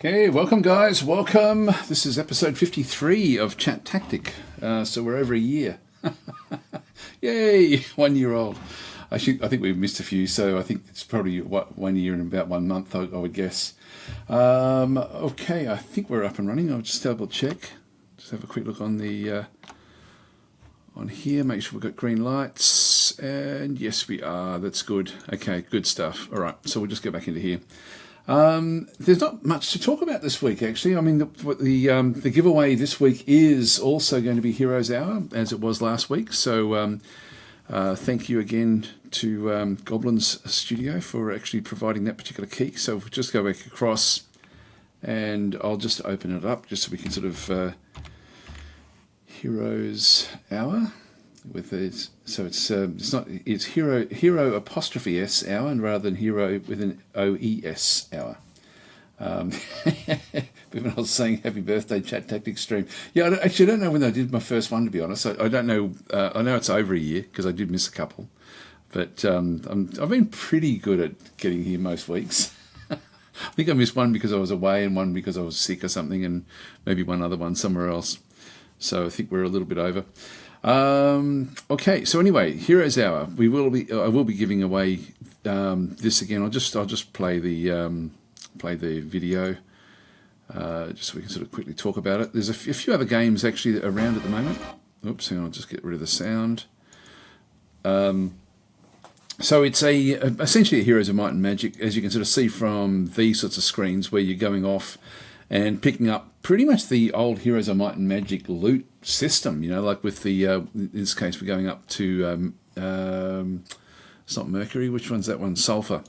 Okay, welcome guys, welcome. This is episode 53 of ChatTactic. So we're over a year. Yay, 1 year old. I think we've missed a few, so I think it's probably 1 year and about 1 month, I would guess. Okay, I think we're up and running. I'll just double check. Just have a quick look on the on here, make sure we've got green lights, and yes we are, that's good. Okay, good stuff. All right, so we'll just go back into here. There's not much to talk about this week, actually. I mean, the giveaway this week is also going to be Heroes Hour, as it was last week. So thank you again to Goblin's Studio for actually providing that particular key. So we'll just go back across, and I'll just open it up just so we can sort of Heroes Hour with it. So it's hero apostrophe S hour, and rather than hero with an OES hour. Even I was saying happy birthday ChatTactic stream. Yeah, I don't know when I did my first one, to be honest. I don't know. I know it's over a year because I did miss a couple, but I've been pretty good at getting here most weeks. I think I missed one because I was away and one because I was sick or something, and maybe one other one somewhere else. So I think we're a little bit over. Okay, so anyway, Heroes Hour. I will be giving away this again. I'll just play the video just so we can sort of quickly talk about it. There's a few other games actually around at the moment. Oops, hang on, I'll just get rid of the sound. So it's essentially a Heroes of Might and Magic, as you can sort of see from these sorts of screens, where you're going off and picking up pretty much the old Heroes of Might and Magic loot system, like with the, in this case, we're going up to, it's not Mercury, which one's that one? Sulfur.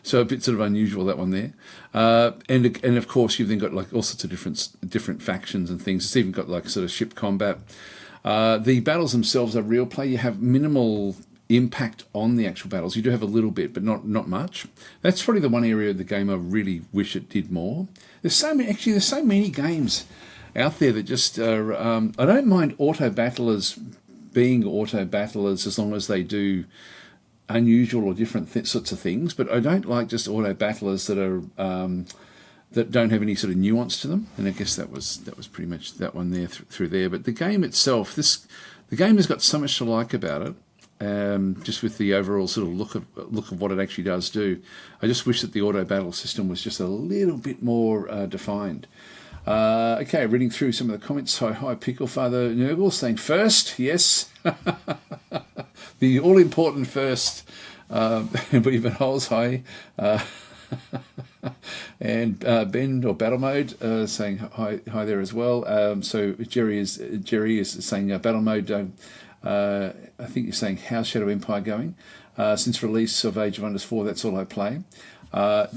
So a bit sort of unusual, that one there. And of course, you've then got like all sorts of different factions and things. It's even got like sort of ship combat. The battles themselves are real play. You have minimal impact on the actual battles. You do have a little bit, but not much. That's probably the one area of the game I really wish it did more. There's so many games out there that just are, I don't mind auto battlers being auto battlers as long as they do unusual or different sorts of things, but I don't like just auto battlers that are that don't have any sort of nuance to them. And I guess that was pretty much that one there through there. But the game itself, the game has got so much to like about it. Just with the overall sort of look of what it actually does do. I just wish that the auto battle system was just a little bit more defined. Okay, reading through some of the comments. Hi Pickle Father Nurgle saying first, yes. The all important first. Even Holes, hi. And Ben or Battle Mode saying hi there as well. So Jerry is saying Battle Mode. I think you're saying how's Shadow Empire going? Since release of Age of Wonders 4, that's all I play. Now,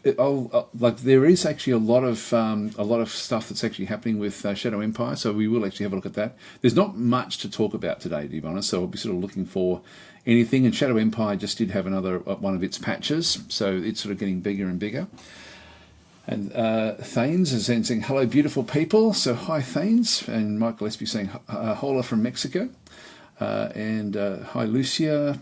there is actually a lot of stuff that's actually happening with Shadow Empire, so we will actually have a look at that. There's not much to talk about today, to be honest, so I'll be sort of looking for anything. And Shadow Empire just did have another one of its patches, so it's sort of getting bigger and bigger. And Thanes is saying hello, beautiful people. So hi Thanes, and Mike Gillespie saying hola from Mexico. And hi Lucia,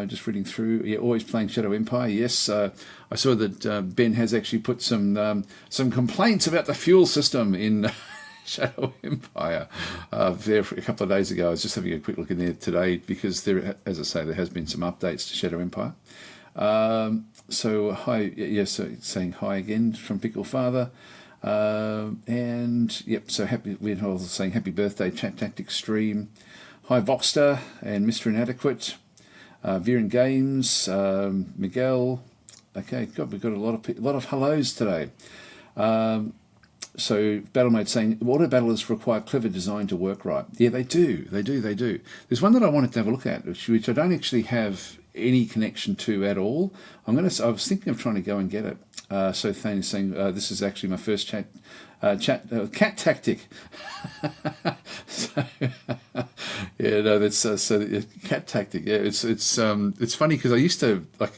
just reading through. Yeah, always playing Shadow Empire. Yes, I saw that Ben has actually put some complaints about the fuel system in Shadow Empire there for a couple of days ago. I was just having a quick look in there today because there, as I say, there has been some updates to Shadow Empire. So hi, yes, so saying hi again from Pickle Father. And yep, so happy. We're also saying happy birthday, ChatTactic stream. Hi Voxter and Mr. Inadequate, Viren Games, Miguel. Okay, God, we've got a lot of hellos today. So Battlemate saying auto battlers require clever design to work right. Yeah, they do. There's one that I wanted to have a look at, which I don't actually have any connection to at all. I was thinking of trying to go and get it. So Thane is saying this is actually my first cat tactic. So, yeah, no, that's so cat tactic. Yeah, it's funny because I used to like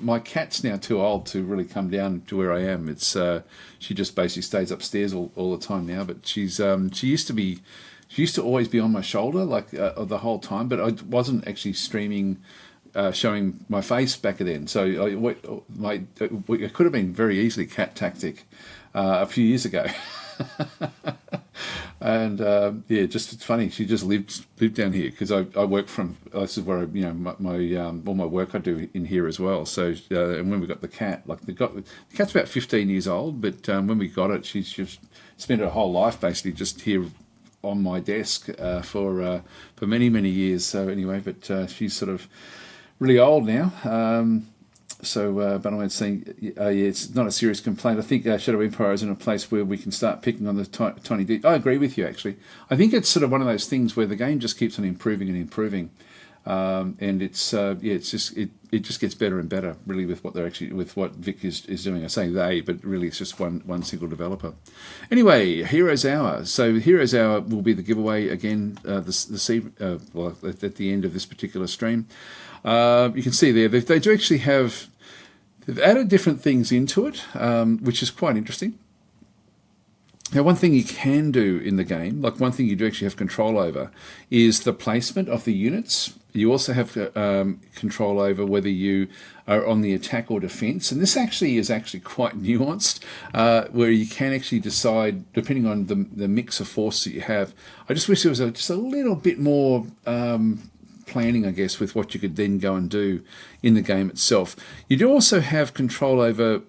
my cat's now too old to really come down to where I am. It's she just basically stays upstairs all the time now. But she used to always be on my shoulder like the whole time. But I wasn't actually streaming showing my face back then. So it could have been very easily ChatTactic a few years ago. And yeah, just it's funny. She just lived down here because I work from. This is where my all my work I do in here as well. So and when we got the cat, the cat's about 15 years old, but when we got it, she's just spent her whole life basically just here on my desk for many years. So anyway, but she's sort of really old now. But I'm saying, yeah, it's not a serious complaint. I think Shadow Empire is in a place where we can start picking on the tiny details. I agree with you, actually. I think it's sort of one of those things where the game just keeps on improving and improving, and it just gets better and better, really, with what Vic is doing. I say they, but really it's just one single developer. Anyway, Heroes Hour. So Heroes Hour will be the giveaway again at the end of this particular stream. You can see there they do actually have. They've added different things into it, which is quite interesting. Now, one thing you can do in the game, one thing you do actually have control over, is the placement of the units. You also have control over whether you are on the attack or defense, and this is quite nuanced, where you can actually decide, depending on the mix of force that you have. I just wish there was just a little bit more planning, I guess, with what you could then go and do in the game itself. You do also have control over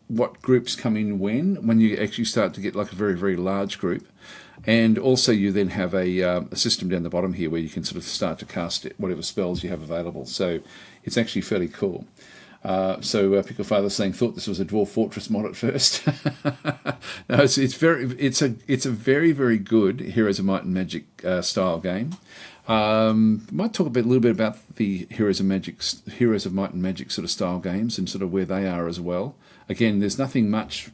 what groups come in when you actually start to get a very, very large group. And also you then have a system down the bottom here where you can sort of start to cast whatever spells you have available. So it's actually fairly cool. Pickle Father saying thought this was a Dwarf Fortress mod at first. No, it's a very, very good Heroes of Might and Magic style game. Might talk a little bit about the Heroes of Might and Magic sort of style games and sort of where they are as well. Again, there's nothing much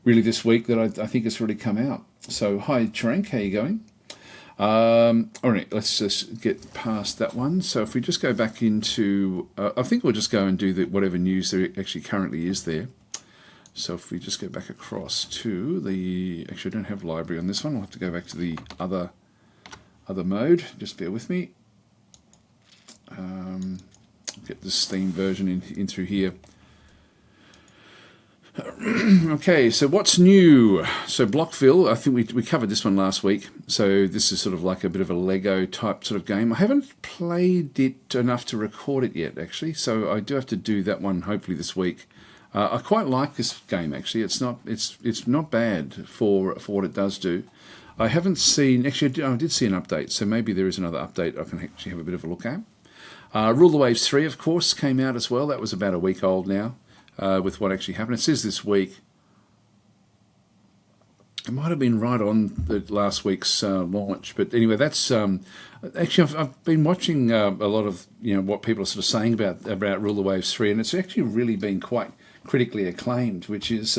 really this week that I think has really come out. So hi Charank, how you going? All right, let's just get past that one. So if we just go back into, I think we'll just go and do whatever news there actually currently is there. So if we just go back across to actually I don't have library on this one. I'll have to go back to the other mode. Just bear with me. Get the Steam version in through here. Okay, so what's new? So Blockville, I think we covered this one last week. So this is sort of like a bit of a Lego type sort of game. I haven't played it enough to record it yet, actually. So I do have to do that one hopefully this week. I quite like this game actually. It's not bad for what it does do. I haven't seen, actually I did see an update, so maybe there is another update I can actually have a bit of a look at. Rule the Waves 3, of course, came out as well. That was about a week old now. With what actually happened. It says this week. It might have been right on the last week's launch, but anyway, that's actually I've been watching a lot of what people are sort of saying about Rule the Waves 3, and it's actually really been quite critically acclaimed, which is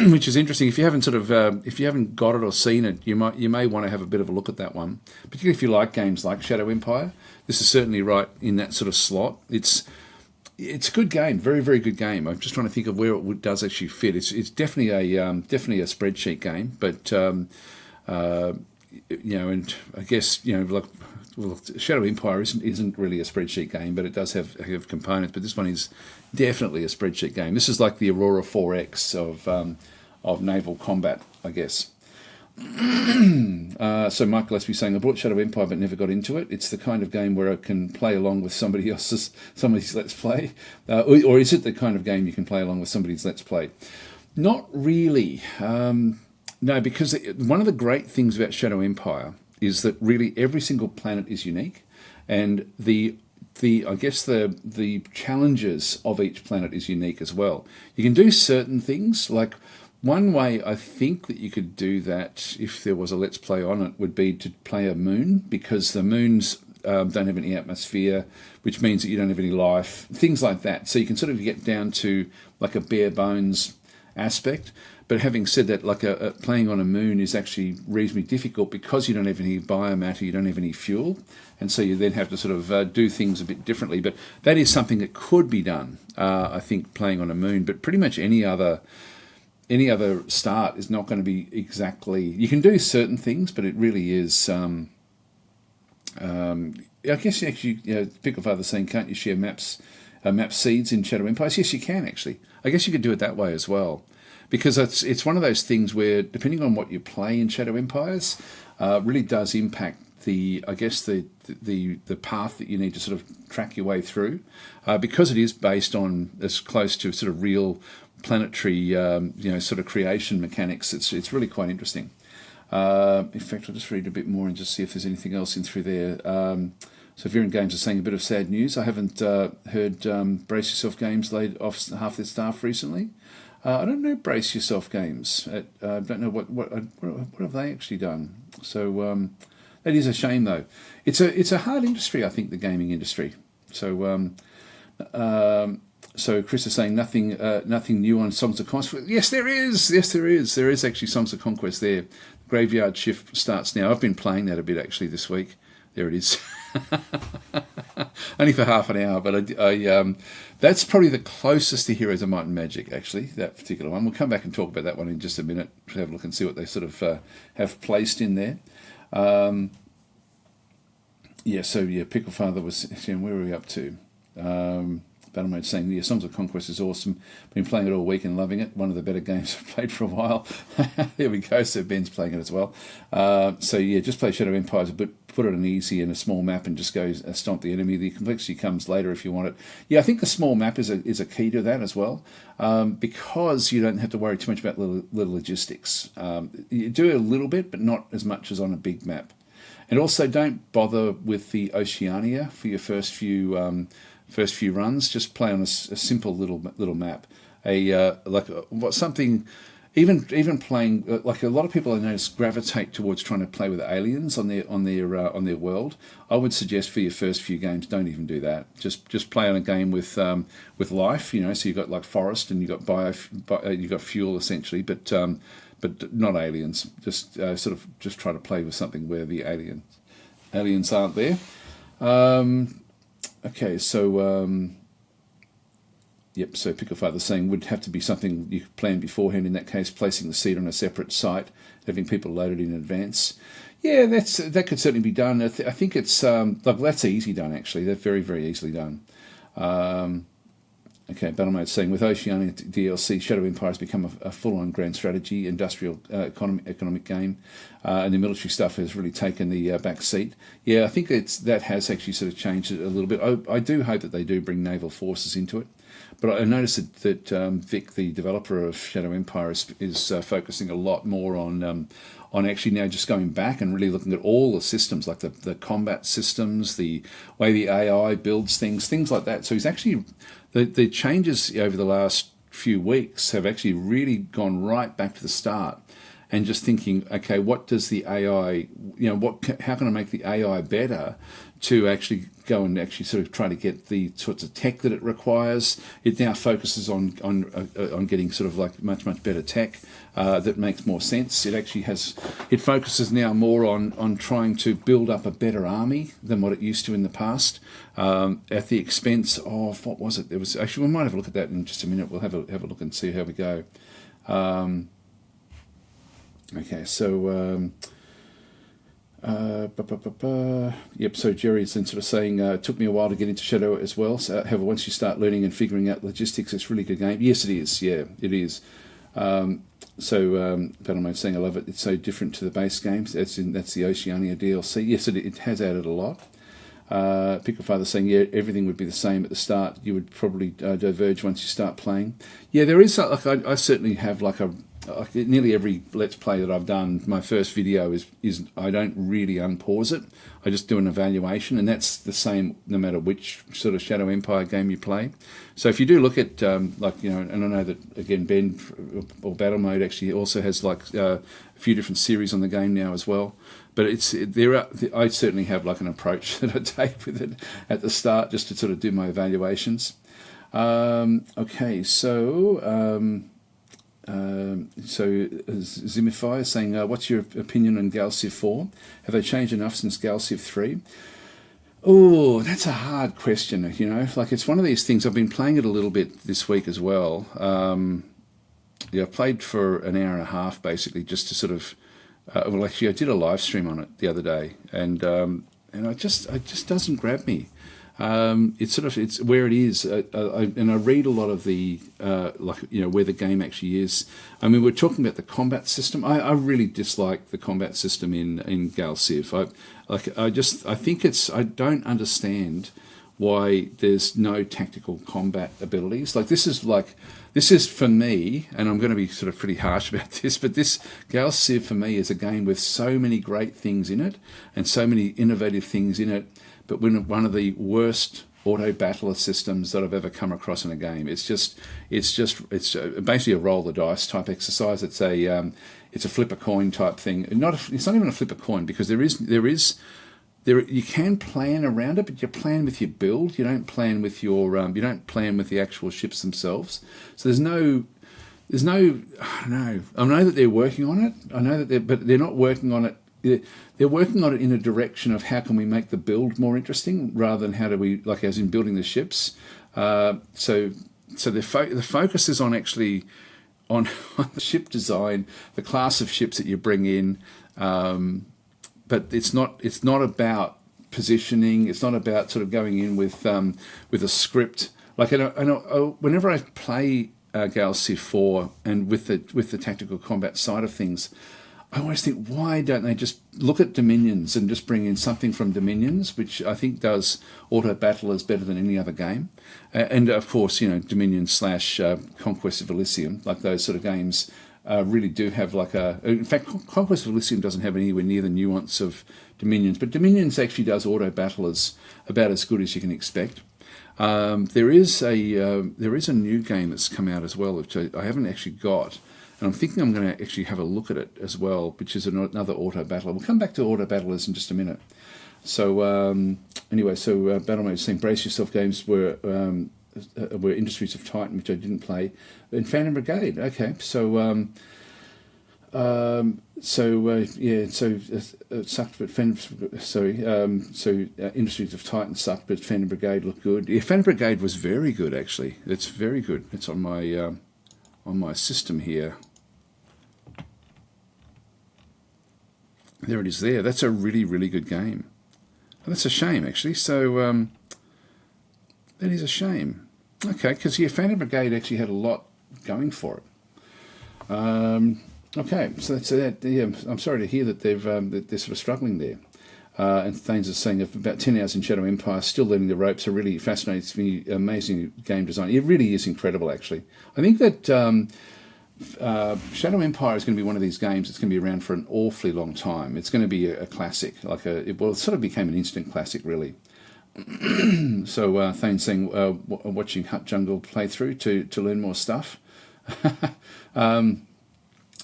which is interesting. If you haven't got it or seen it, you may want to have a bit of a look at that one, particularly if you like games like Shadow Empire. This is certainly right in that sort of slot. It's a good game, very, very good game. I'm just trying to think of where it does actually fit. It's definitely a spreadsheet game, but and I guess Shadow Empire isn't really a spreadsheet game, but it does have components. But this one is definitely a spreadsheet game. This is like the Aurora 4X of naval combat, I guess. So Mark Gillespie saying, I bought Shadow Empire but never got into it. It's the kind of game where I can play along with somebody's Let's Play. Or is it the kind of game you can play along with somebody's Let's Play? Not really. No, because one of the great things about Shadow Empire is that really every single planet is unique, and the challenges of each planet is unique as well. You can do certain things, like one way I think that you could do that if there was a Let's Play on it would be to play a moon, because the moons don't have any atmosphere, which means that you don't have any life, things like that. So you can sort of get down to like a bare bones aspect. But having said that, like playing on a moon is actually reasonably difficult because you don't have any biomatter, you don't have any fuel, and so you then have to sort of do things a bit differently. But that is something that could be done, I think, playing on a moon. But pretty much any other start is not going to be exactly. You can do certain things, but it really is. I guess you actually, Pickle Father saying, can't you share map seeds in Shadow Empires? Yes, you can actually. I guess you could do it that way as well, because it's one of those things where, depending on what you play in Shadow Empires, really does impact the path that you need to sort of track your way through, because it is based on as close to sort of real planetary sort of creation mechanics. It's really quite interesting. In fact, I'll just read a bit more and just see if there's anything else in through there. So Viren Games is saying a bit of sad news. I haven't heard Brace Yourself Games laid off half their staff recently. I don't know Brace Yourself Games. I don't know what have they actually done. So that is a shame, though. It's a hard industry, I think, the gaming industry. So so Chris is saying nothing new on Songs of Conquest. Yes, there is. Yes, there is. There is actually Songs of Conquest there. Graveyard Shift starts now. I've been playing that a bit actually this week. There it is. Only for half an hour, but I that's probably the closest to Heroes of Might and Magic, actually, that particular one. We'll come back and talk about that one in just a minute, have a look and see what they sort of have placed in there. Pickle Father was saying, where are we up to? Battlemate saying, yeah, Songs of Conquest is awesome. Been playing it all week and loving it. One of the better games I've played for a while. There we go. So Ben's playing it as well. Just play Shadow Empires, but put it on easy and a small map and just go stomp the enemy. The complexity comes later if you want it. Yeah, I think the small map is a key to that as well, because you don't have to worry too much about little logistics. You do a little bit, but not as much as on a big map. And also, don't bother with the Oceania for your first few runs. Just play on a simple little map. Even playing, like a lot of people I notice gravitate towards trying to play with aliens on their world. I would suggest for your first few games, don't even do that. Just play on a game with life. So you've got like forest and you've got fuel essentially, but not aliens. Just try to play with something where the aliens aren't there. Okay, so so Pickle Father saying would have to be something you plan beforehand. In that case, placing the seed on a separate site, having people loaded in advance. Yeah, that could certainly be done. I think it's that's easy done actually. They're very, very easily done. Okay, Battlemate's saying with Oceania DLC, Shadow Empire has become a full-on grand strategy, industrial economic game, and the military stuff has really taken the back seat. Yeah, I think that has actually sort of changed it a little bit. I do hope that they do bring naval forces into it, but I noticed that Vic, the developer of Shadow Empire, is focusing a lot more on actually now just going back and really looking at all the systems, like the combat systems, the way the AI builds things like that. So he's actually the changes over the last few weeks have actually really gone right back to the start, and just thinking, okay, what does the AI, how can I make the AI better to actually go and actually sort of try to get the sorts of tech that it requires. It now focuses on getting sort of like much better tech that makes more sense. It focuses now more on trying to build up a better army than what it used to in the past, at the expense of, what was it? There was actually, we might have a look at that in just a minute. We'll have a look and see how we go. Okay, so. So Jerry's then sort of saying, it took me a while to get into Shadow as well. So, however, once you start learning and figuring out logistics, it's a really good game. Yes, it is. Yeah, it is. Battlemate's saying, I love it. It's so different to the base games. That's the Oceania DLC. Yes, it has added a lot. Pickle Father saying, yeah, everything would be the same at the start. You would probably diverge once you start playing. Yeah, there is. I certainly have nearly every Let's Play that I've done, my first video is I don't really unpause it. I just do an evaluation, and that's the same no matter which sort of Shadow Empire game you play. So if you do look at, and I know that, again, Ben or Battle Mode actually also has a few different series on the game now as well. But I certainly have an approach that I take with it at the start, just to sort of do my evaluations. Okay, so Zimify is saying, what's your opinion on Gal Civ 4? Have they changed enough since Gal Civ 3? Oh, that's a hard question, it's one of these things. I've been playing it a little bit this week as well. I played for an hour and a half, basically, just to sort of, I did a live stream on it the other day, and and it just doesn't grab me. It's where it is, and I read a lot of the where the game actually is. I mean, we're talking about the combat system. I really dislike the combat system in Gal Civ. I think I don't understand why there's no tactical combat abilities. This is for me, and I'm going to be sort of pretty harsh about this, but this Gal Civ for me is a game with so many great things in it and so many innovative things in it, but one of the worst auto battler systems that I've ever come across in a game. It's basically a roll the dice type exercise. It's a flip a coin type thing. It's not even a flip a coin, because there you can plan around it, but you plan with your build. You don't plan with you don't plan with the actual ships themselves. So there's no. I don't know. I know that they're working on it. I know that but they're not working on it. They're working on it in a direction of how can we make the build more interesting, rather than how do we, as in building the ships. So the focus is on actually on the ship design, the class of ships that you bring in. But it's not about positioning. It's not about sort of going in with a script. Whenever I play Gal Civ 4 and with the tactical combat side of things, I always think, why don't they just look at Dominions and just bring in something from Dominions, which I think does auto battlers better than any other game, and of course, Dominion / Conquest of Elysium, those sort of games. Really do have in fact, Conquest of Elysium doesn't have anywhere near the nuance of Dominions, but Dominions actually does auto battlers about as good as you can expect. There is a new game that's come out as well, which I haven't actually got, and I'm thinking I'm going to actually have a look at it as well, which is another auto battler. We'll come back to auto battlers in just a minute. So anyway, Battle Mode saying brace yourself games were Industries of Titan, which I didn't play, and Phantom Brigade. Okay, so it sucked, but Industries of Titan sucked, but Phantom Brigade looked good. Yeah, Phantom Brigade was very good actually. It's very good. It's on my system here. There it is. There. That's a really, really good game. Oh, that's a shame actually. So. That is a shame. Okay, because Phantom Brigade actually had a lot going for it. Okay, so that's that. Yeah, I'm sorry to hear that they're sort of struggling there. And Thanes is saying about 10 hours in Shadow Empire, still learning the ropes. It really fascinates me. Amazing game design. It really is incredible, actually. I think that Shadow Empire is going to be one of these games that's going to be around for an awfully long time. It's going to be a classic, it sort of became an instant classic, really. So Thane's saying watching Hut Jungle playthrough to learn more stuff.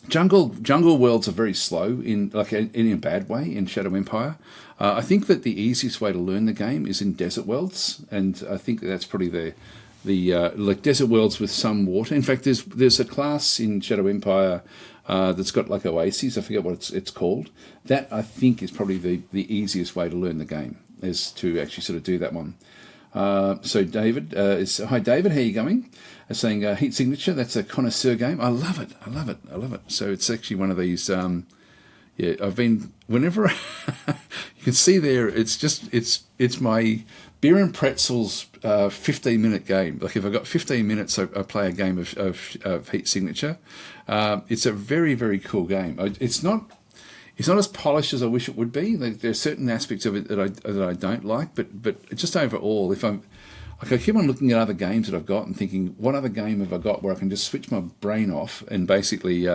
Jungle worlds are very slow in a bad way in Shadow Empire. I think that the easiest way to learn the game is in desert worlds, and I think that's probably the desert worlds with some water. In fact, there's a class in Shadow Empire that's got oases. I forget what it's called. That I think is probably the easiest way to learn the game, is to actually sort of do that one. So David hi David, how are you going? Saying Heat Signature, that's a connoisseur game. I love it. So it's actually one of these. I've been whenever you can see there. It's my beer and pretzels 15-minute game. If I've got 15 minutes, I play a game of Heat Signature. It's a very, very cool game. It's not as polished as I wish it would be. There are certain aspects of it that I don't like, but just overall, if I keep on looking at other games that I've got and thinking, what other game have I got where I can just switch my brain off and basically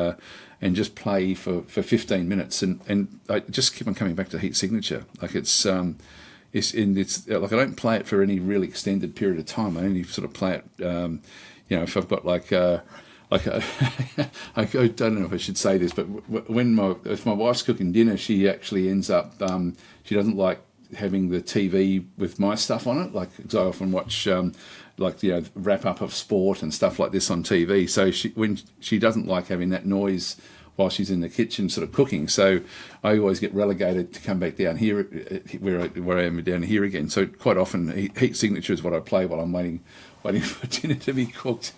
and just play for 15 minutes, and I just keep on coming back to Heat Signature. I don't play it for any really extended period of time. I only sort of play it, if I've got I don't know if I should say this, but if my wife's cooking dinner, she actually ends up she doesn't like having the TV with my stuff on it. Cause I often watch wrap up of sport and stuff like this on TV. So when she doesn't like having that noise while she's in the kitchen sort of cooking. So I always get relegated to come back down here where I am down here again. So quite often Heat Signature is what I play while I'm waiting for dinner to be cooked.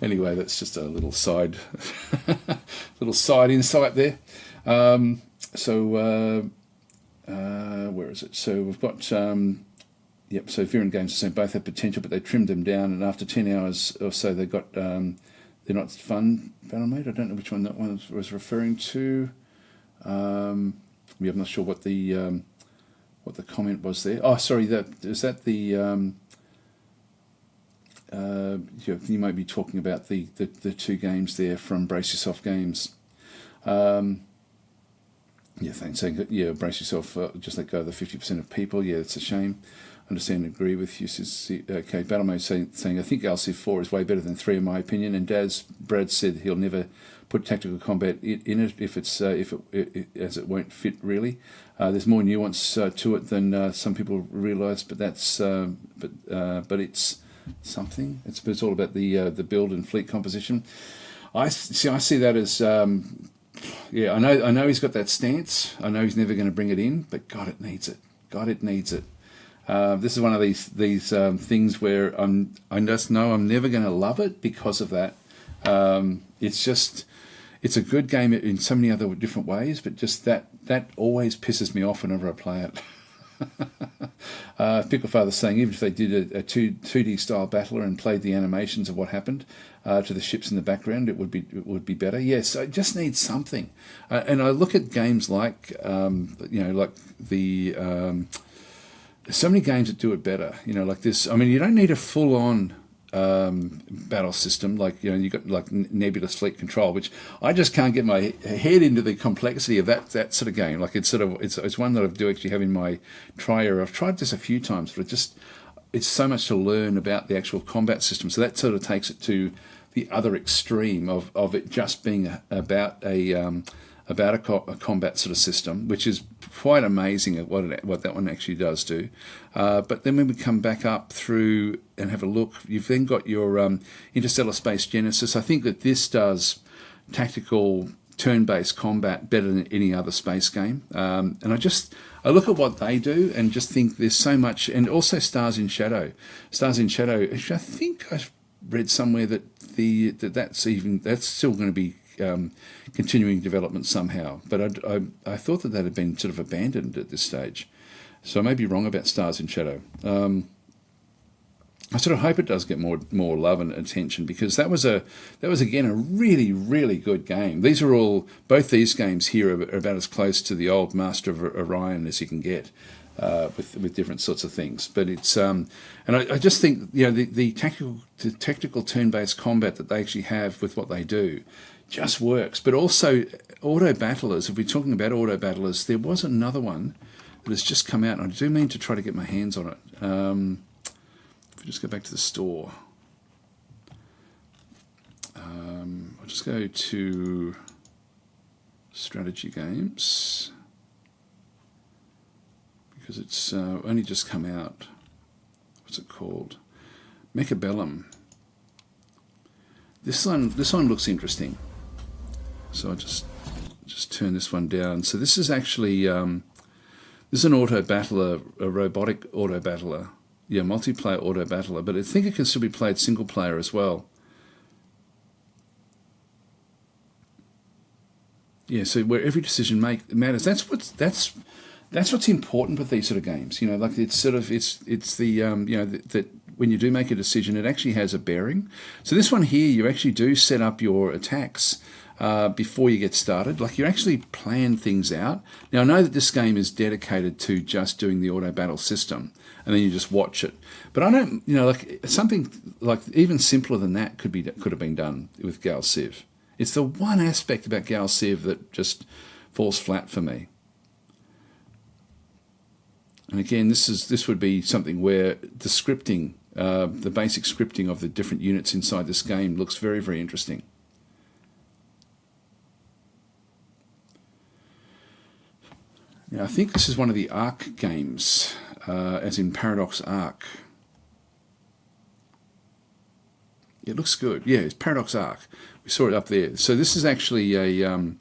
Anyway, that's just a little side insight there. where is it? So we've got yep. So Viren Games are saying both have potential, but they trimmed them down, and after 10 hours or so, they got they're not fun. Battle Mode. I don't know which one that one was referring to. Yeah, I'm not sure what the comment was there. Oh, sorry. Is that the you might be talking about the two games there from Brace Yourself Games. Yeah, thanks. Saying, yeah, brace yourself. Just let go of the 50% of people. Yeah, it's a shame. Understand and agree with you. Okay, Battle Mode saying I think LC 4 is way better than 3 in my opinion. And Brad said he'll never put tactical combat in it if it's as it won't fit really. There's more nuance to it than some people realise, but that's but it's something. It's all about the build and fleet composition. I see that as yeah. I know he's got that stance. I know he's never going to bring it in, but God, it needs it. God, it needs it. This is one of these things where I just know I'm never going to love it because of that. It's a good game in so many other different ways, but just that always pisses me off whenever I play it. Picklefather saying even if they did a 2D style battler and played the animations of what happened to the ships in the background, it would be better. Yes, it just needs something. And I look at games like like the there's so many games that do it better. Like this. I mean, you don't need a full on battle system like you got like nebulous fleet control, which I just can't get my head into the complexity of that sort of game. Like it's one that I do actually have in my trier. I've tried this a few times, but it's so much to learn about the actual combat system. So that sort of takes it to the other extreme of it just being about a combat sort of system, which is quite amazing at what that one actually does do. But then when we come back up through and have a look, you've then got your Interstellar Space Genesis. I think that this does tactical turn-based combat better than any other space game. And I look at what they do and just think there's so much, and also Stars in Shadow. Stars in Shadow, actually, I think I read somewhere that that's still going to be continuing development somehow, but I thought that had been sort of abandoned at this stage, so I may be wrong about Stars in Shadow. I sort of hope it does get more love and attention, because that was again a really, really good game. Both these games here are about as close to the old Master of Orion as you can get. With different sorts of things, but it's and I just think the tactical turn-based combat that they actually have with what they do just works. But also auto battlers. If we're talking about auto battlers, there was another one that has just come out, and I do mean to try to get my hands on it. If we just go back to the store, I'll just go to strategy games. Because it's only just come out. What's it called? Mechabellum. This one looks interesting. So I just turn this one down. So this is actually this is an auto battler, a robotic auto battler. Yeah, multiplayer auto battler. But I think it can still be played single player as well. Yeah. So where every decision matters. That's what's important with these sort of games. Like it's the that when you do make a decision, it actually has a bearing. So this one here, you actually do set up your attacks before you get started. Like you actually plan things out. Now I know that this game is dedicated to just doing the auto battle system, and then you just watch it. But I don't, like something like even simpler than that could have been done with Gal Civ. It's the one aspect about Gal Civ that just falls flat for me. And again, this would be something where the scripting, the basic scripting of the different units inside this game looks very, very interesting. Now, I think this is one of the Arc games, as in Paradox Arc. It looks good. Yeah, it's Paradox Arc. We saw it up there. So this is actually a.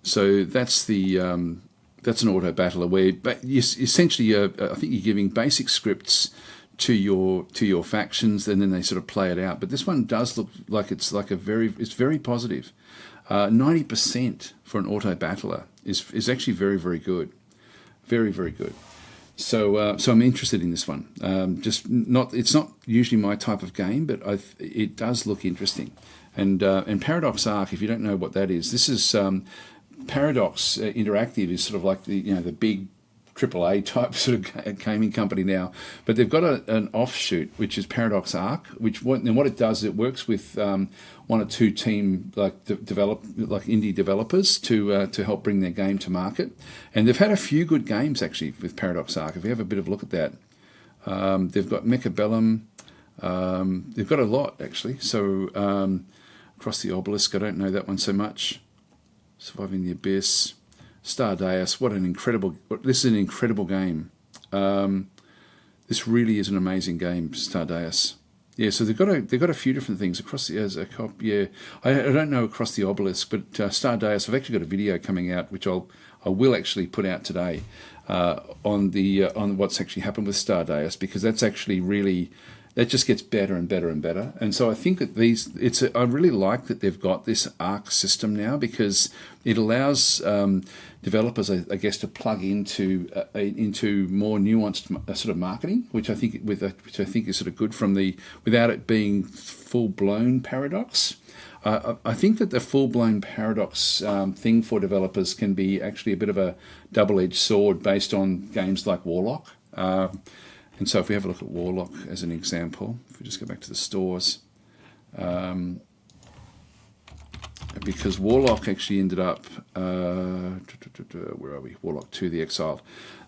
So that's the. That's an auto battler where, but essentially, I think you're giving basic scripts to your factions, and then they sort of play it out. But this one does look like it's very positive. 90% for an auto battler is actually very, very good. Very, very good. So, so I'm interested in this one. It's not usually my type of game, but it does look interesting. And Paradox Arc, if you don't know what that is, this is Paradox Interactive is sort of like the big AAA type sort of gaming company now, but they've got an offshoot which is Paradox Arc, and what it does is it works with one or two team indie developers to help bring their game to market, and they've had a few good games actually with Paradox Arc. If you have a bit of a look at that, they've got Mechabellum, they've got a lot actually. So Across the Obelisk, I don't know that one so much. Surviving the Abyss. Stardeus, this is an incredible game. This really is an amazing game, Stardeus. Yeah, so they've got a few different things across the I don't know Across the Obelisk, but Stardeus, I've actually got a video coming out which I will actually put out today on what's actually happened with Stardeus, because that's actually really, that just gets better and better and better. And so I think that I really like that they've got this Arc system now, because it allows developers, I guess, to plug into more nuanced sort of marketing, which I think is sort of good without it being full blown Paradox. I think that the full blown Paradox thing for developers can be actually a bit of a double-edged sword based on games like Warlock. And so if we have a look at Warlock as an example, if we just go back to the stores, because Warlock actually ended up, where are we? Warlock 2, The Exiled.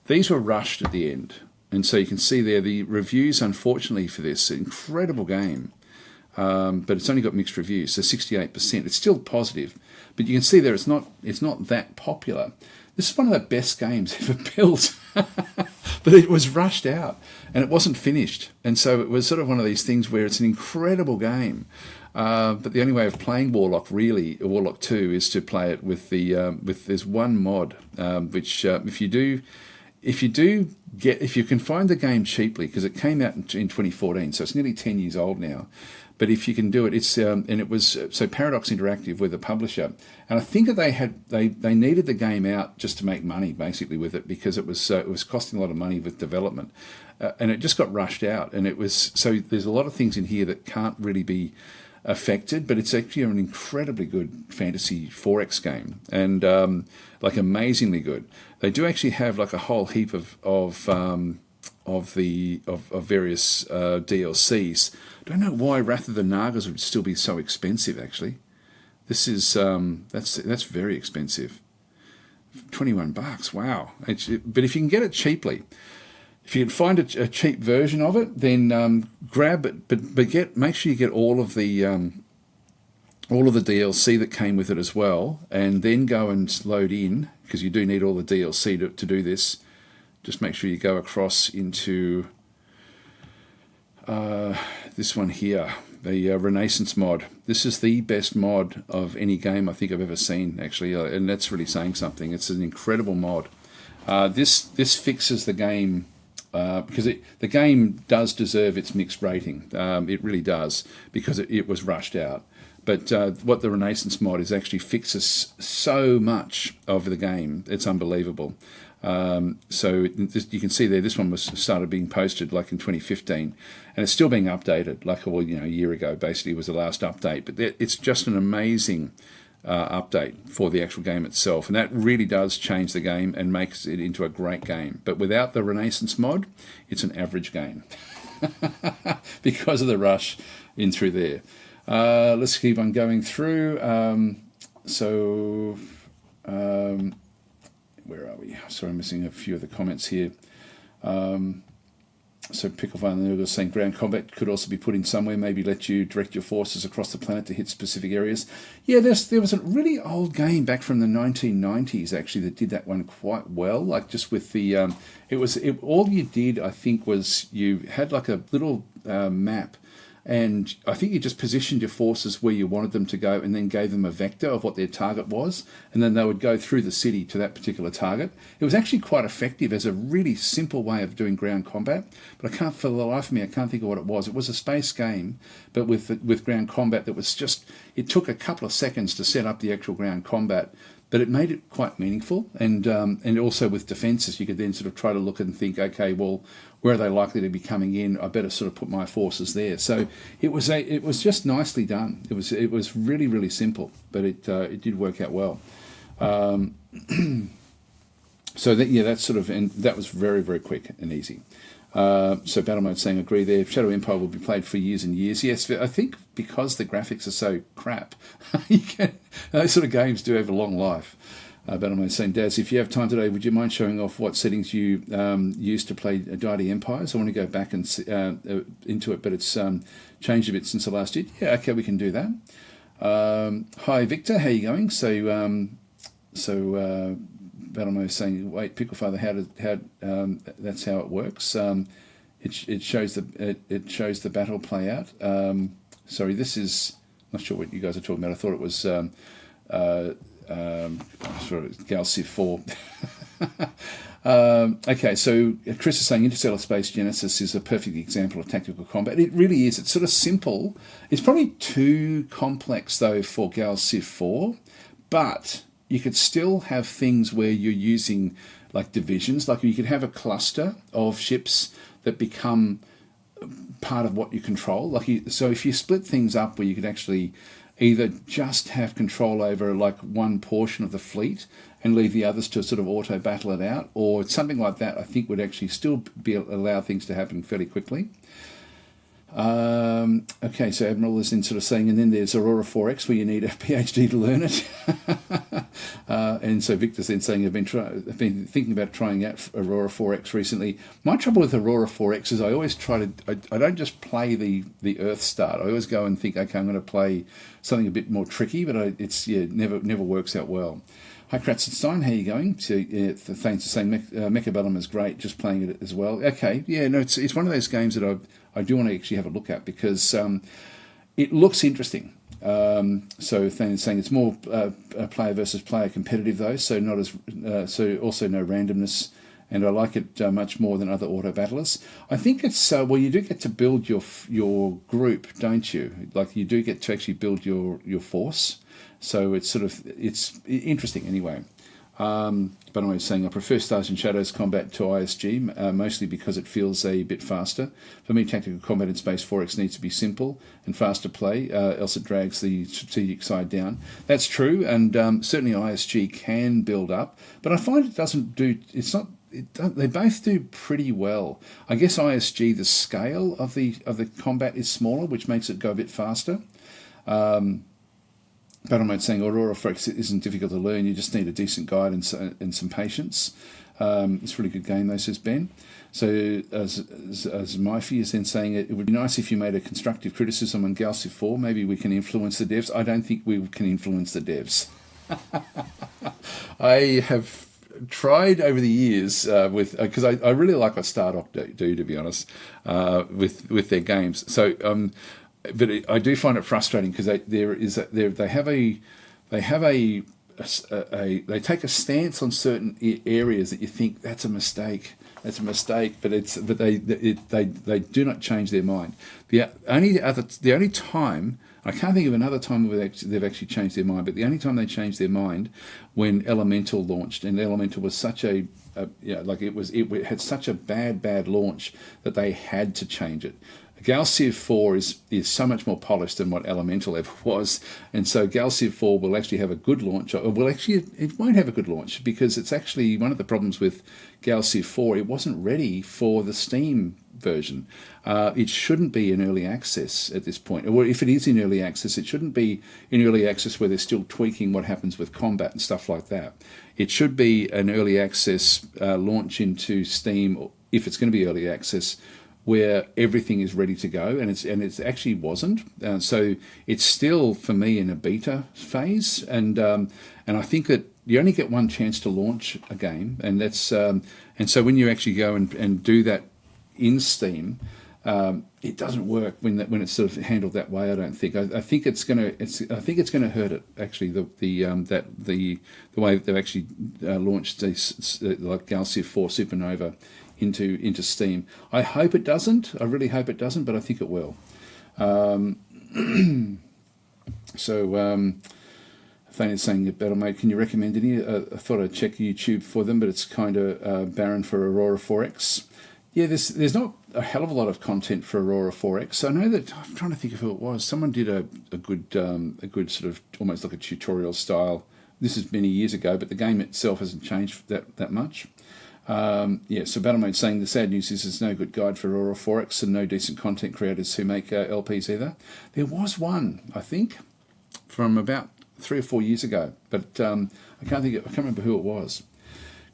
These were rushed at the end. And so you can see there the reviews, unfortunately, for this incredible game, but it's only got mixed reviews, so 68%. It's still positive, but you can see there it's not that popular. This is one of the best games ever built, but it was rushed out and it wasn't finished. And so it was sort of one of these things where it's an incredible game, but the only way of playing Warlock 2, is to play it with there's one mod, which if you can find the game cheaply, because it came out in 2014, so it's nearly 10 years old now. But if you can do it, it's and it was so Paradox Interactive were the publisher, and I think that they needed the game out just to make money basically with it, because it was costing a lot of money with development, and it just got rushed out. And it was so there's a lot of things in here that can't really be affected, but it's actually an incredibly good fantasy 4X game, and like amazingly good. They do actually have like a whole heap of various DLCs. I don't know why Wrath of the Nagas would still be so expensive. Actually, this is that's very expensive. $21. Wow! But if you can get it cheaply, if you can find a cheap version of it, then grab it. But make sure you get all of the DLC that came with it as well, and then go and load in, because you do need all the DLC to do this. Just make sure you go across into this one here, the Renaissance mod. This is the best mod of any game I think I've ever seen, actually, and that's really saying something. It's an incredible mod. This fixes the game, because the game does deserve its mixed rating. It really does, because it was rushed out. But what the Renaissance mod is actually fixes so much of the game. It's unbelievable. So you can see there, this one was started being posted like in 2015, and it's still being updated. Like a year ago, basically was the last update. But it's just an amazing update for the actual game itself, and that really does change the game and makes it into a great game. But without the Renaissance mod, it's an average game because of the rush in through there. Let's keep on going through. Where are we? Sorry, I'm missing a few of the comments here. So Picklevine was saying ground combat could also be put in somewhere, maybe let you direct your forces across the planet to hit specific areas. Yeah, there was a really old game back from the 1990s actually that did that one quite well. Like just with the all you did, I think, was you had like a little map. And I think you just positioned your forces where you wanted them to go, and then gave them a vector of what their target was, and then they would go through the city to that particular target. It was actually quite effective as a really simple way of doing ground combat, but for the life of me, I can't think of what it was. It was a space game, but with ground combat that was just, it took a couple of seconds to set up the actual ground combat, but it made it quite meaningful. And also with defences, you could then sort of try to look and think, okay, well, where are they likely to be coming in? I better sort of put my forces there. So it was just nicely done. It was really, really simple, but it did work out well. So that's sort of, and that was very, very quick and easy. So Battle Mode saying agree there. Shadow Empire will be played for years and years. Yes, I think because the graphics are so crap, those sort of games do have a long life. Battle Mode saying, Daz, if you have time today, would you mind showing off what settings you used to play Dynasty Empires? I want to go back and into it, but it's changed a bit since the last year. Yeah, okay, we can do that. Hi Victor, how you going? So Battle Mode saying, wait, Picklefather, how that's how it works. It shows the battle play out. Sorry, this is not sure what you guys are talking about. I thought it was Gal Civ 4. Okay, so Chris is saying Interstellar Space Genesis is a perfect example of tactical combat. It really is. It's sort of simple. It's probably too complex though for Gal Civ 4, but you could still have things where you're using like divisions, like you could have a cluster of ships that become part of what you control. So if you split things up where you could actually either just have control over like one portion of the fleet and leave the others to sort of auto battle it out, or something like that, I think would actually still allow things to happen fairly quickly. Okay, so Admiral is then sort of saying, and then there's Aurora 4X where you need a PhD to learn it. And so Victor's then saying, I've been thinking about trying out Aurora 4X recently. My trouble with Aurora 4X is I always I don't just play the Earth start. I always go and think, okay, I'm going to play something a bit more tricky, but never works out well. Hi Kratzenstein, how are you going? So thanks for saying Mechabellum is great, just playing it as well. Okay, yeah, no, it's one of those games that I do want to actually have a look at because it looks interesting. So Thane is saying it's more player versus player competitive though, so not as so also no randomness, and I like it much more than other auto battlers. I think it's well, you do get to build your group, don't you? Like you do get to actually build your force. So it's interesting anyway. But I'm saying I prefer Stars and Shadows combat to ISG, mostly because it feels a bit faster. For me, tactical combat in Space 4X needs to be simple and fast to play, else it drags the strategic side down. That's true, and certainly ISG can build up, but I find it doesn't do. They both do pretty well. I guess ISG, the scale of the combat is smaller, which makes it go a bit faster. Battlemate saying Aurora 4X isn't difficult to learn, you just need a decent guide and some patience. It's a really good game though, says Ben. So as Mifey is then saying it would be nice if you made a constructive criticism on Gal Civ 4, maybe we can influence the devs. I don't think we can influence the devs. I have tried over the years because I really like what Stardock do, to be honest, with their games. So but I do find it frustrating because they take a stance on certain areas that you think that's a mistake, but they do not change their mind. The only time, I can't think of another time where they've actually changed their mind, but the only time they changed their mind when Elemental launched, and Elemental was such it had such a bad launch that they had to change it. Gal Civ 4 is so much more polished than what Elemental ever was, and so Gal Civ 4 will actually have a good launch. It won't have a good launch because it's actually one of the problems with Gal Civ 4. It wasn't ready for the Steam version. It shouldn't be in early access at this point. Or if it is in early access, it shouldn't be in early access where they're still tweaking what happens with combat and stuff like that. It should be an early access launch into Steam, if it's going to be early access, where everything is ready to go, and it actually wasn't. So it's still, for me, in a beta phase, and I think that you only get one chance to launch a game, and that's and so when you actually go and do that in Steam, it doesn't work when it's sort of handled that way. I don't think. I think it's gonna hurt it actually. The way that they've actually launched this, like Gal Civ 4 Supernova into Steam. I hope it doesn't. I really hope it doesn't, but I think it will. So Thane's saying, Battlemate, can you recommend any? I thought I'd check YouTube for them, but it's kind of barren for Aurora 4X. Yeah, there's not a hell of a lot of content for Aurora 4X. I know that, I'm trying to think of who it was. Someone did a good sort of almost like a tutorial style. This is many years ago, but the game itself hasn't changed that much. Yeah, so Battlemate's saying the sad news is there's no good guide for Aurora 4X and no decent content creators who make LPs either. There was one, I think, from about 3 or 4 years ago, but I can't remember who it was.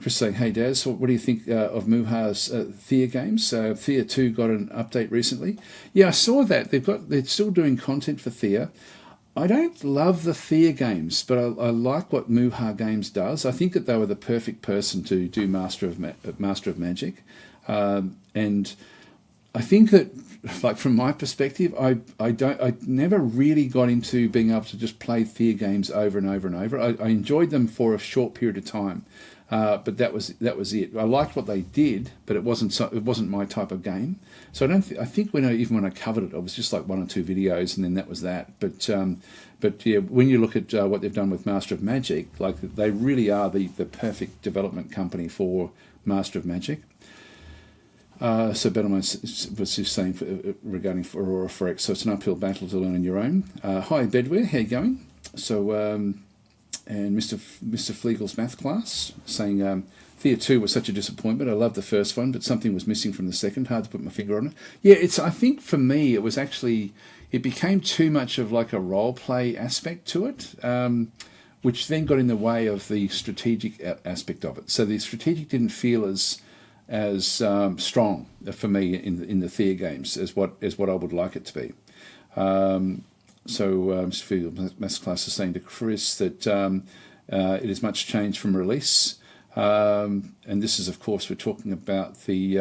Chris saying, hey Daz, what do you think of Muha's Thea games? Thea 2 got an update recently. Yeah, I saw that. They're still doing content for Thea. I don't love the Thea games, but I like what Muha Games does. I think that they were the perfect person to do Master of Magic. And I think that, like, from my perspective, I never really got into being able to just play Thea games over and over and over. I enjoyed them for a short period of time, but that was it. I liked what they did, but it wasn't my type of game. So I think even when I covered it, it was just like 1 or 2 videos, and then that was that. But yeah, when you look at what they've done with Master of Magic, like, they really are the perfect development company for Master of Magic. So Battleman was just saying regarding Aurora 4X, so it's an uphill battle to learn on your own. Hi Bedware, how you going? So and Mr. Fleagle's math class saying Thea 2 was such a disappointment. I loved the first one, but something was missing from the second. Hard to put my finger on it. Yeah, I think for me it became too much of like a role play aspect to it, which then got in the way of the strategic aspect of it. So the strategic didn't feel as strong for me in the Thea games as what I would like it to be. Masterclass is saying to Chris that it is much changed from release, and this is, of course, we're talking about the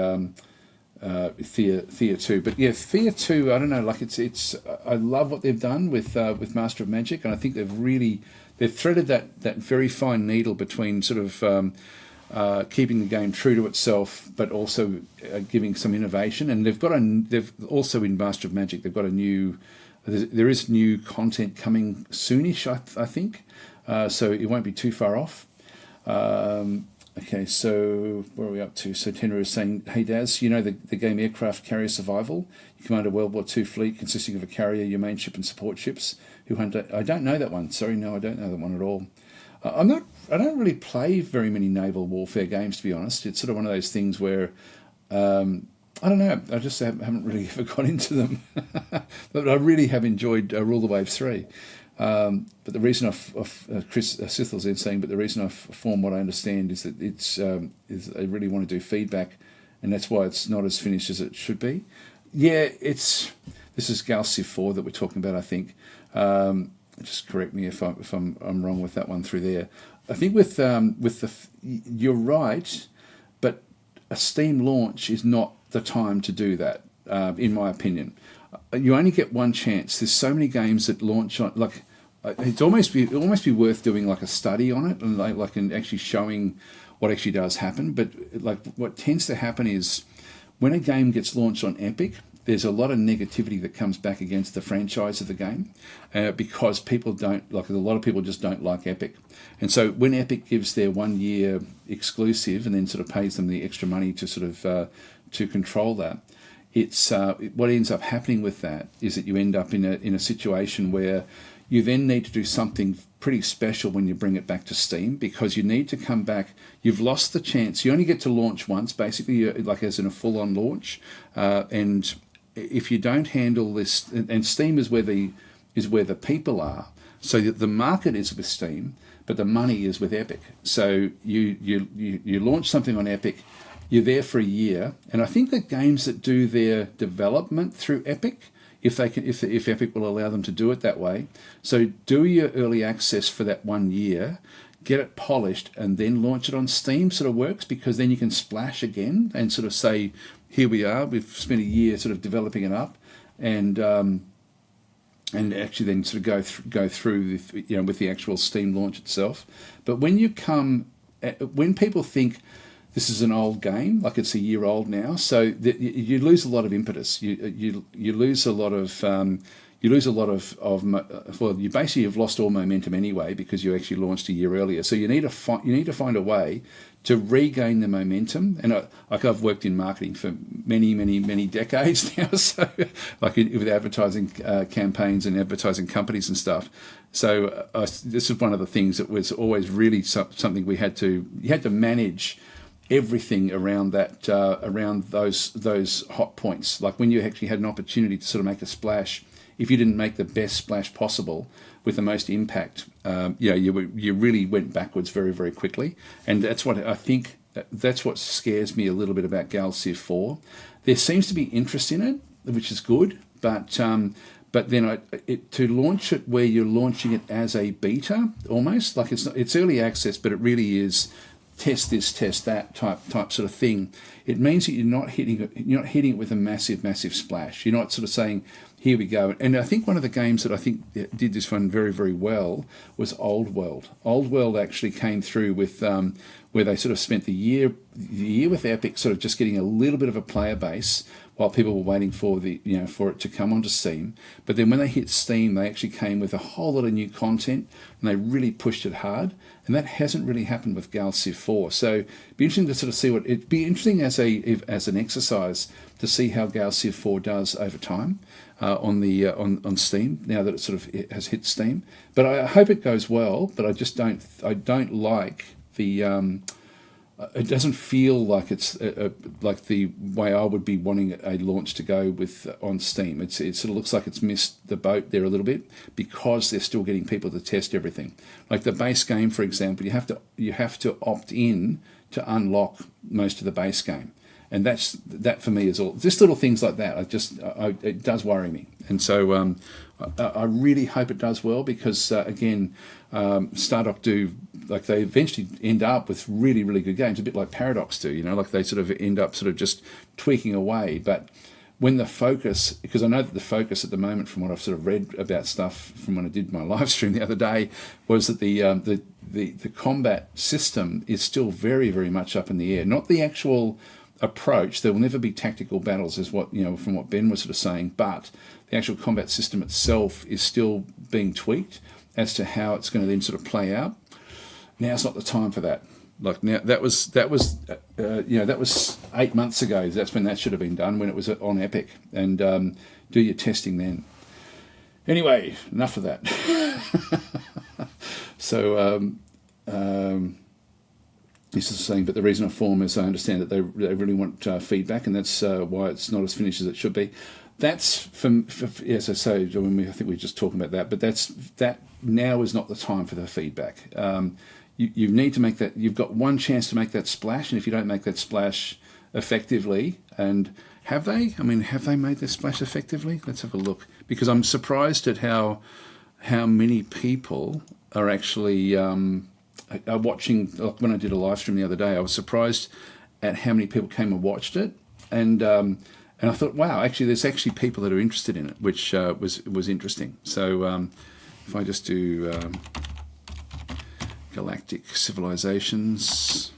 Thea 2. But yeah, Thea 2, I don't know, like it's I love what they've done with Master of Magic, and I think they've threaded that very fine needle between sort of keeping the game true to itself, but also giving some innovation. And they've also in Master of Magic, they've got there is new content coming soonish, I think. So it won't be too far off. Okay, so where are we up to? So Tenra is saying, hey Daz, you know the game Aircraft Carrier Survival? You command a World War II fleet consisting of a carrier, your main ship, and support ships who hunt. I don't know that one. Sorry, no, I don't know that one at all. I don't really play very many naval warfare games, to be honest. It's sort of one of those things where I don't know. I just haven't really ever got into them. But I really have enjoyed Rule the Wave 3. But the reason Chris Sithel's in saying, but the reason I've formed what I understand is that is they really want to do feedback, and that's why it's not as finished as it should be. Yeah, this is Gal Civ 4 that we're talking about, I think. Just correct me if I'm wrong with that one through there. I think you're right, but a Steam launch is not the time to do that, in my opinion. You only get one chance. There's so many games that launch on, like, it'd almost be worth doing like a study on it and actually showing what actually does happen. But like what tends to happen is when a game gets launched on Epic, there's a lot of negativity that comes back against the franchise of the game because people don't like. A lot of people just don't like Epic, and so when Epic gives their 1 year exclusive and then sort of pays them the extra money to sort of to control that, it's what ends up happening with that is that you end up in a situation where you then need to do something pretty special when you bring it back to Steam, because you need to come back. You've lost the chance. You only get to launch once, basically, like as in a full-on launch, and if you don't handle this, and Steam is where the people are, so the market is with Steam, but the money is with Epic. So you launch something on Epic, you're there for a year, and I think that games that do their development through Epic, if Epic will allow them to do it that way, so do your early access for that 1 year, get it polished, and then launch it on Steam sort of works, because then you can splash again and sort of say, here we are, we've spent a year sort of developing it up, and actually then sort of go through with the actual Steam launch itself. But when people think this is an old game, like it's a year old now, so you lose a lot of impetus. You lose a lot of you lose a lot well, you basically have lost all momentum anyway because you actually launched a year earlier. So you need to find a way to regain the momentum. And I've worked in marketing for many decades now, so with advertising campaigns and advertising companies and stuff. So this is one of the things that was always really something you had to manage everything around that, around those hot points. Like when you actually had an opportunity to sort of make a splash, if you didn't make the best splash possible with the most impact, you really went backwards very quickly. And that's what I think. That's what scares me a little bit about Gal Civ 4. There seems to be interest in it, which is good, but then to launch it where you're launching it as a beta, almost like it's early access, but it really is test this, test that type sort of thing. It means that you're not hitting it with a massive splash. You're not sort of saying, here we go. And I think one of the games that I think did this one very well was Old World. Old World actually came through with where they sort of spent the year with Epic, sort of just getting a little bit of a player base while people were waiting for for it to come onto Steam. But then when they hit Steam, they actually came with a whole lot of new content, and they really pushed it hard. And that hasn't really happened with Gal Civ 4. So it'd be interesting to sort of see it'd be interesting as an exercise to see how Gal Civ 4 does over time on Steam, now that it has hit Steam. But I hope it goes well. But I don't like the. It doesn't feel like it's like the way I would be wanting a launch to go on Steam. It sort of looks like it's missed the boat there a little bit because they're still getting people to test everything. Like the base game, for example, you have to opt in to unlock most of the base game, and that for me is all just little things like that. It does worry me, and so I really hope it does well because again, Stardock they eventually end up with really good games, a bit like Paradox do, like they sort of end up sort of just tweaking away. But when the focus, because I know that the focus at the moment, from what I've sort of read about stuff from when I did my live stream the other day, was that the combat system is still very much up in the air. Not the actual approach. There will never be tactical battles, is what from what Ben was sort of saying, but the actual combat system itself is still being tweaked as to how it's going to then sort of play out. Now's not the time for that. Like now, that was 8 months ago. That's when that should have been done, when it was on Epic, and do your testing then. Anyway, enough of that. So this is saying, but the reason I form is I understand that they really want feedback, and that's why it's not as finished as it should be. That's from as I say, I think we were just talking about that, but that now is not the time for the feedback. You need to make that. You've got one chance to make that splash, and if you don't make that splash effectively, and have they? I mean, have they made this splash effectively? Let's have a look, because I'm surprised at how many people are actually are watching. Like when I did a live stream the other day, I was surprised at how many people came and watched it, and I thought, wow, actually, there's actually people that are interested in it, which was interesting. So if I just do Galactic Civilizations,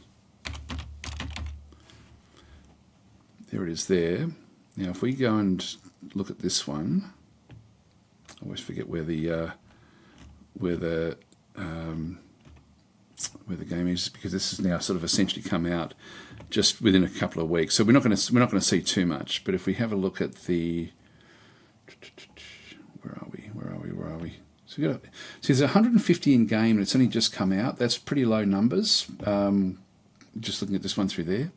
there it is there. Now, if we go and look at this one, I always forget where the game is, because this has now sort of essentially come out just within a couple of weeks, so we're not going to see too much. But if we have a look at the, where are we? So there's 150 in game, and it's only just come out. That's pretty low numbers. Just looking at this one through there,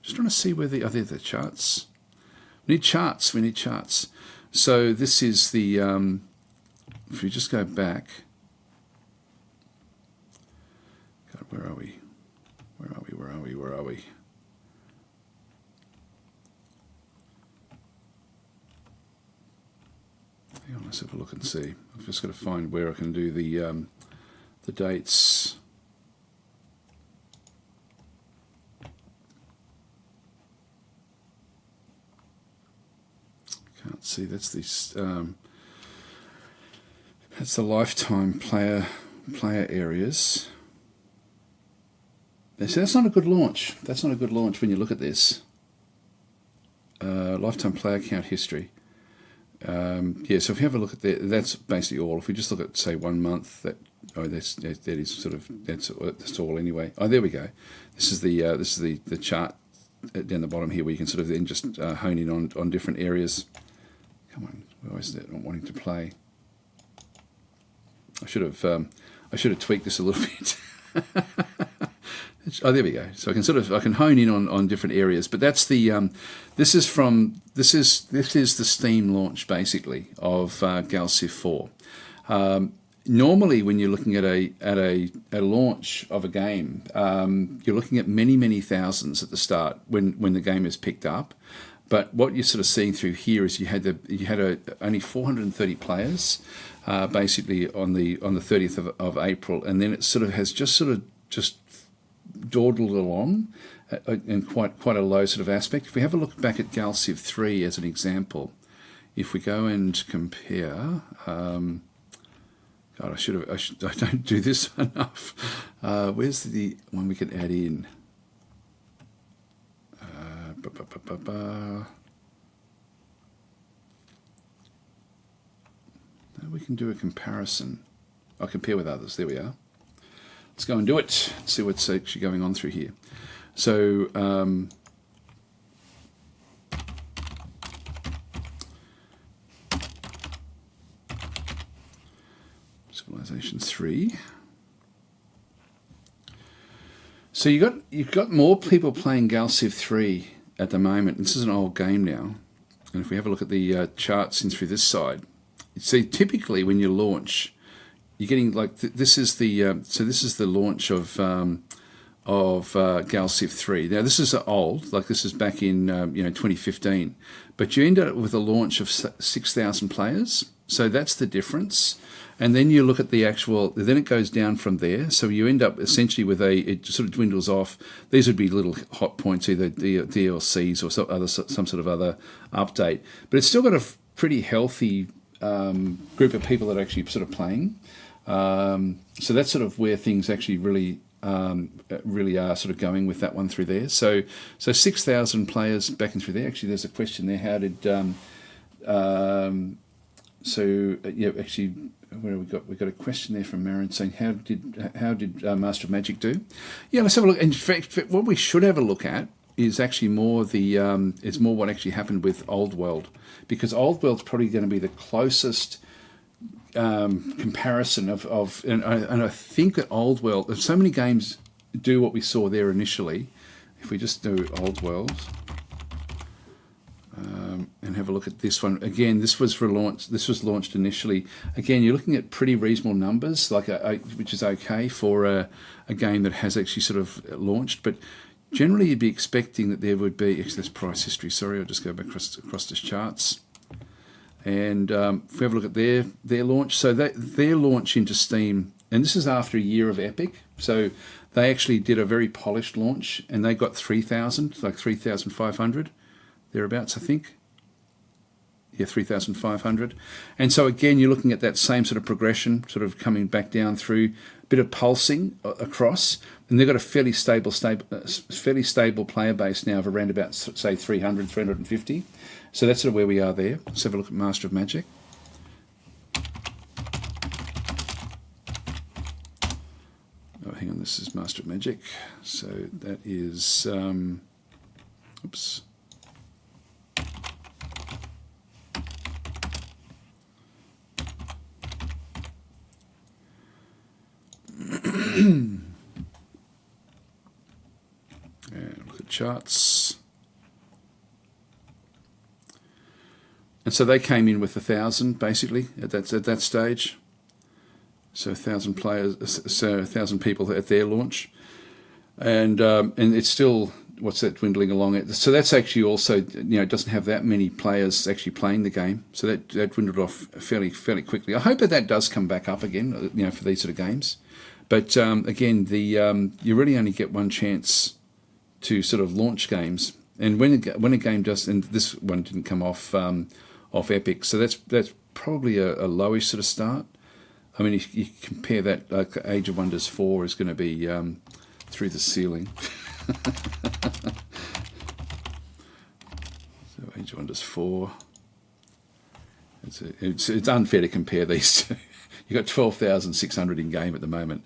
just trying to see where are there the charts? We need charts. So this is the if we just go back. God, where are we? Hang on, let's have a look and see. I've just got to find where I can do the dates. Can't see. That's the lifetime player areas. So that's not a good launch. That's not a good launch when you look at this. Lifetime player count history. Yeah, so if you have a look at that, that's basically all. If we just look at, say, 1 month, that is sort of that's all anyway. Oh, there we go. This is the chart down the bottom here, where you can sort of then just hone in on different areas. Come on, why is that not wanting to play? I should have tweaked this a little bit. Oh, there we go. So I can hone in on different areas. But that's the this is the Steam launch basically of GalCiv 4. Normally, when you're looking at a launch of a game, you're looking at many thousands at the start when the game is picked up. But what you're sort of seeing through here is you had only 430 players basically on the 30th of April, and then it has just dawdled along in quite a low sort of aspect. If we have a look back at GalCiv 3 as an example, if we go and compare, God, I don't do this enough. Where's the one we can add in? We can do a comparison. I'll compare with others. There we are. Let's go and do it. See what's actually going on through here. So, Civilization 3. So you've got more people playing GalCiv 3 at the moment. This is an old game now, and if we have a look at the charts in through this side, see typically when you launch, you're getting like this is the launch of GalCiv 3. Now this is old, like this is back in 2015, but you end up with a launch of 6,000 players. So that's the difference. And then you look at the actual, then it goes down from there. So you end up essentially with it sort of dwindles off. These would be little hot points, either DLCs or some sort of other update. But it's still got a pretty healthy group of people that are actually sort of playing. So that's sort of where things actually really are sort of going with that one through there. So 6,000 players back in through there. Actually, there's a question there. How did actually, where we got a question there from Marin saying how did Master of Magic do? Yeah, let's have a look. In fact, what we should have a look at is actually more what actually happened with Old World, because Old World's probably going to be the closest comparison of and I think that Old World, if so many games do what we saw there initially. If we just do Old World. And have a look at this one again. This was launched initially. Again, you're looking at pretty reasonable numbers, which is okay for a game that has actually sort of launched. But generally, you'd be expecting that there would be. Actually, that's price history. Sorry, I'll just go back across this charts. And if we have a look at their launch, so their launch into Steam, and this is after a year of Epic. So they actually did a very polished launch, and they got 3,000, like 3,500. Thereabouts, I think. Yeah, 3,500. And so again, you're looking at that same sort of progression, sort of coming back down through, a bit of pulsing across, and they've got a fairly stable player base now of around about, say, 300, 350. So that's sort of where we are there. Let's have a look at Master of Magic. Oh, hang on, this is Master of Magic. So that is, oops. And look at charts. And so they came in with 1,000 basically at that stage. So 1,000 players, so 1,000 people at their launch, and it's still dwindling along. So that's actually also it doesn't have that many players actually playing the game. So that dwindled off fairly quickly. I hope that does come back up again. For these sort of games. But again, you really only get one chance to sort of launch games, and when a game does, and this one didn't come off Epic, so that's probably a lowish sort of start. I mean, if you compare that, like Age of Wonders 4 is going to be through the ceiling. So Age of Wonders 4. It's unfair to compare these two. You've got 12,600 in game at the moment.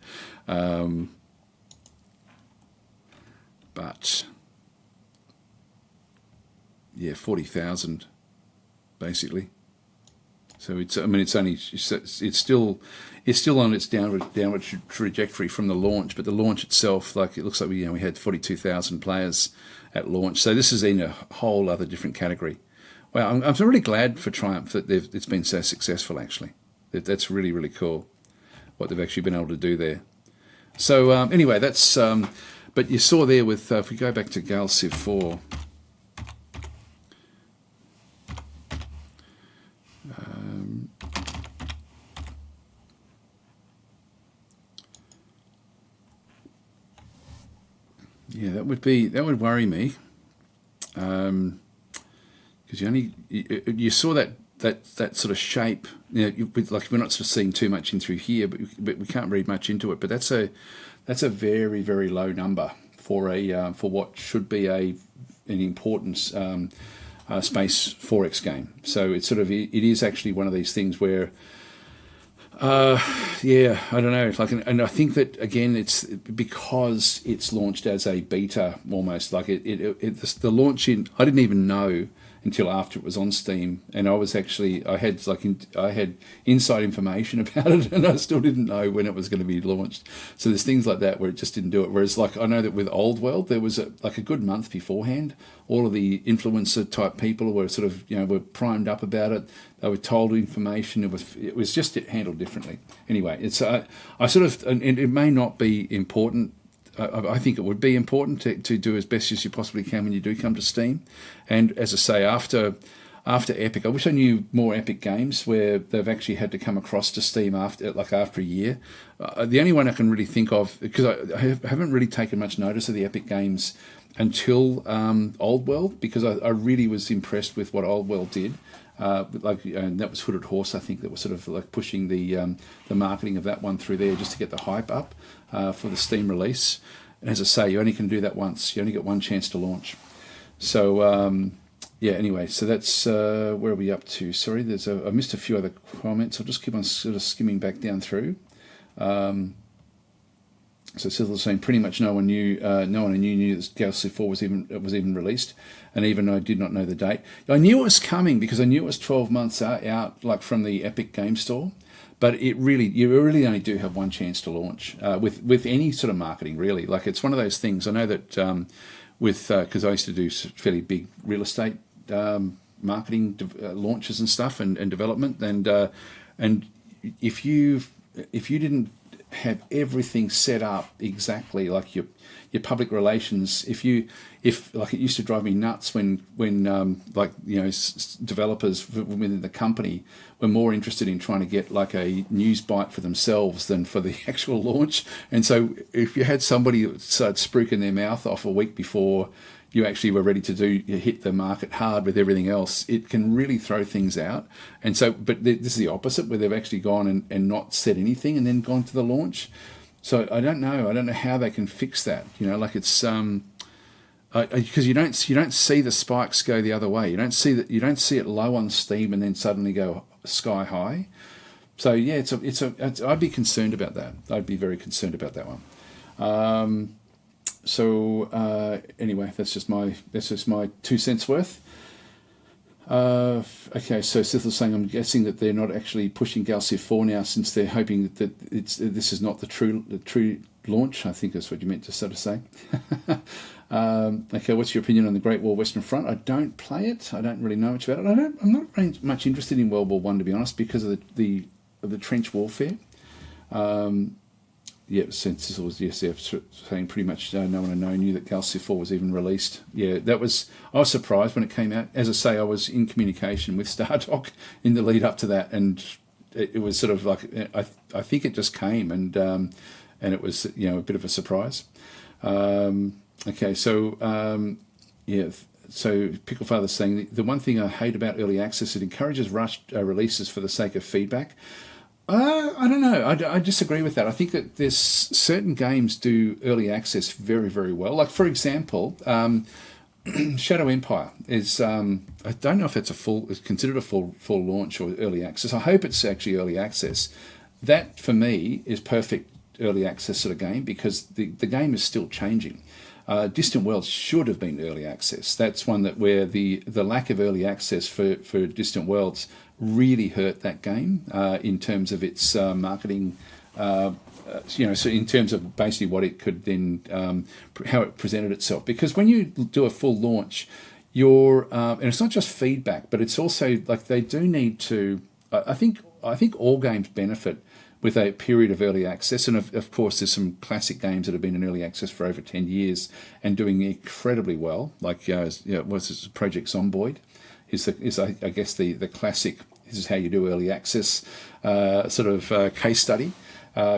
But yeah, 40,000 basically. So it's still on its downward trajectory from the launch, but the launch itself, like, it looks like we had 42,000 players at launch. So this is in a whole other different category. Wow, I'm really glad for Triumph that it's been so successful. Actually, that's really, really cool what they've actually been able to do there. So anyway, that's. But you saw there with if we go back to Gale Civ 4. Yeah, that would worry me, because you saw that sort of shape. Like, we're not sort of seeing too much in through here, but we can't read much into it. But that's a very, very low number for what should be an important space 4X game. So it is actually one of these things where. Yeah, I don't know. And I think that, again, it's because it's launched as a beta almost. Like the launch I didn't even know until after it was on Steam, and I had inside information about it, and I still didn't know when it was going to be launched. So there's things like that where it just didn't do it. Whereas, like, I know that with Old World, there was a good month beforehand. All of the influencer type people were sort of were primed up about it. They were told information. It was just handled differently. Anyway, it's it may not be important. I think it would be important to do as best as you possibly can when you do come to Steam. And as I say, after Epic, I wish I knew more Epic games where they've actually had to come across to Steam after a year. The only one I can really think of, because I haven't really taken much notice of the Epic games until Old World, because I really was impressed with what Old World did. And that was Hooded Horse, I think, that was sort of like pushing the marketing of that one through there just to get the hype up for the Steam release. And as I say, you only can do that once. You only get one chance to launch. So yeah. Anyway, so that's where are we up to? Sorry, I missed a few other comments. I'll just keep on sort of skimming back down through. So Cecil's saying pretty much no one knew that Gale Civ 4 was even released, and even I did not know the date. I knew it was coming because I knew it was 12 months out, like from the Epic Game Store. But you really only do have one chance to launch with any sort of marketing, really. Like, it's one of those things. I know that because I used to do fairly big real estate marketing launches and stuff and development, and if you didn't have everything set up exactly, like your public relations, if like, it used to drive me nuts when developers within the company were more interested in trying to get like a news bite for themselves than for the actual launch. And so if you had somebody that started spruiking their mouth off a week before you actually were ready to hit the market hard with everything else, it can really throw things out. And so, but this is the opposite, where they've actually gone and not said anything and then gone to the launch. So I don't know how they can fix that. Like, it's because you don't see the spikes go the other way. You don't see it low on Steam and then suddenly go sky high. So yeah, I'd be concerned about that. I'd be very concerned about that one. So anyway, that's just my 2 cents worth. Okay, so Sith is saying, I'm guessing that they're not actually pushing Gale Civ 4 now, since they're hoping that this is not the true launch. I think that's what you meant to sort of say. Okay, what's your opinion on the Great War Western Front? I don't play it. I don't really know much about it. I'm not very much interested in World War One, to be honest, because of the trench warfare. Yeah, since this was saying pretty much no one I know knew that Gale Civ 4 was even released. Yeah, I was surprised when it came out. As I say, I was in communication with Stardock in the lead up to that, and it was sort of like, I think it just came, and it was a bit of a surprise. Okay, so yeah. So Picklefather's saying, the one thing I hate about early access, it encourages rushed releases for the sake of feedback. I don't know. I disagree with that. I think that there's certain games do early access very, very well. Like, for example, Shadow Empire is, I don't know if it's it's considered a full launch or early access. I hope it's actually early access. That for me is perfect early access sort of game, because the game is still changing. Distant Worlds should have been early access. That's one that where the lack of early access for Distant Worlds really hurt that game in terms of its marketing. So in terms of basically what it could then, how it presented itself. Because when you do a full launch, and it's not just feedback, but it's also like they do need to. I think all games benefit with a period of early access, and of course there's some classic games that have been in early access for over 10 years and doing incredibly well. Like what's this, Project Zomboid is I guess the classic. This is how you do early access case study.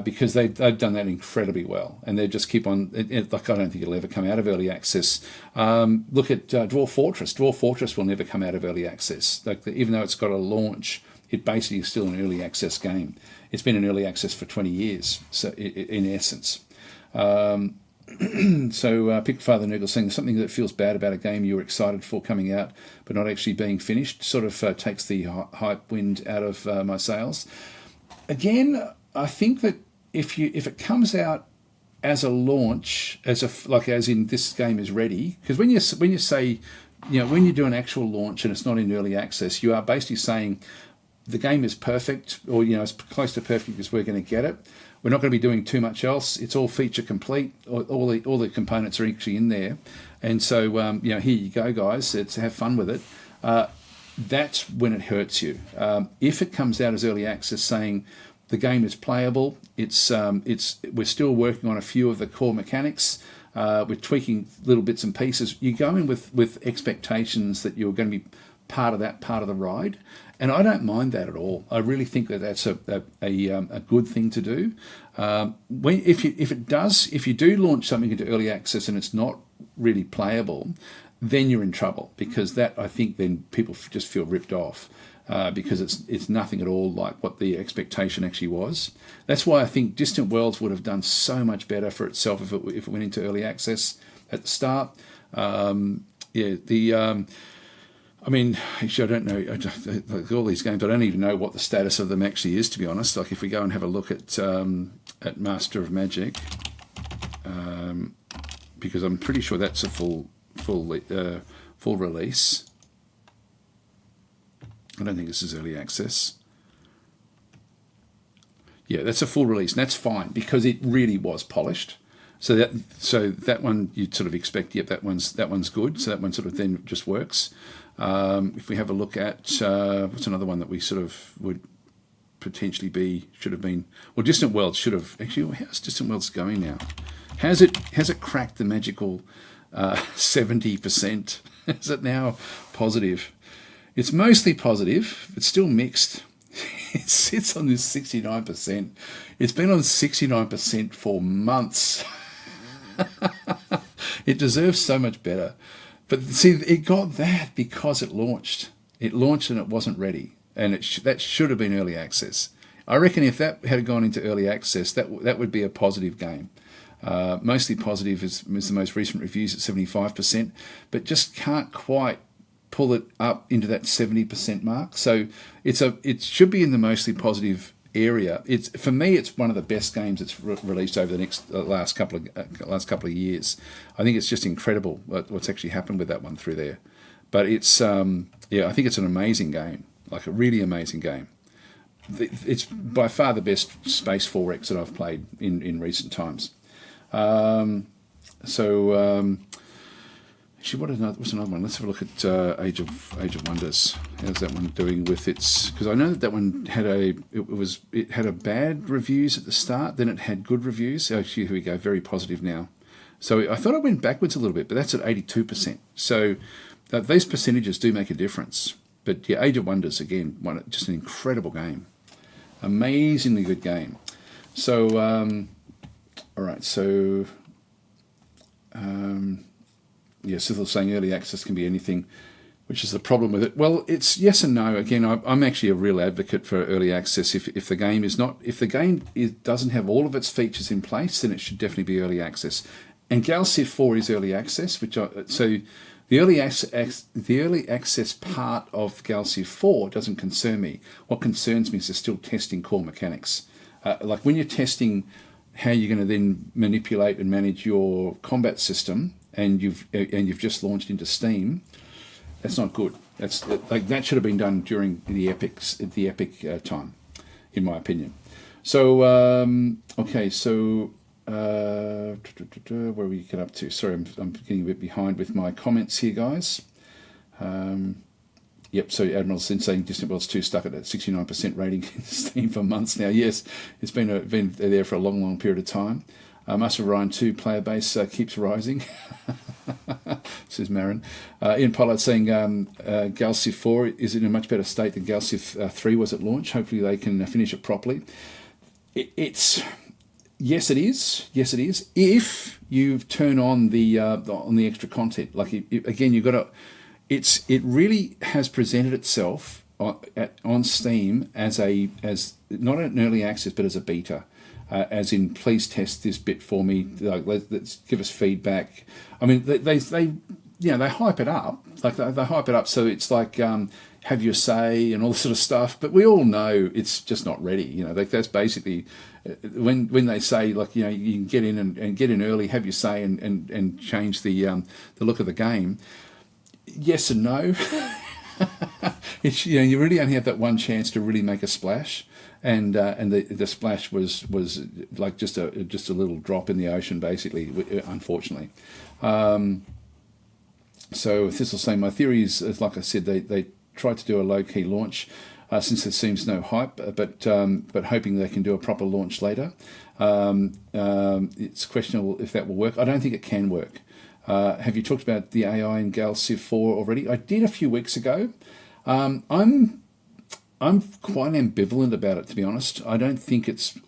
Because they've done that incredibly well, and they just keep on. Like I don't think it'll ever come out of early access. Look at Dwarf Fortress. Dwarf Fortress will never come out of early access. Even though it's got a launch, it basically is still an early access game. It's been in early access for 20 years, so in essence. So Pick Father Nurgle saying something that feels bad about a game you were excited for coming out but not actually being finished sort of takes the hype wind out of my sails. Again, I think that if it comes out as a launch, as in this game is ready, because when you say, when you do an actual launch and it's not in early access, you are basically saying the game is perfect, or as close to perfect as we're going to get it. We're not going to be doing too much else. It's all feature complete. All the components are actually in there, and so here you go, guys. Have fun with it. That's when it hurts you. If it comes out as early access, saying the game is playable, we're still working on a few of the core mechanics. We're tweaking little bits and pieces. You go in with expectations that you're going to be part of the ride, and I don't mind that at all. I really think that that's a good thing to do. If you do launch something into early access and it's not really playable, then you're in trouble, because that, I think, then people just feel ripped off. Because it's nothing at all like what the expectation actually was. That's why I think Distant Worlds would have done so much better for itself if it went into early access at the start. Actually, I don't know. Like all these games, I don't even know what the status of them actually is, to be honest. Like if we go and have a look at Master of Magic, because I'm pretty sure that's a full release. I don't think this is early access. Yeah, that's a full release, and that's fine because it really was polished. So that one you'd sort of expect. Yep, that one's good. So that one sort of then just works. If we have a look at what's another one that we sort of would potentially should have been. Well, Distant Worlds should have actually. How's Distant Worlds going now? Has it cracked the magical 70%? Is it now positive? It's mostly positive. It's still mixed. It sits on this 69%. It's been on 69% for months. It deserves so much better. But see, it got that because it launched. It launched and it wasn't ready. And that should have been early access. I reckon if that had gone into early access, that would be a positive game. Mostly positive is the most recent reviews at 75%, but just can't quite pull it up into that 70% mark. So it should be in the mostly positive area. For me, it's one of the best games that's released over the last couple of years. I think it's just incredible what's actually happened with that one through there. But I think it's an amazing game, like a really amazing game. It's by far the best Space 4X that I've played in recent times. Actually, what's another one? Let's have a look at Age of Wonders. How's that one doing with its? Because I know that one had it had a bad reviews at the start, then it had good reviews. Actually, here we go, very positive now. So I thought it went backwards a little bit, but that's at 82%. So these percentages do make a difference. But yeah, Age of Wonders again, just an incredible game, amazingly good game. So all right, so. Sythil's saying early access can be anything, which is the problem with it. Well, it's yes and no. Again, I'm actually a real advocate for early access. If the game doesn't have all of its features in place, then it should definitely be early access. And Gal Civ 4 is early access, The early access part of Galaxy 4 doesn't concern me. What concerns me is they're still testing core mechanics. Like when you're testing how you're going to then manipulate and manage your combat system, and you've just launched into Steam, that's not good. That should have been done during the Epic time, in my opinion. So okay, so where we get up to? Sorry, I'm getting a bit behind with my comments here, guys. Yep, so Admiral's saying Distant Worlds 2 stuck at that 69% rating in Steam for months now. Yes, it's been there for a long, long period of time. Master of Orion 2 player base keeps rising, says Marin. Ian Pollard saying Galaxy 4 is in a much better state than Galaxy 3 was at launch. Hopefully they can finish it properly. Yes, it is. Yes, it is. If you turn on the extra content, like again, you've got to. It really has presented itself on Steam as not an early access, but as a beta. As in, please test this bit for me. Like, let's give us feedback. I mean, they hype it up. Like they hype it up, so it's like have your say and all this sort of stuff. But we all know it's just not ready. You know, like that's basically when they say, like, you know, you can get in and get in early, have your say, and change the look of the game. Yes and no. It's, you know, you really only have that one chance to really make a splash. And the splash was like just a little drop in the ocean, basically, unfortunately. So Thistle saying, my theory is, like I said, they tried to do a low-key launch since there seems no hype, but hoping they can do a proper launch later. It's questionable if that will work. I don't think it can work. Have you talked about the AI in Galaxy 4 already? I did a few weeks ago. I'm quite ambivalent about it, to be honest. I don't think it's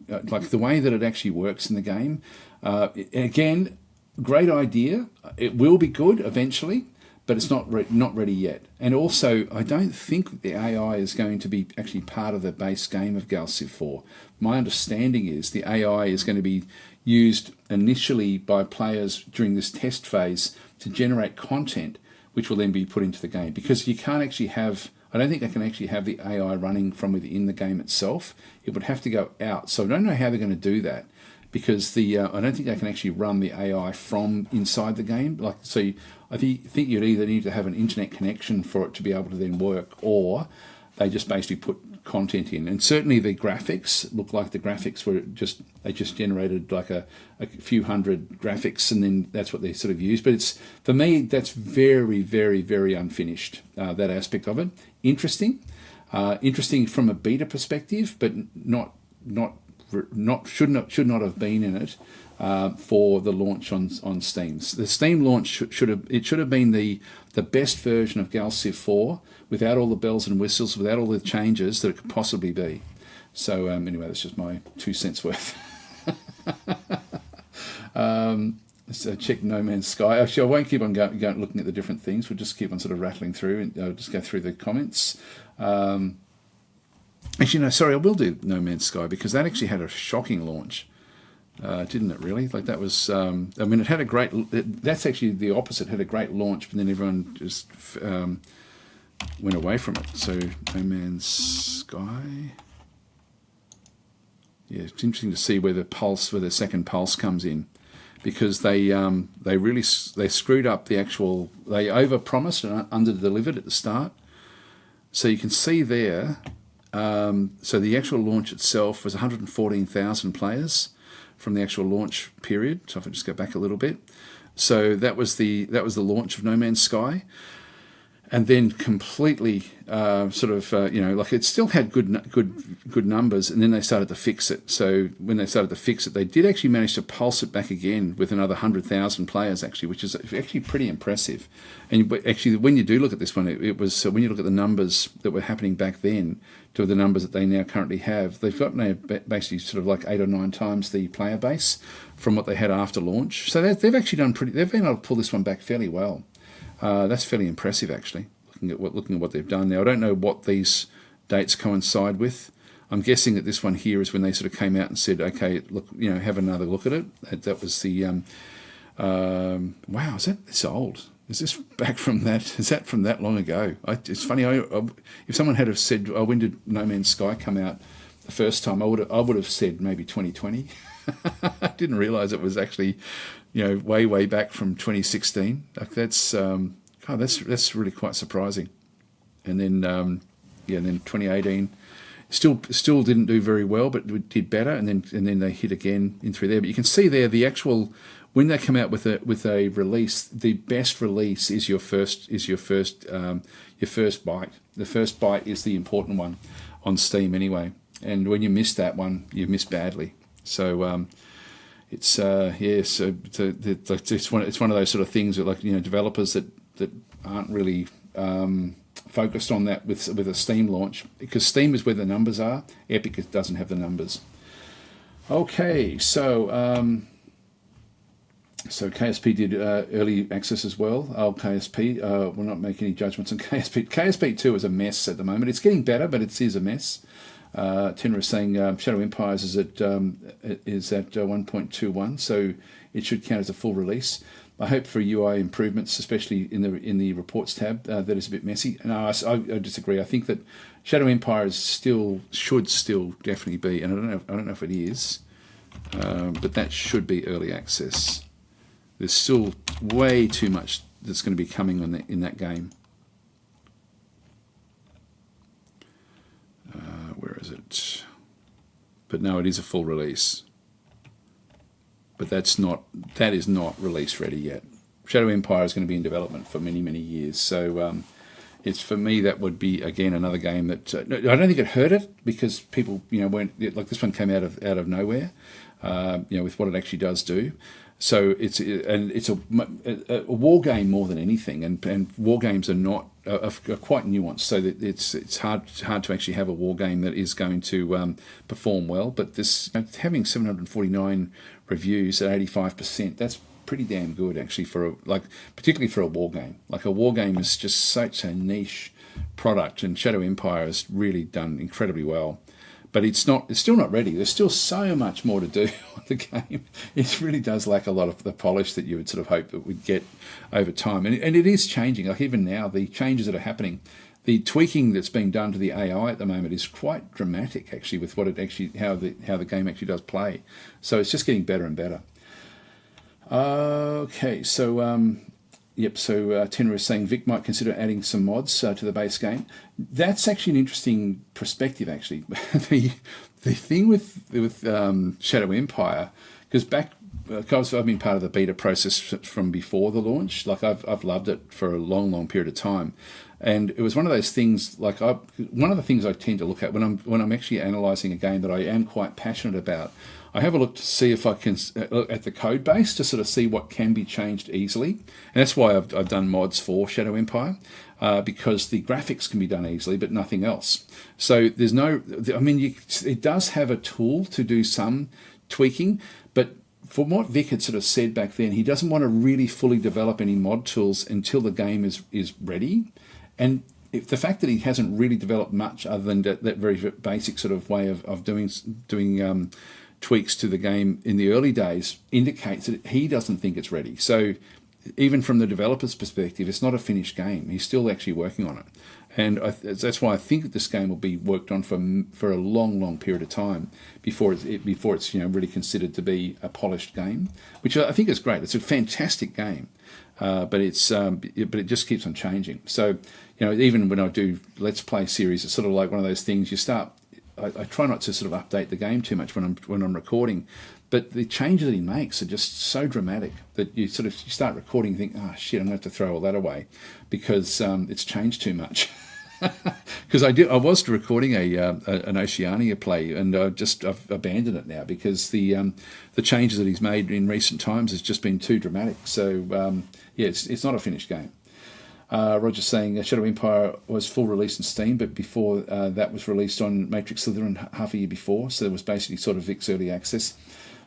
like the way that it actually works in the game. Again, great idea. It will be good eventually, but it's not ready yet. And also, I don't think the AI is going to be actually part of the base game of Galaxy 4. My understanding is the AI is going to be used initially by players during this test phase to generate content, which will then be put into the game. Because you can't actually have, I don't think they can actually have the AI running from within the game itself. It would have to go out. So I don't know how they're going to do that, because I don't think they can actually run the AI from inside the game. Like, so I think you'd either need to have an internet connection for it to be able to then work, or they just basically put content in. And certainly the graphics look like the graphics were they just generated like a few hundred graphics, and then that's what they sort of use. But it's, for me, that's very, very, very unfinished, that aspect of it. Interesting from a beta perspective, but should not have been in it for the launch on Steam. The Steam launch should have been the best version of Galaxy 4, without all the bells and whistles, without all the changes that it could possibly be. So anyway, that's just my 2 cents worth. So check No Man's Sky. Actually, I won't keep on going looking at the different things. We'll just keep on sort of rattling through, and I'll just go through the comments. Actually, no, sorry, I will do No Man's Sky, because that actually had a shocking launch. Didn't it really? Like, that was, I mean, it had a great, that's actually the opposite, had a great launch, but then everyone just went away from it. So, No Man's Sky. Yeah, it's interesting to see where the second pulse comes in, because they screwed up the actual, they over-promised and under-delivered at the start. So you can see there, so the actual launch itself was 114,000 players from the actual launch period. So if I just go back a little bit, so that was the launch of No Man's Sky, and then completely like, it still had good numbers, and then they started to fix it. So when they started to fix it, they did actually manage to pulse it back again with another 100,000 players, actually, which is actually pretty impressive. And actually, when you do look at this one, it was, when you look at the numbers that were happening back then to the numbers that they now currently have, they've got now basically sort of like 8 or 9 times the player base from what they had after launch. So they've actually done they've been able to pull this one back fairly well. That's fairly impressive, actually, looking at what they've done. Now, I don't know what these dates coincide with. I'm guessing that this one here is when they sort of came out and said, okay, look, have another look at it. That was the wow, is that this old? Is this back from that? Is that from that long ago? It's funny. If someone had have said, "Oh, when did No Man's Sky come out the first time?" I would have said maybe 2020. I didn't realise it was actually, way back from 2016. Like that's really quite surprising. And then then 2018 still didn't do very well, but it did better. And then they hit again in through there. But you can see there the actual. When they come out with a release, the best release is your first bite. The first bite is the important one on Steam anyway. And when you miss that one, you miss badly. So it's it's one of those sort of things that developers that aren't really focused on that with a Steam launch, because Steam is where the numbers are. Epic doesn't have the numbers. Okay, so. So KSP did early access as well. KSP, we'll not make any judgments on KSP. KSP 2 is a mess at the moment. It's getting better, but it is a mess. Tenor is saying Shadow Empires is at 1.21, so it should count as a full release. I hope for UI improvements, especially in the reports tab. That is a bit messy. No, I disagree. I think that Shadow Empires should still definitely be, and I don't know if it is, but that should be early access. There's still way too much that's going to be coming in that game. Where is it? But no, it is a full release. But that is not release ready yet. Shadow Empire is going to be in development for many, many years. So it's, for me, that would be again another game that I don't think it hurt it, because people weren't, like, this one came out of nowhere. With what it actually does do. So it's a war game more than anything, and war games are quite nuanced. So that it's hard to actually have a war game that is going to perform well. But this, having 749 reviews at 85%, that's pretty damn good actually particularly for a war game. Like, a war game is just such a niche product, and Shadow Empire has really done incredibly well. But it's still not ready. There's still so much more to do on the game. It really does lack a lot of the polish that you would sort of hope it would get over time. And it is changing. Like, even now, the changes that are happening, the tweaking that's being done to the AI at the moment is quite dramatic, actually, with what it actually how the game actually does play. So it's just getting better and better. Okay, so so Tenor is saying Vic might consider adding some mods to the base game. That's actually an interesting perspective, actually. the thing with Shadow Empire, because I've been part of the beta process from before the launch. Like, I've loved it for a long, long period of time, and it was one of those things. Like, one of the things I tend to look at when I'm actually analysing a game that I am quite passionate about, I have a look to see if I can look at the code base to sort of see what can be changed easily. And that's why I've done mods for Shadow Empire, because the graphics can be done easily, but nothing else. So there's no, it does have a tool to do some tweaking, but from what Vic had sort of said back then, he doesn't want to really fully develop any mod tools until the game is ready. And the fact that he hasn't really developed much other than that very basic sort of way of doing tweaks to the game in the early days indicates that he doesn't think it's ready. So even from the developer's perspective, it's not a finished game. He's still actually working on it. And that's why I think that this game will be worked on for a long, long period of time before it's really considered to be a polished game, which I think is great. It's a fantastic game, but it just keeps on changing. So even when I do Let's Play series, it's sort of like one of those things. I try not to sort of update the game too much when I'm recording, but the changes that he makes are just so dramatic that you start recording and think, oh shit, I'm going to have to throw all that away because it's changed too much. Because I was recording an Oceania play, and I've abandoned it now because the changes that he's made in recent times has just been too dramatic. So it's not a finished game. Roger's saying Shadow Empire was full release on Steam, but before that was released on Matrix Slytherin half a year before, so it was basically sort of Vic's early access.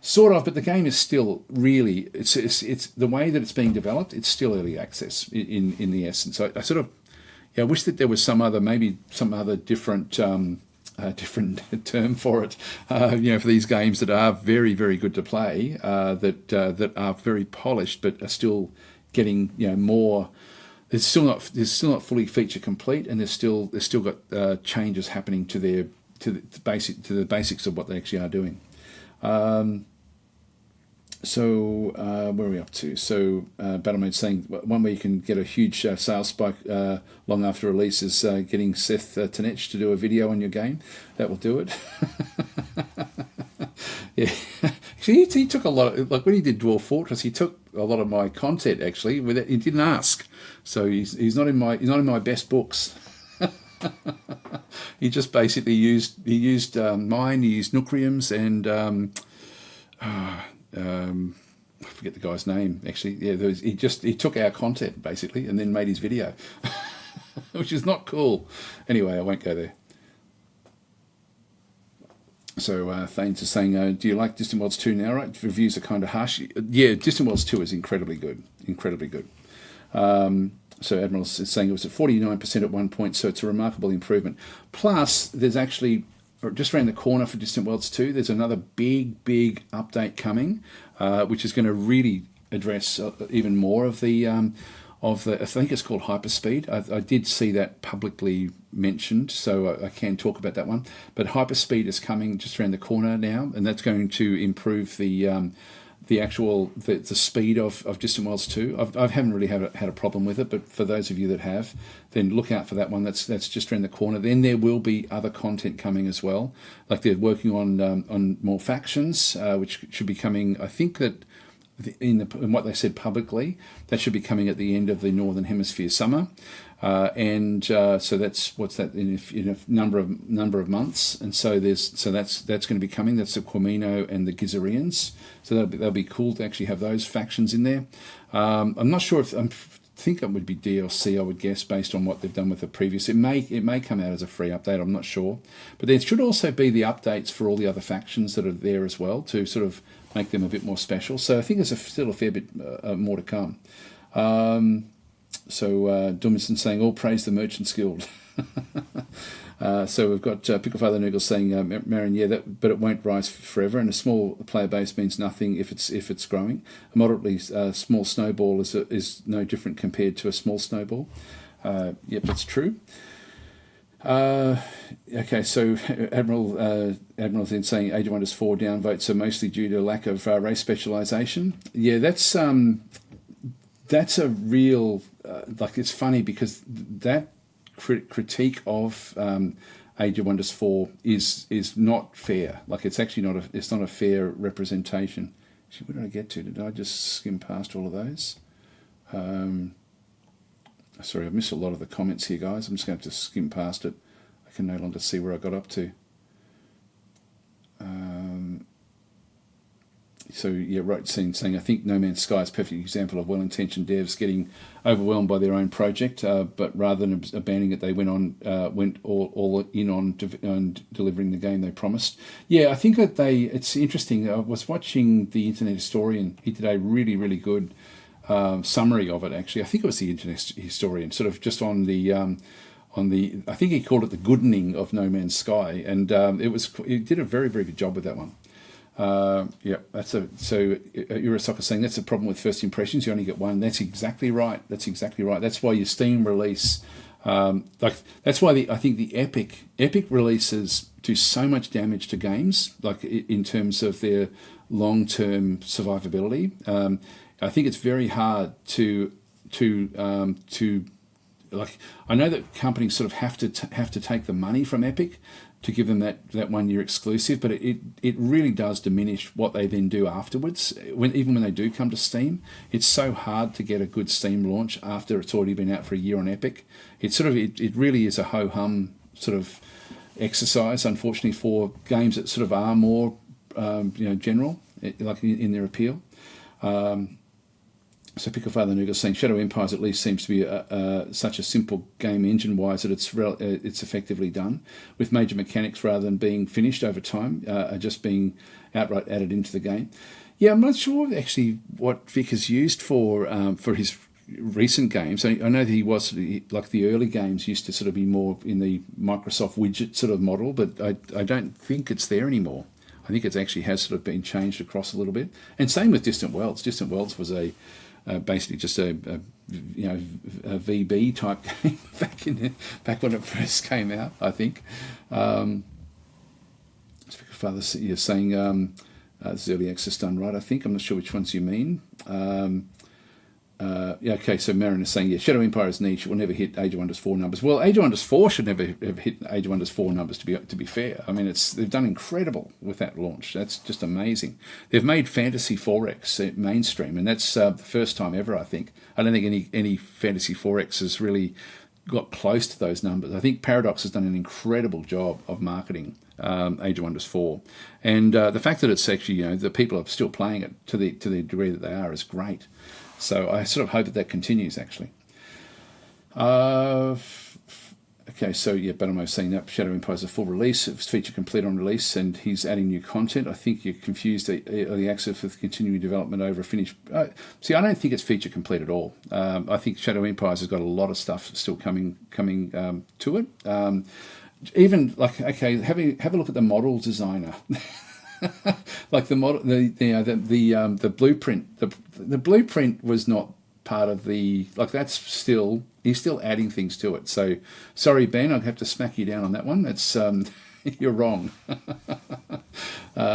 Sort of, but the game is still really, it's the way that it's being developed, it's still early access in the essence. I sort of, I wish that there was some other different different term for it, for these games that are very, very good to play, that are very polished but are still getting, you know, more. It's still not fully feature complete, and they've still got changes happening to the basics of what they actually are doing. So where are we up to? So Battlemade's saying one way you can get a huge sales spike long after release is getting Seth Tenech to do a video on your game. That will do it. Yeah, actually, he took a lot of, like when he did Dwarf Fortress, he took a lot of my content actually. He didn't ask, so he's not in my best books. He just basically used mine. He used Nucrium's and I forget the guy's name actually. Yeah, he took our content basically and then made his video, which is not cool. Anyway, I won't go there. So Thanes is saying, do you like Distant Worlds 2 now, right? Reviews are kind of harsh. Yeah, Distant Worlds 2 is incredibly good. Incredibly good. So Admiral is saying it was at 49% at one point, so it's a remarkable improvement. Plus, there's actually, just around the corner for Distant Worlds 2, there's another big update coming, which is going to really address even more of the I think it's called Hyperspeed. I did see that publicly mentioned, so I can talk about that one. But Hyperspeed is coming just around the corner now, and that's going to improve the speed of Distant Worlds 2. I haven't really had a problem with it, but for those of you that have, then look out for that one. That's just around the corner. Then there will be other content coming as well. Like they're working on more factions, which should be coming. I think that in what they said publicly, that should be coming at the end of the Northern Hemisphere summer, so that's what's that in a number of months, and so that's going to be coming. That's the Quamino and the Gizarians, so that'll be cool to actually have those factions in there. I'm not sure if I think it would be DLC. I would guess based on what they've done with the previous. It may come out as a free update. I'm not sure, but there should also be the updates for all the other factions that are there as well to sort of make them a bit more special. So I think there's still a fair bit more to come. So Dumisson saying, all praise the Merchants Guild. So we've got Picklefather Noodle saying, Marion, but it won't rise forever, and a small player base means nothing if it's growing. A moderately small snowball is no different compared to a small snowball. Yep, that's true. Okay, so Admiral's then saying Age of Wonders 4 downvotes are mostly due to lack of race specialisation. Yeah, that's a real it's funny because that critique of Age of Wonders 4 is not fair. Like it's actually not a fair representation. Actually, where did I get to? Did I just skim past all of those? Sorry, I've missed a lot of the comments here, guys. I'm just going to have to skim past it. I can no longer see where I got up to. So, yeah, right, saying, I think No Man's Sky is a perfect example of well-intentioned devs getting overwhelmed by their own project, but rather than abandoning it, they went all in on delivering the game they promised. Yeah, I think that it's interesting. I was watching the Internet Historian. He did a really, really good summary of it, actually. I think it was the Internet Historian, sort of just on the I think he called it the goodening of No Man's Sky, and it did a very, very good job with that one. Yeah, so Urasaka saying that's the problem with first impressions. You only get one. That's exactly right. That's why your Steam release, that's why I think the Epic releases do so much damage to games, like in terms of their long-term survivability. I think it's very hard to like, I know that companies sort of have to take the money from Epic to give them that 1 year exclusive, but it really does diminish what they then do afterwards. Even when they do come to Steam, it's so hard to get a good Steam launch after it's already been out for a year on Epic. It really is a ho hum sort of exercise, unfortunately, for games that sort of are more general, like in their appeal. So Picklefather Noodle saying Shadow Empires at least seems to be such a simple game engine-wise that it's effectively done, with major mechanics rather than being finished over time, are just being outright added into the game. Yeah, I'm not sure actually what Vic has used for his recent games. I know that he was like the early games used to sort of be more in the Microsoft widget sort of model, but I don't think it's there anymore. I think it actually has sort of been changed across a little bit. And same with Distant Worlds. Distant Worlds was a basically just a VB type game back when it first came out, I think. Father, you're saying this is early access done right, I think. I'm not sure which ones you mean. Yeah, okay, so Marin is saying, yeah, Shadow Empire is niche. It will never hit Age of Wonders 4 numbers. Well, Age of Wonders 4 should never have hit Age of Wonders 4 numbers, to be fair. I mean, they've done incredible with that launch. That's just amazing. They've made Fantasy 4X mainstream, and that's the first time ever, I think. I don't think any Fantasy 4X has really got close to those numbers. I think Paradox has done an incredible job of marketing Age of Wonders 4. And the fact that it's actually, the people are still playing it to the degree that they are is great. So I sort of hope that continues, actually. Okay, so yeah, Banamo's saying that Shadow Empire is a full release. It's feature complete on release, and he's adding new content. I think you're confused the early access with continuing development over a finished. See, I don't think it's feature complete at all. I think Shadow Empires has got a lot of stuff still coming to it. Even like, okay, have a look at the model designer. Like the model, the blueprint. The blueprint was not part of the, like, that's still, he's still adding things to it. So sorry, Ben, I'll have to smack you down on that one. It's you're wrong.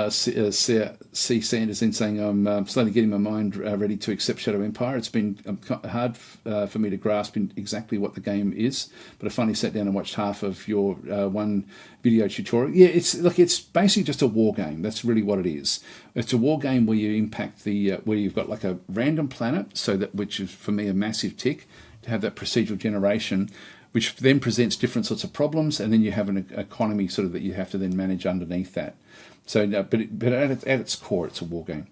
C. Sanders in saying, I'm slowly getting my mind ready to accept Shadow Empire. It's been hard for me to grasp exactly what the game is, but I finally sat down and watched half of your one video tutorial. Yeah, it's basically just a war game. That's really what it is. It's a war game where you impact where you've got like a random planet, which is for me a massive tick to have that procedural generation, which then presents different sorts of problems, and then you have an economy sort of that you have to then manage underneath that. So, but at its core, it's a war game.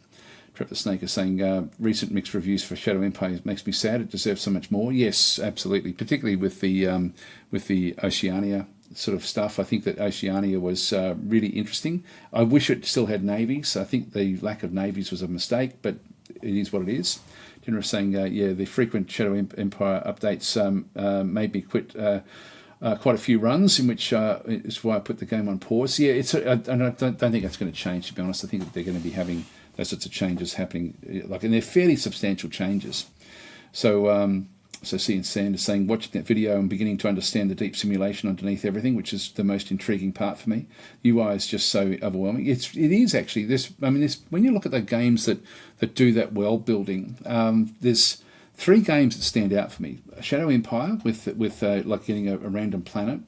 Trap the Snake is saying, recent mixed reviews for Shadow Empire makes me sad. It deserves so much more. Yes, absolutely, particularly with the Oceania sort of stuff. I think that Oceania was really interesting. I wish it still had navies. I think the lack of navies was a mistake, but it is what it is. General saying, yeah, the frequent Shadow Empire updates made me quit quite a few runs, in which is why I put the game on pause. Yeah, and I don't think that's going to change, to be honest. I think that they're going to be having those sorts of changes happening, and they're fairly substantial changes. So, C and Sand is saying, watching that video, I'm beginning to understand the deep simulation underneath everything, which is the most intriguing part for me. UI is just so overwhelming. It is actually when you look at the games that do that world building, there's three games that stand out for me. Shadow Empire with like getting a random planet.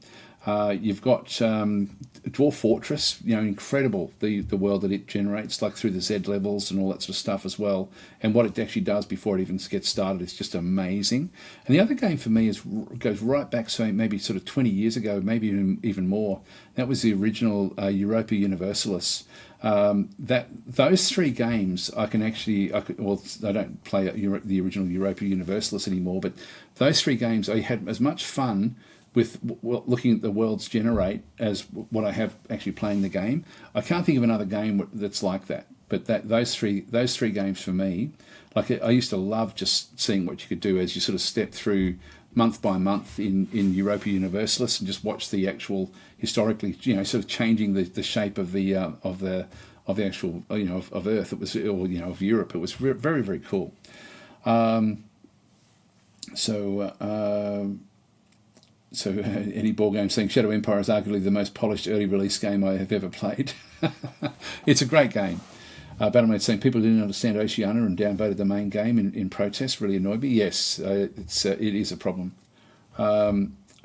You've got Dwarf Fortress, incredible, the world that it generates, like through the Z levels and all that sort of stuff as well. And what it actually does before it even gets started is just amazing. And the other game for me goes right back, so maybe sort of 20 years ago, maybe even more. That was the original Europa Universalis. Those three games I don't play the original Europa Universalis anymore, but those three games I had as much fun with looking at the worlds generate as what I have actually playing the game. I can't think of another game that's like that. But those three games for me, like I used to love just seeing what you could do as you sort of step through month by month in Europa Universalis and just watch the actual historically, sort of changing the shape of the actual of Earth. It was of Europe. It was very, very cool. So any ball game saying Shadow Empire is arguably the most polished early release game I have ever played. It's a great game. Battlemate saying people didn't understand Oceania and downvoted the main game in protest. Really annoyed me. Yes, it is a problem.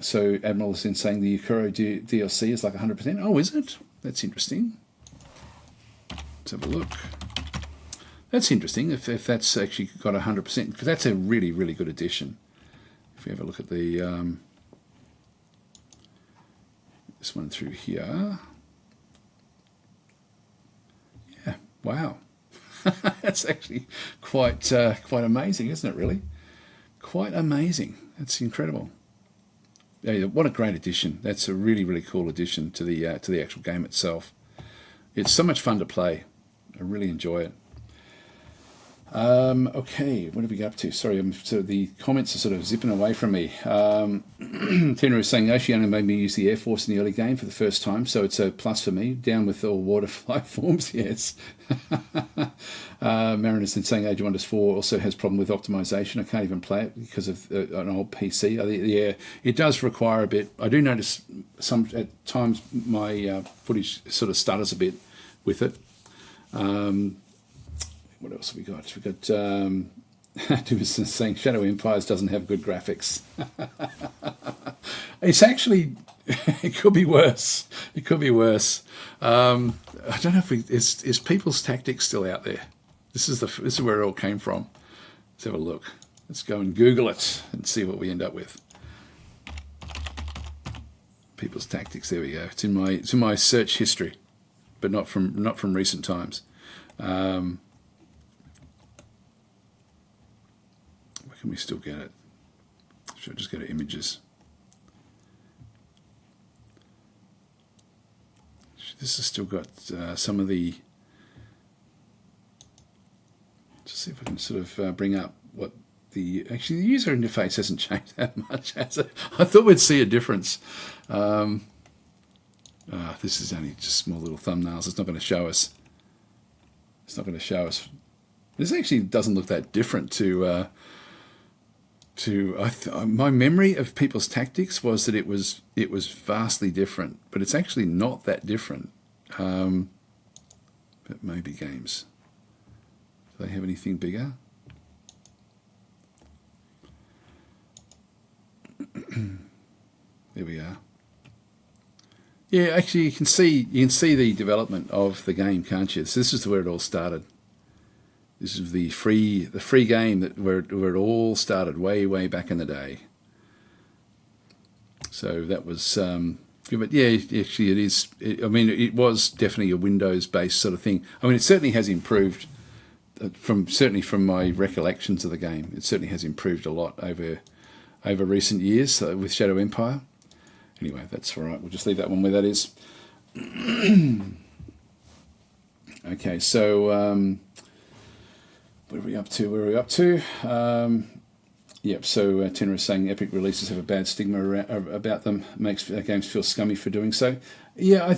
So Admiral is saying the Aurora DLC is like 100%. Oh, is it? That's interesting. Let's have a look. That's interesting if that's actually got 100%, because that's a really, really good addition. If we have a look at the this one through here. Yeah, wow. That's actually quite amazing, isn't it, really? Quite amazing. That's incredible. Yeah, what a great addition. That's a really, really cool addition to the actual game itself. It's so much fun to play. I really enjoy it. Okay, what have we got up to? Sorry, so the comments are sort of zipping away from me. Tina is saying Oceania made me use the Air Force in the early game for the first time, so it's a plus for me. Down with all water flight forms, yes. Marinus is saying Age of Wonders 4 also has problem with optimization. I can't even play it because of an old PC. Yeah, it does require a bit. I do notice some at times my footage sort of stutters a bit with it. What else have we got? We've got Dumas saying Shadow Empires doesn't have good graphics. It's actually, it could be worse. It could be worse. I don't know if is People's Tactics still out there? This is where it all came from. Let's have a look. Let's go and Google it and see what we end up with. People's Tactics. There we go. It's in my search history, but not from recent times. Where can we still get it? Should I just go to images? This has still got some of the. Just see if I can sort of bring up what actually the user interface hasn't changed that much, has it? I thought we'd see a difference. This is only just small little thumbnails. It's not going to show us. It's not going to show us. This actually doesn't look that different to my memory of People's Tactics was that it was vastly different, but it's actually not that different. But maybe games. Do they have anything bigger? There we are. Yeah, actually, you can see the development of the game, can't you? So this is where it all started. This is the free game where it all started way back in the day. So that was, but yeah, actually it is. I mean, it was definitely a Windows-based sort of thing. I mean, it certainly has improved certainly from my recollections of the game. It certainly has improved a lot over recent years with Shadow Empire. Anyway, that's all right. We'll just leave that one where that is. Okay, so. What are we up to? Yep, so Tenor is saying epic releases have a bad stigma about them, makes games feel scummy for doing so. Yeah,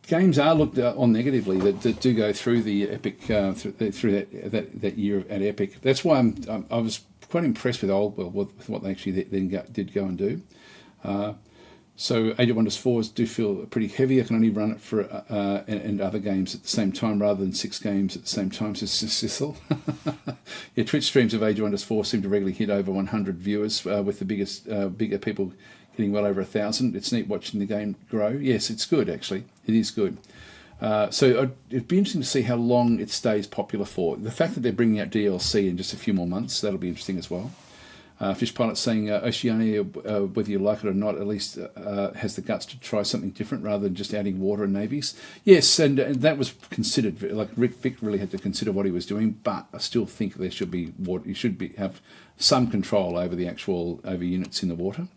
games are looked on negatively that do go through the epic through that year at Epic. That's why I was quite impressed with Old World with what they actually then did go and do. So Age of Wonders 4s do feel pretty heavy. I can only run it for and other games at the same time rather than 6 games at the same time, says Cecil. Yeah, Twitch streams of Age of Wonders 4 seem to regularly hit over 100 viewers, with the bigger people getting well over 1,000. It's neat watching the game grow. Yes, it's good, actually. It is good. So it'd be interesting to see how long it stays popular for. The fact that they're bringing out DLC in just a few more months, that'll be interesting as well. Fish Pilot saying Oceania, whether you like it or not, at least has the guts to try something different rather than just adding water and navies. Yes, and that was considered. Like Vic really had to consider what he was doing, but I still think there should be water. You should have some control over the actual units in the water.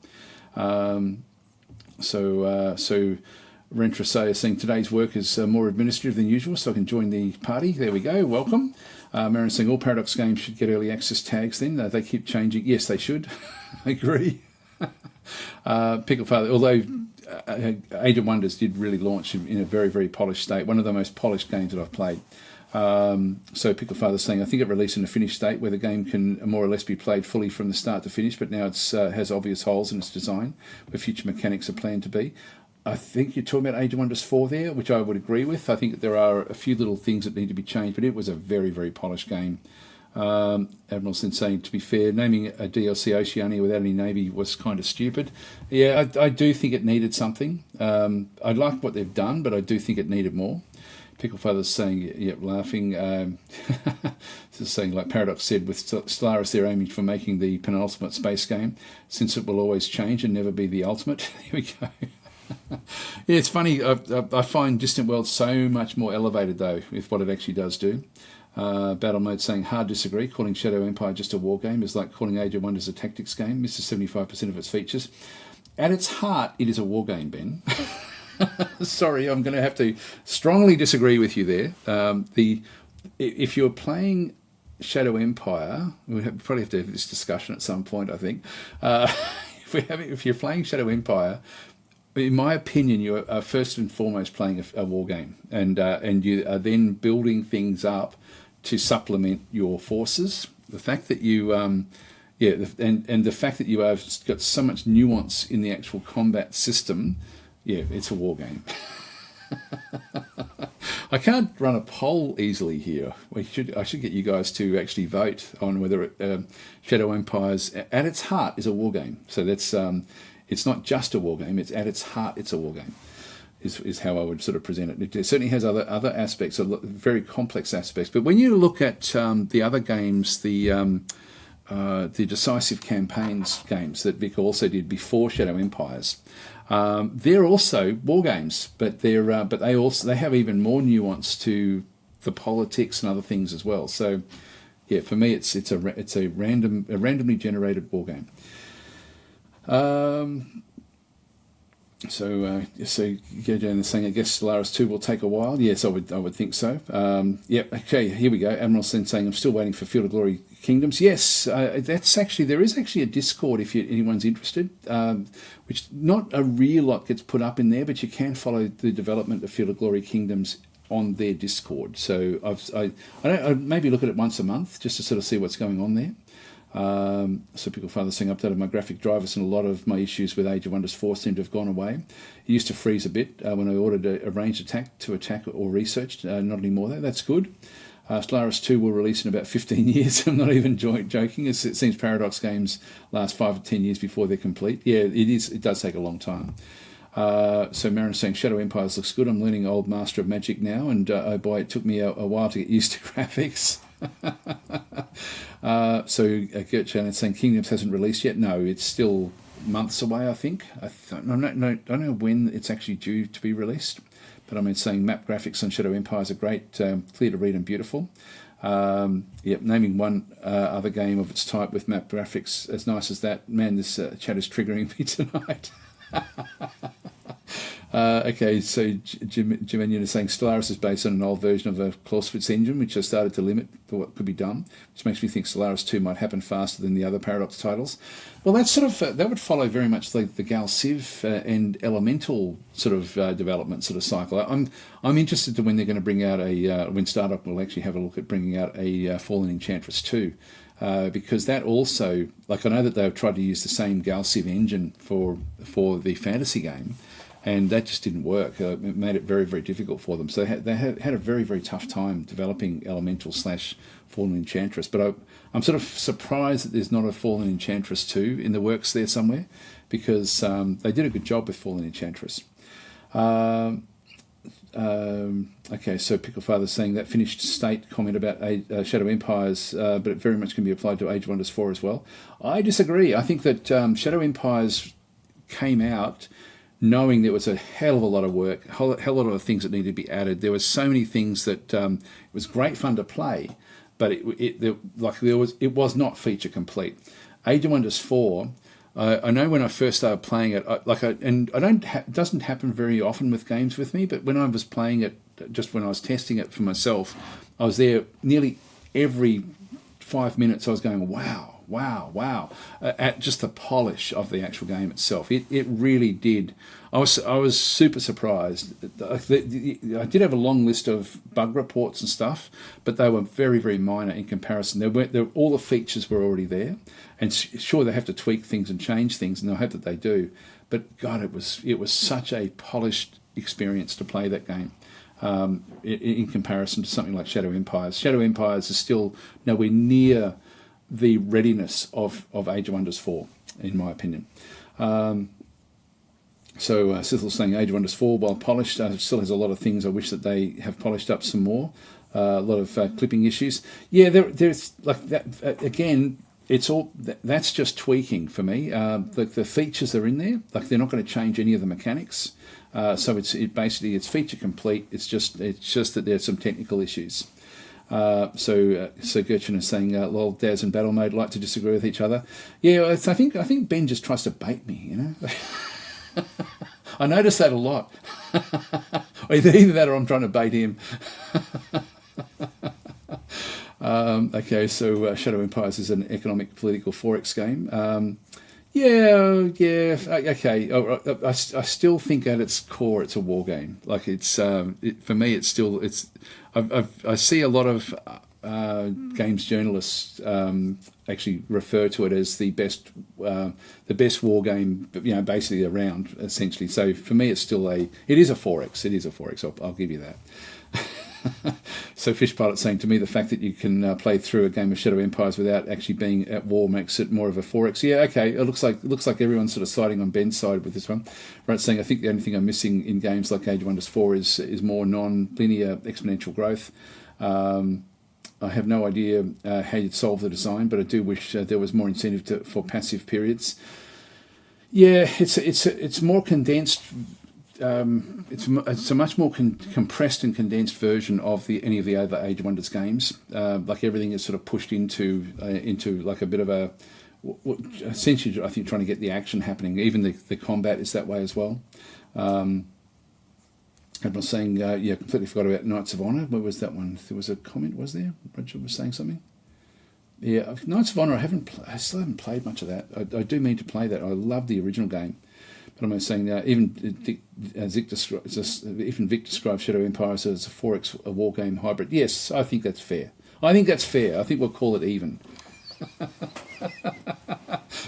So Rentrasay is saying today's work is more administrative than usual, so I can join the party. There we go. Welcome. Marin saying all Paradox games should get early access tags then. They keep changing. Yes, they should. I agree. Picklefather, although Age of Wonders did really launch in a very, very polished state. One of the most polished games that I've played. So Picklefather saying, I think it released in a finished state where the game can more or less be played fully from the start to finish, but now it has obvious holes in its design where future mechanics are planned to be. I think you're talking about Age of Wonders 4 there, which I would agree with. I think that there are a few little things that need to be changed, but it was a very, very polished game. Admiral Sin saying, to be fair, naming a DLC Oceania without any navy was kind of stupid. Yeah, I do think it needed something. I like what they've done, but I do think it needed more. Picklefather's saying, yep, laughing. Just saying, like Paradox said, with Stellaris, they're aiming for making the penultimate space game, since it will always change and never be the ultimate. Here we go. Yeah, it's funny. I find Distant World so much more elevated, though, with what it actually does do. Battle Mode saying, hard disagree. Calling Shadow Empire just a war game is like calling Age of Wonders a tactics game. Misses 75% of its features. At its heart, it is a war game, Ben. Sorry, I'm going to have to strongly disagree with you there. If you're playing Shadow Empire, probably have to have this discussion at some point, I think. If you're playing Shadow Empire, in my opinion, you are first and foremost playing a war game, and you are then building things up to supplement your forces. The fact that you, and the fact that you have got so much nuance in the actual combat system, it's a war game. I can't run a poll easily here. I should get you guys to actually vote on whether Shadow Empires, at its heart, is a war game. So that's it's not just a war game. It's at its heart, it's a war game. Is how I would sort of present it. It certainly has other aspects, very complex aspects. But when you look at the other games, the decisive campaigns games that Vic also did before Shadow Empires, they're also war games, but they have even more nuance to the politics and other things as well. So, for me, it's a randomly generated war game. So go down the saying, I guess Stellaris 2 will take a while. Yes, I would think so. Okay, here we go. Admiral Sen saying, I'm still waiting for Field of Glory Kingdoms. Yes, there is actually a Discord if anyone's interested, which not a real lot gets put up in there, but you can follow the development of Field of Glory Kingdoms on their Discord. So I maybe look at it once a month just to sort of see what's going on there. So Pickle Father saying, updated my graphic drivers and a lot of my issues with Age of Wonders 4 seem to have gone away. It used to freeze a bit when I ordered a ranged attack to attack or researched. Not anymore though. That's good. Stellaris 2 will release in about 15 years. I'm not even joking. It seems Paradox games last 5 or 10 years before they're complete. Yeah, it does take a long time. So Marin's saying Shadow Empires looks good. I'm learning Old Master of Magic now, and oh boy, it took me a while to get used to graphics. Gert Shannon saying Kingdoms hasn't released yet. No, it's still months away, I think. I don't know when it's actually due to be released, but I mean, saying map graphics on Shadow Empires are great, clear to read and beautiful. Naming one other game of its type with map graphics as nice as that. Man, this chat is triggering me tonight. Okay, so Jim is saying Stellaris is based on an old version of a Clausewitz engine, which has started to limit for what could be done, which makes me think Stellaris 2 might happen faster than the other Paradox titles. Well, that's sort of that would follow very much like the Gal Civ and Elemental sort of development sort of cycle. I'm interested to when they're going to bring out when Stardock will actually have a look at bringing out a Fallen Enchantress 2. Because that also, like I know that they've tried to use the same Gal Civ engine for the fantasy game, and that just didn't work. It made it very, very difficult for them. So they had a very, very tough time developing Elemental / Fallen Enchantress. But I'm sort of surprised that there's not a Fallen Enchantress 2 in the works there somewhere, because they did a good job with Fallen Enchantress. Okay, so Pickle Father's saying that finished state comment about Shadow Empires, but it very much can be applied to Age of Wonders 4 as well. I disagree. I think that Shadow Empires came out knowing there was a hell of a lot of work, a hell of a lot of things that needed to be added. There were so many things that it was great fun to play, but it was not feature complete. Age of Wonders 4. I know when I first started playing it, it doesn't happen very often with games with me, but when I was playing it, just when I was testing it for myself, I was there nearly every 5 minutes. I was going, wow, at just the polish of the actual game itself. It really did. I was super surprised. I did have a long list of bug reports and stuff, but they were very, very minor in comparison. All the features were already there, and sure, they have to tweak things and change things, and I hope that they do. But God, it was such a polished experience to play that game. In comparison to something like Shadow Empires. Shadow Empires is still nowhere near the readiness of Age of Wonders 4, in my opinion. So Sithel's saying Age of Wonders 4, while polished, still has a lot of things I wish that they have polished up some more. A lot of clipping issues. Yeah, there's like that again. It's all that's just tweaking for me. The features are in there. Like they're not going to change any of the mechanics. So it's feature complete. It's just that there's some technical issues. So Gertrude is saying, "Lol, Daz and Battle Mode like to disagree with each other." Yeah, I think Ben just tries to bait me. You know, I notice that a lot. Either that or I'm trying to bait him. Okay, so Shadow Empires is an economic political 4X game. Yeah, okay. I still think at its core it's a war game. Like for me, it's still I see a lot of games journalists actually refer to it as the best war game, basically around essentially. So for me, it's still it is a 4X. It is a 4X. I'll give you that. So Fish Pilot saying to me, the fact that you can play through a game of Shadow Empires without actually being at war makes it more of a 4X. Yeah, okay. It looks like everyone's sort of siding on Ben's side with this one. Right, saying I think the only thing I'm missing in games like Age of Wonders 4 is more non-linear exponential growth. I have no idea how you'd solve the design, but I do wish there was more incentive for passive periods. Yeah, it's more condensed. It's a much more compressed and condensed version of any of the other Age of Wonders games. Like everything is sort of pushed into like a bit of a essentially, I think, trying to get the action happening. Even the combat is that way as well. I was saying, completely forgot about Knights of Honor. Where was that one? There was a comment, was there? Roger was saying something. Yeah, Knights of Honor. I still haven't played much of that. I do mean to play that. I love the original game. But I'm saying even Vic describes Shadow Empires as a 4X war game hybrid. Yes, I think that's fair. I think we'll call it even.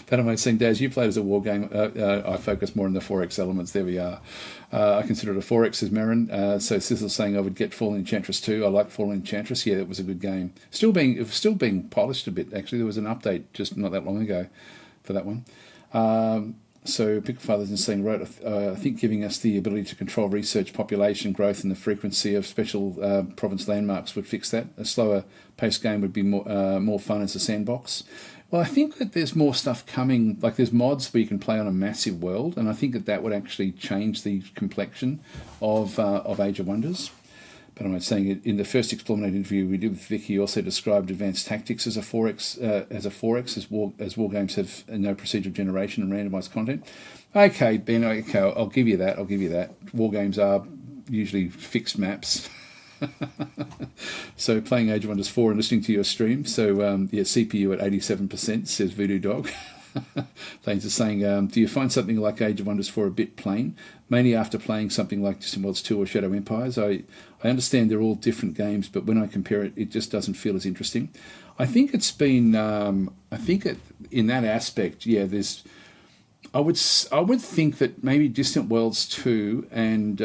But I'm saying, Daz, you played as a war game. I focus more on the 4X elements. There we are. I consider it a 4X, says Marin. So Sizzle's saying I would get Fallen Enchantress too. I like Fallen Enchantress. Yeah, it was a good game. Still being polished a bit. Actually, there was an update just not that long ago for that one. So Picklefather's is saying, right, I think giving us the ability to control research, population growth and the frequency of special province landmarks would fix that. A slower paced game would be more fun as a sandbox. Well, I think that there's more stuff coming, like there's mods where you can play on a massive world, and I think that would actually change the complexion of Age of Wonders. But I'm saying in the first Explorminate interview we did with Vic, he also described advanced tactics as a 4X, as war games have no procedural generation and randomised content. Okay, Ben, okay, I'll give you that. War games are usually fixed maps. So playing Age of Wonders 4 and listening to your stream. So CPU at 87%, says Voodoo Dog. Thanks for saying, do you find something like Age of Wonders 4 a bit plain? Mainly after playing something like Distant Worlds 2 or Shadow Empires. I understand they're all different games, but when I compare it, it just doesn't feel as interesting. I think it's been, in that aspect, yeah, I would think that maybe Distant Worlds 2 and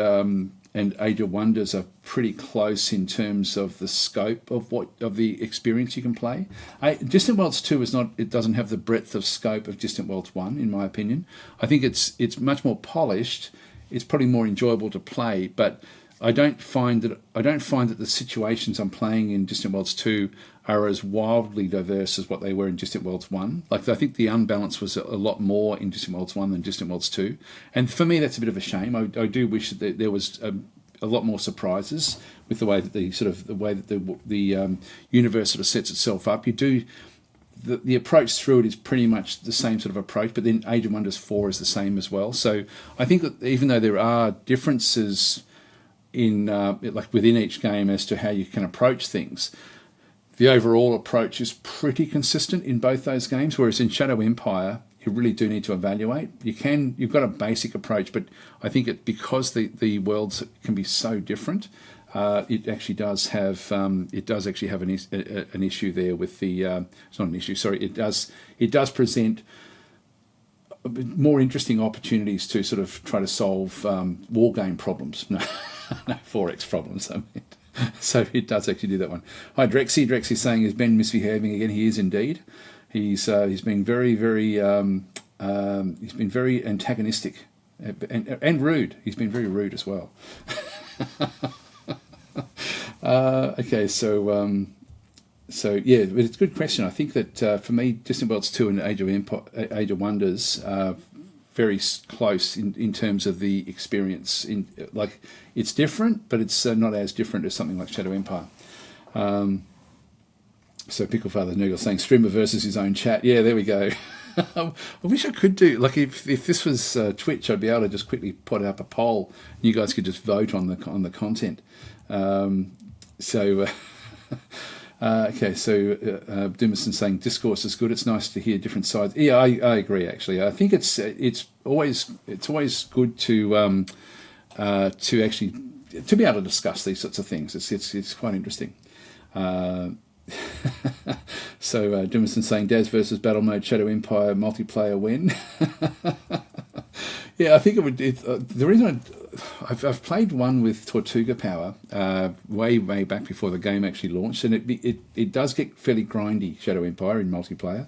Age of Wonders are pretty close in terms of the scope of the experience you can play. Distant Worlds 2 doesn't have the breadth of scope of Distant Worlds 1, in my opinion. I think it's much more polished. It's probably more enjoyable to play, but I don't find that the situations I'm playing in Distant Worlds 2 are as wildly diverse as what they were in Distant Worlds 1. Like, I think the unbalance was a lot more in Distant Worlds 1 than Distant Worlds 2. And for me, that's a bit of a shame. I do wish that there was a lot more surprises with the way that the universe sort of sets itself up. The approach through it is pretty much the same sort of approach, but then Age of Wonders 4 is the same as well. So I think that even though there are differences in within each game as to how you can approach things, the overall approach is pretty consistent in both those games. Whereas in Shadow Empire, you really do need to evaluate. You've got a basic approach, but I think because the worlds can be so different, it actually does have an issue there with the. It's not an issue. Sorry, it does present more interesting opportunities to sort of try to solve war game problems. No, 4X problems. I mean. So it does actually do that one. Hi, Drexy. Drexy's saying, is Ben misbehaving again? He is indeed. He's been very, very he's been very antagonistic and rude. He's been very rude as well. Okay, so yeah, but it's a good question. I think that for me, Distant Worlds 2 and Age of Wonders are very close in terms of the experience. It's different, but it's not as different as something like Shadow Empire. So Picklefather Noogle saying streamer versus his own chat. Yeah, there we go. I wish I could do, like, if this was Twitch, I'd be able to just quickly put up a poll. And you guys could just vote on the content. Okay, so Dumerson saying discourse is good. It's nice to hear different sides. Yeah, I agree. Actually, I think it's always good to actually to be able to discuss these sorts of things. It's quite interesting. So Dumerson saying Daz versus Battle Mode Shadow Empire multiplayer win. Yeah, I think it would. The reason I've played one with Tortuga Power way back before the game actually launched, and it does get fairly grindy, Shadow Empire in multiplayer.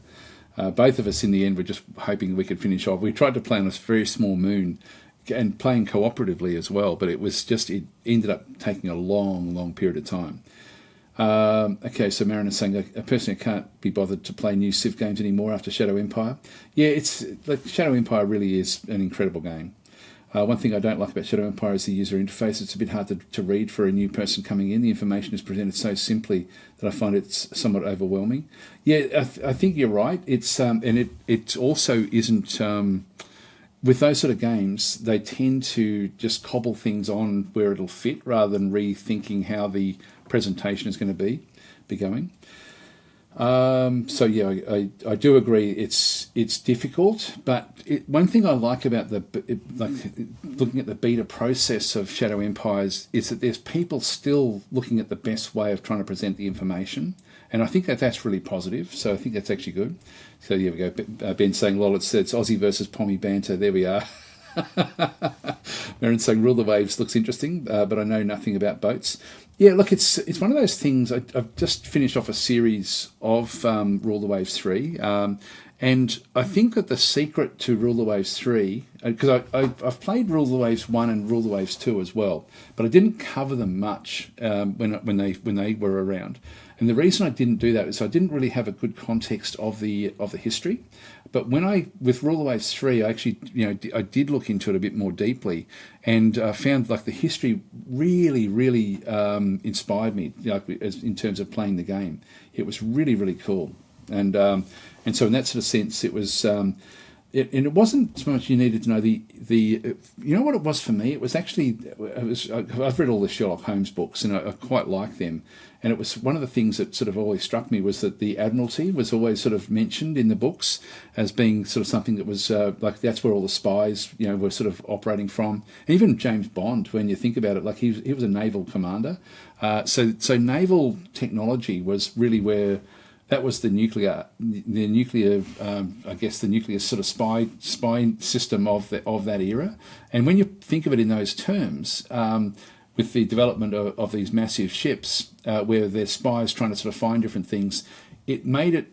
Both of us in the end were just hoping we could finish off. We tried to play on a very small moon and playing cooperatively as well, but it ended up taking a long period of time. Okay, so Marin is saying, a person who can't be bothered to play new Civ games anymore after Shadow Empire. Yeah, it's like Shadow Empire really is an incredible game. One thing I don't like about Shadow Empire is the user interface. It's a bit hard to read for a new person coming in. The information is presented so simply that I find it's somewhat overwhelming. Yeah, I think you're right. It's and it also isn't. With those sort of games, they tend to just cobble things on where it'll fit rather than rethinking how the presentation is going to be going. So yeah, I do agree. It's difficult, but one thing I like about looking at the beta process of Shadow Empires is that there's people still looking at the best way of trying to present the information, and I think that's really positive. So I think that's actually good. So here we go. Ben saying, "Lol, it's Aussie versus Pommy banter." There we are. Marin saying, "Rule the Waves looks interesting, but I know nothing about boats." Yeah, look, it's one of those things. I've just finished off a series of Rule the Waves 3, and I think that the secret to Rule the Waves 3, because I've played Rule the Waves 1 and Rule the Waves 2 as well, but I didn't cover them much when they were around. And the reason I didn't do that is I didn't really have a good context of the history. But with Rule the Waves 3, I actually I did look into it a bit more deeply, and found like the history really inspired me, in terms of playing the game. It was really cool, and so in that sort of sense, it was. It wasn't so much you needed to know the you know what it was for me. It was actually I've read all the Sherlock Holmes books and I quite like them, and it was one of the things that sort of always struck me was that the Admiralty was always sort of mentioned in the books as being sort of something that was like that's where all the spies were sort of operating from. And even James Bond, when you think about it, like he was a naval commander, so naval technology was really where. That was the nuclear, I guess the nuclear sort of spy system of that era. And when you think of it in those terms, with the development of these massive ships, where there's spies trying to sort of find different things, it made it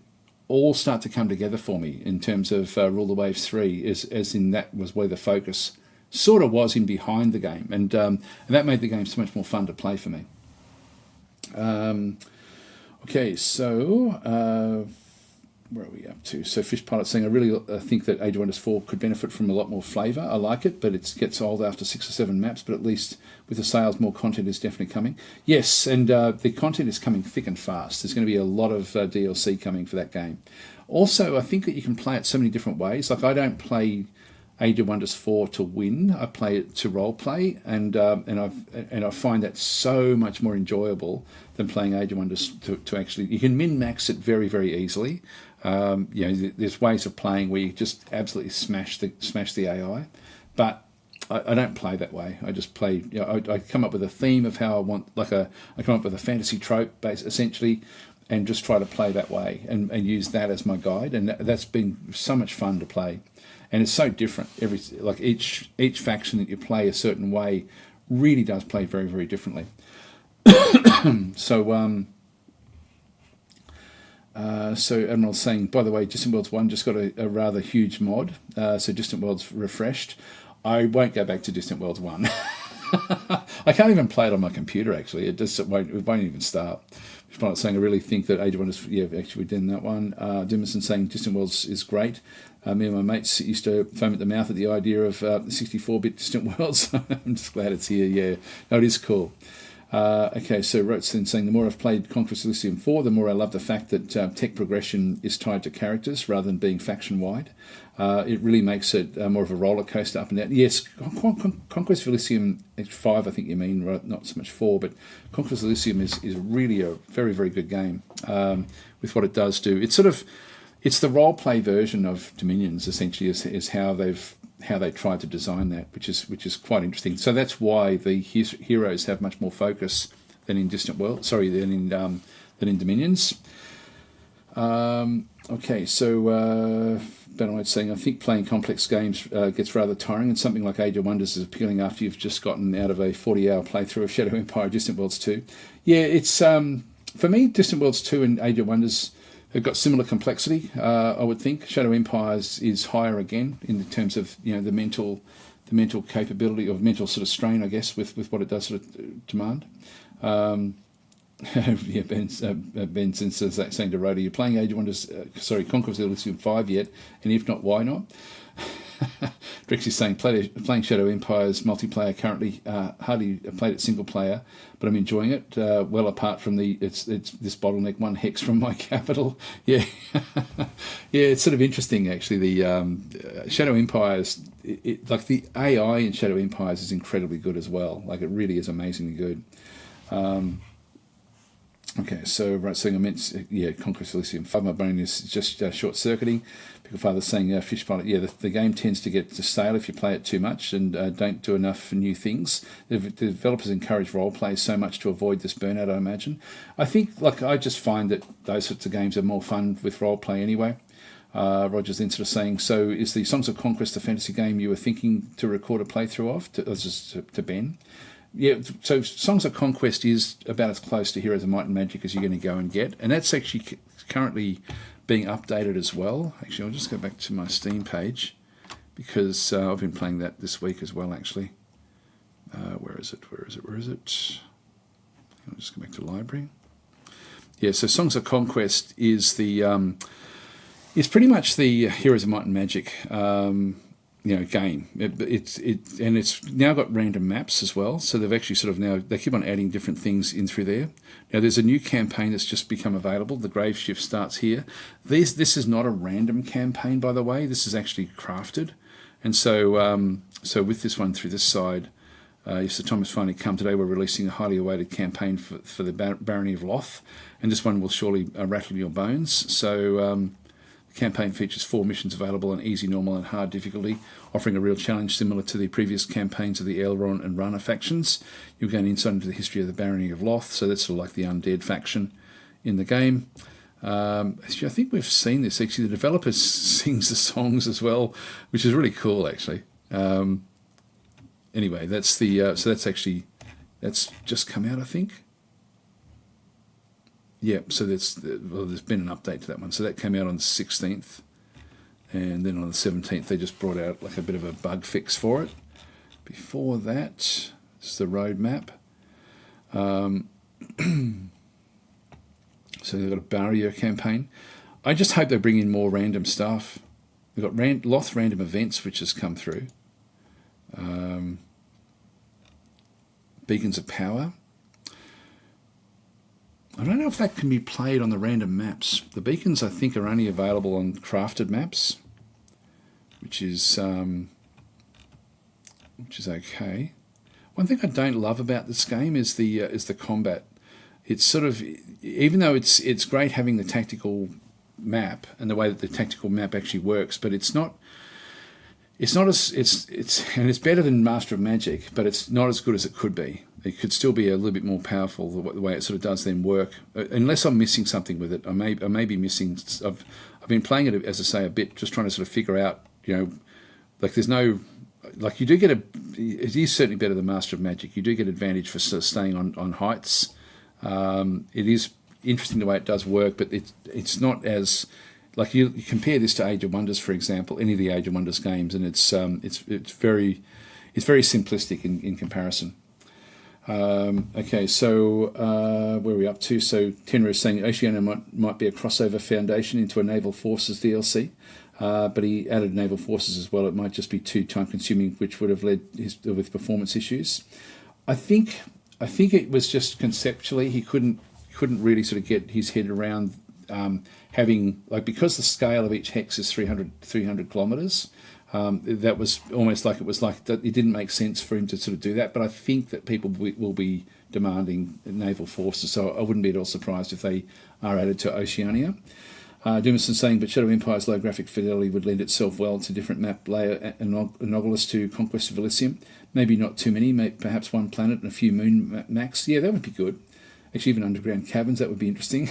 all start to come together for me in terms of Rule the Waves 3, as in that was where the focus sort of was in behind the game, and that made the game so much more fun to play for me. Okay, so where are we up to? So Fish Pilot saying, I really think that Age of Wonders 4 could benefit from a lot more flavour. I like it, but it gets old after 6 or 7 maps, but at least with the sales, more content is definitely coming. Yes, and the content is coming thick and fast. There's going to be a lot of DLC coming for that game. Also, I think that you can play it so many different ways. Like, I don't play Age of Wonders 4 to win. I play it to role play, and I find that so much more enjoyable than playing Age of Wonders to actually. You can min-max it very easily. There's ways of playing where you just absolutely smash the AI, but I don't play that way. I just play. I come up with a theme of how I want. I come up with a fantasy trope base essentially, and just try to play that way and use that as my guide. And that's been so much fun to play. And it's so different. Each faction that you play a certain way really does play very differently. So Admiral's saying, by the way, Distant Worlds 1 just got a rather huge mod. So Distant Worlds refreshed. I won't go back to Distant Worlds 1. I can't even play it on my computer, actually. It won't even start. Pilot saying, I really think that Age of Wonders, actually we did that one. Dimerson saying Distant Worlds is great. Me and my mates used to foam at the mouth at the idea of 64-bit Distant Worlds. I'm just glad it's here, yeah. No, it is cool. Okay, so Rote's then saying, the more I've played Conquest Elysium 4, the more I love the fact that tech progression is tied to characters rather than being faction-wide. It really makes it more of a roller coaster up and down. Yes, Conquest Elysium 5, I think you mean, right? Not so much 4, but Conquest Elysium is really a very, very good game with what it does do. It's the role-play version of Dominions, essentially, is how they tried to design that, which is quite interesting. So that's why the heroes have much more focus than in Distant World. Sorry, than in Dominions. Okay, so Ben White's saying, I think playing complex games gets rather tiring, and something like Age of Wonders is appealing after you've just gotten out of a 40-hour playthrough of Shadow Empire, Distant Worlds 2. Yeah, it's for me, Distant Worlds 2 and Age of Wonders have got similar complexity, I would think. Shadow Empires is higher again in terms of the mental capability or mental sort of strain, I guess, with what it does sort of demand. Yeah, Benson says that, saying to Rhoda, you're playing Age of Wonders, Conquest Elysium 5 yet, and if not, why not? Drex is saying, playing Shadow Empire's multiplayer currently, hardly played it single player, but I'm enjoying it, well apart from it's this bottleneck, one hex from my capital. Yeah, yeah, it's sort of interesting, actually. The Shadow Empires, like the AI in Shadow Empires is incredibly good as well. Like, it really is amazingly good. Okay, so right, saying I meant, Conquest Elysium 5, my brain is just short-circuiting. Pickle Father's saying, Fish Pilot, the game tends to get stale if you play it too much and don't do enough new things. The developers encourage role-play so much to avoid this burnout, I imagine. I think, I just find that those sorts of games are more fun with role-play anyway. Roger's then sort of saying, so is the Songs of Conquest a fantasy game you were thinking to record a playthrough of? To Ben. Yeah, so Songs of Conquest is about as close to Heroes of Might and Magic as you're going to go and get, and that's actually currently being updated as well. Actually, I'll just go back to my Steam page because I've been playing that this week as well, actually. Where is it? I'll just go back to library. Yeah, so Songs of Conquest is is pretty much the Heroes of Might and Magic game. It's now got random maps as well, so they've actually sort of they keep on adding different things in through there. Now there's a new campaign that's just become available. The Grave Shift starts here. This is not a random campaign, by the way. This is actually crafted, and so so with this one through this side, Sir Thomas finally come today. We're releasing a highly awaited campaign for the Barony of Loth, and this one will surely rattle your bones. So the campaign features 4 missions available on easy, normal and hard difficulty, offering a real challenge similar to the previous campaigns of the Elrond and Rana factions. You'll gain insight into the history of the Barony of Loth, so that's sort of like the undead faction in the game. Actually, I think we've seen this. Actually, the developer sings the songs as well, which is really cool, actually. Anyway, that's the so that's just come out, I think. Yeah, so there's been an update to that one. So that came out on the 16th, and then on the 17th they just brought out like a bit of a bug fix for it. Before that, it's the roadmap. So they've got a barrier campaign. I just hope they bring in more random stuff. We've got Loth random events, which has come through. Beacons of Power. I don't know if that can be played on the random maps. The beacons, I think, are only available on crafted maps, which is okay. One thing I don't love about this game is the combat. It's sort of, even though it's great having the tactical map and the way that the tactical map actually works, but it's not as it's better than Master of Magic, but it's not as good as it could be. It could still be a little bit more powerful the way it sort of does then work. Unless I'm missing something with it, I may be missing. I've been playing it, as I say, a bit, just trying to sort of figure out, like there's no, like you do get it is certainly better than Master of Magic. You do get advantage for sort of staying on heights. It is interesting the way it does work, but it's not as, like you compare this to Age of Wonders, for example, any of the Age of Wonders games, and it's very simplistic in comparison. Okay, so where are we up to? So Tenra is saying Oceania might be a crossover foundation into a Naval Forces DLC, but he added Naval Forces as well. It might just be too time-consuming, which would have led with performance issues. I think I think it was just conceptually he couldn't really sort of get his head around having, like, because the scale of each hex is 300 kilometers. That was almost like, it was like that it didn't make sense for him to sort of do that. But I think that people will be demanding naval forces, so I wouldn't be at all surprised if they are added to Oceania. Dumerson saying, but Shadow Empire's low graphic fidelity would lend itself well to different map layer analogous to Conquest of Elysium. Maybe not too many, perhaps one planet and a few moon max. Yeah, that would be good. Actually, even underground caverns, that would be interesting.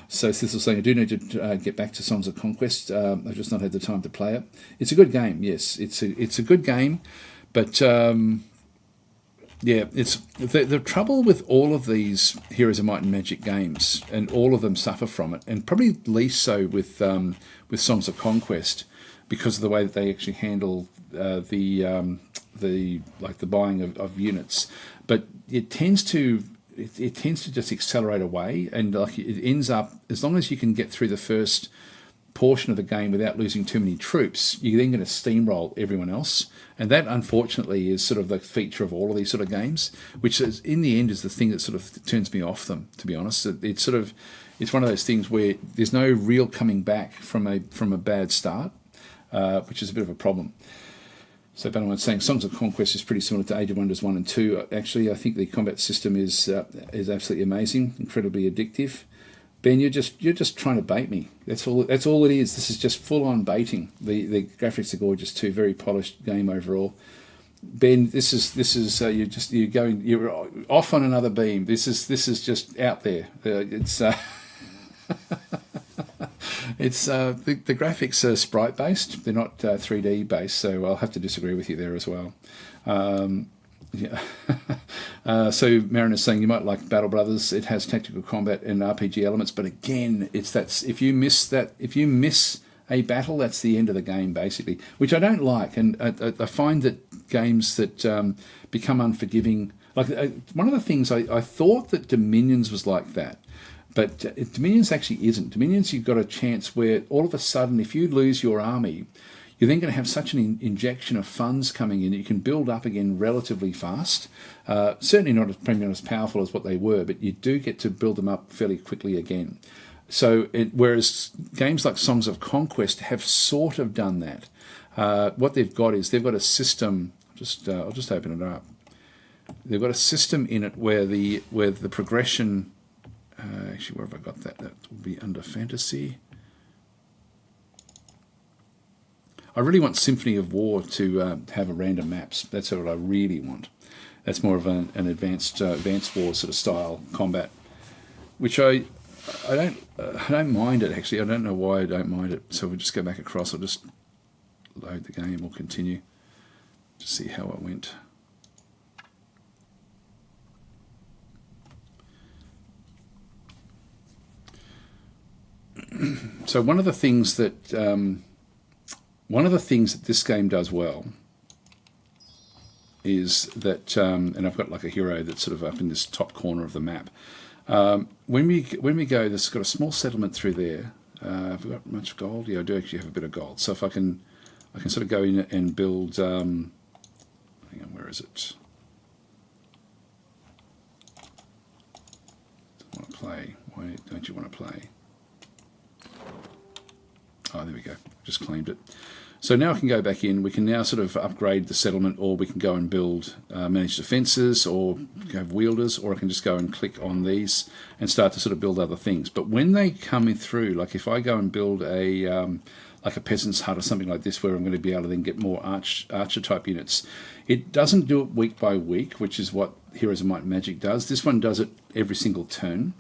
So Thistle saying, I do need to get back to Songs of Conquest. I've just not had the time to play it. It's a good game, yes. It's a good game, but yeah, it's the trouble with all of these Heroes of Might and Magic games, and all of them suffer from it, and probably least so with Songs of Conquest, because of the way that they actually handle the buying of units. But it tends to just accelerate away, and like it ends up, as long as you can get through the first portion of the game without losing too many troops, you're then going to steamroll everyone else. And that, unfortunately, is sort of the feature of all of these sort of games, which is, in the end, is the thing that sort of turns me off them, to be honest. It's one of those things where there's no real coming back from a bad start, which is a bit of a problem. So Bannerman's saying Songs of Conquest is pretty similar to Age of Wonders 1 and 2. Actually, I think the combat system is absolutely amazing, incredibly addictive. Ben, you're just trying to bait me. That's all it is. This is just full on baiting. The graphics are gorgeous too. Very polished game overall. Ben, this is you're off on another beam. This is just out there. It's the graphics are sprite based. They're not 3D based. So I'll have to disagree with you there as well. Yeah. So Mariner's saying you might like Battle Brothers. It has tactical combat and RPG elements, but again, if you miss a battle, that's the end of the game basically, which I don't like. And I find that games that become unforgiving, like one of the things I thought that Dominions was like that, but Dominions actually isn't. Dominions, you've got a chance where all of a sudden, if you lose your army, you're then going to have such an injection of funds coming in that you can build up again relatively fast. Certainly probably not as powerful as what they were, but you do get to build them up fairly quickly again. So, whereas games like Songs of Conquest have sort of done that. What they've got is they've got a system. I'll just open it up. They've got a system in it where the progression. Actually, where have I got that? That will be under fantasy. I really want Symphony of War to have a random maps. That's what I really want. That's more of an advanced war sort of style combat, which I don't mind it actually. I don't know why I don't mind it. So we'll just go back across. I'll just load the game. We'll continue to see how it went. So one of the things that this game does well is that, and I've got like a hero that's sort of up in this top corner of the map. When we go, there's got a small settlement through there. Have we got much gold? Yeah, I do actually have a bit of gold. So if I can sort of go in and build. Hang on, where is it? Don't want to play. Why don't you want to play? Oh, there we go. Just claimed it. So now I can go back in. We can now sort of upgrade the settlement, or we can go and build managed defences, or have wielders, or I can just go and click on these and start to sort of build other things. But when they come in through, like if I go and build like a peasant's hut or something like this, where I'm going to be able to then get more archer type units, it doesn't do it week by week, which is what Heroes of Might and Magic does. This one does it every single turn.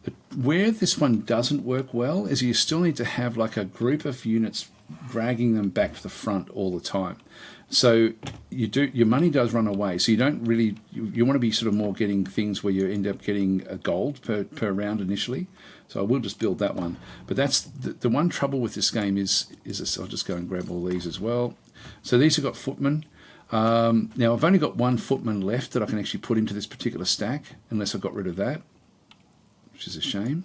But where this one doesn't work well is you still need to have like a group of units dragging them back to the front all the time. So your money does run away. So you don't really, you want to be sort of more getting things where you end up getting a gold per round initially. So I will just build that one. But that's the one trouble with this game is this. I'll just go and grab all these as well. So these have got footmen. Now I've only got one footman left that I can actually put into this particular stack, unless I got rid of that, which is a shame.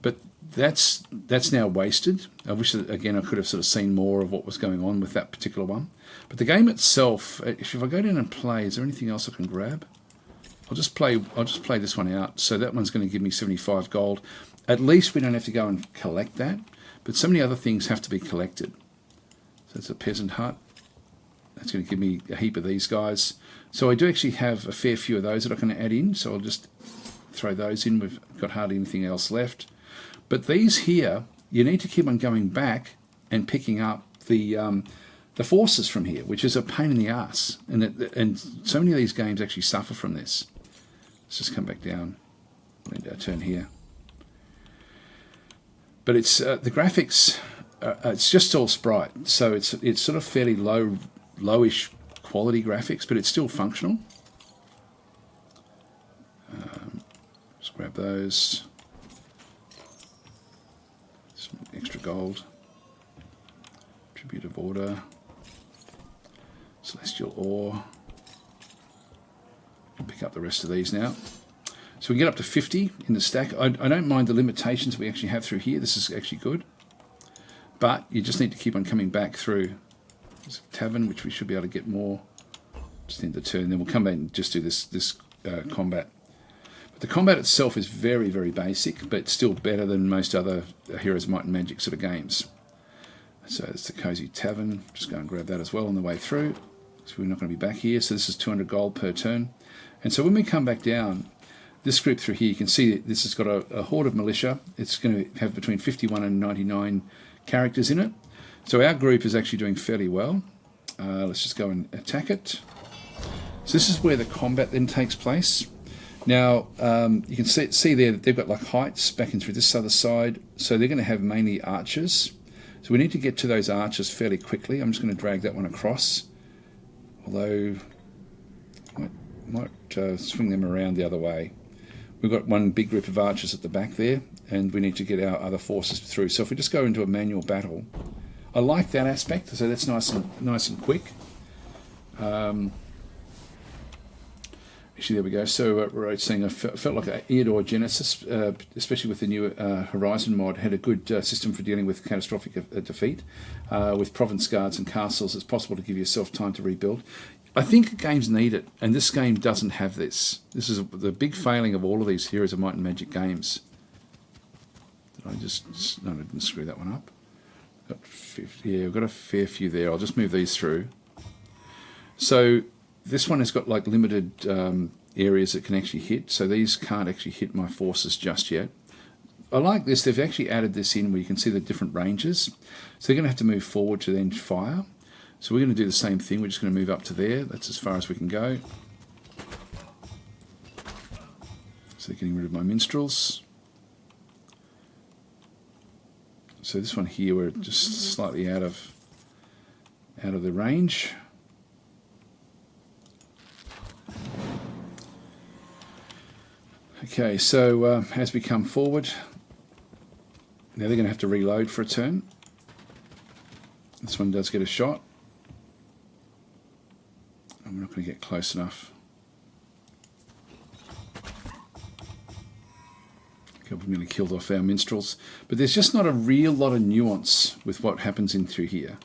But that's now wasted. I wish that, again, I could have sort of seen more of what was going on with that particular one. But the game itself, if I go down and play, is there anything else I can grab? I'll just play this one out. So that one's going to give me 75 gold. At least we don't have to go and collect that. But so many other things have to be collected. So it's a peasant hut. That's going to give me a heap of these guys. So I do actually have a fair few of those that I can add in. So I'll just throw those in. We've got hardly anything else left. But these here, you need to keep on going back and picking up the forces from here, which is a pain in the ass. And so many of these games actually suffer from this. Let's just come back down. End our turn here. But it's the graphics. It's just all sprite, so it's sort of fairly lowish quality graphics, but it's still functional. Just grab those. Some extra gold. Tribute of Order. Celestial Ore. Pick up the rest of these now. So we can get up to 50 in the stack. I don't mind the limitations we actually have through here. This is actually good. But you just need to keep on coming back through. There's a tavern, which we should be able to get more. Just end the turn. Then we'll come back and just do this combat. But the combat itself is very, very basic, but still better than most other Heroes of Might and Magic sort of games. So it's the Cozy Tavern. Just go and grab that as well on the way through. So we're not going to be back here. So this is 200 gold per turn. And so when we come back down, this group through here, you can see that this has got a horde of militia. It's going to have between 51 and 99 characters in it. So our group is actually doing fairly well. Let's just go and attack it. So this is where the combat then takes place. Now, you can see there that they've got like heights back in through this other side. So they're going to have mainly archers. So we need to get to those archers fairly quickly. I'm just going to drag that one across. Although, might swing them around the other way. We've got one big group of archers at the back there, and we need to get our other forces through. So if we just go into a manual battle, I like that aspect. So that's nice and quick. Actually, there we go. So we're saying I felt like Eodor Genesis, especially with the new Horizon mod, had a good system for dealing with catastrophic defeat. With province guards and castles, it's possible to give yourself time to rebuild. I think games need it, and this game doesn't have this. This is the big failing of all of these Heroes of Might and Magic games. Did I just... No, I didn't screw that one up. Yeah, I've got a fair few there. I'll just move these through. So this one has got like limited areas that can actually hit, so these can't actually hit my forces just yet. I like this. They've actually added this in where you can see the different ranges. So they're going to have to move forward to then fire. So we're going to do the same thing. We're just going to move up to there. That's as far as we can go. So getting rid of my minstrels. So this one here, we're just slightly out of the range. Okay, so as we come forward, now they're going to have to reload for a turn. This one does get a shot. I'm not going to get close enough. We're going to kill off our minstrels. But there's just not a real lot of nuance with what happens in through here.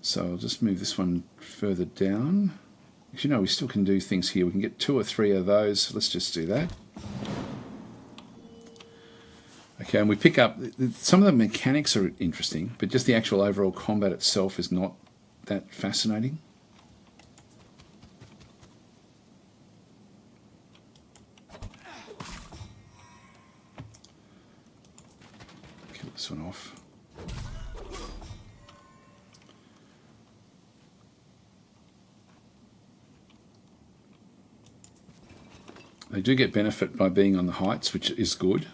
So I'll just move this one further down. Actually, no, we still can do things here. We can get 2 or 3 of those. Let's just do that. Okay, and we pick up... Some of the mechanics are interesting, but just the actual overall combat itself is not that fascinating. Kill this one off. They do get benefit by being on the heights, which is good.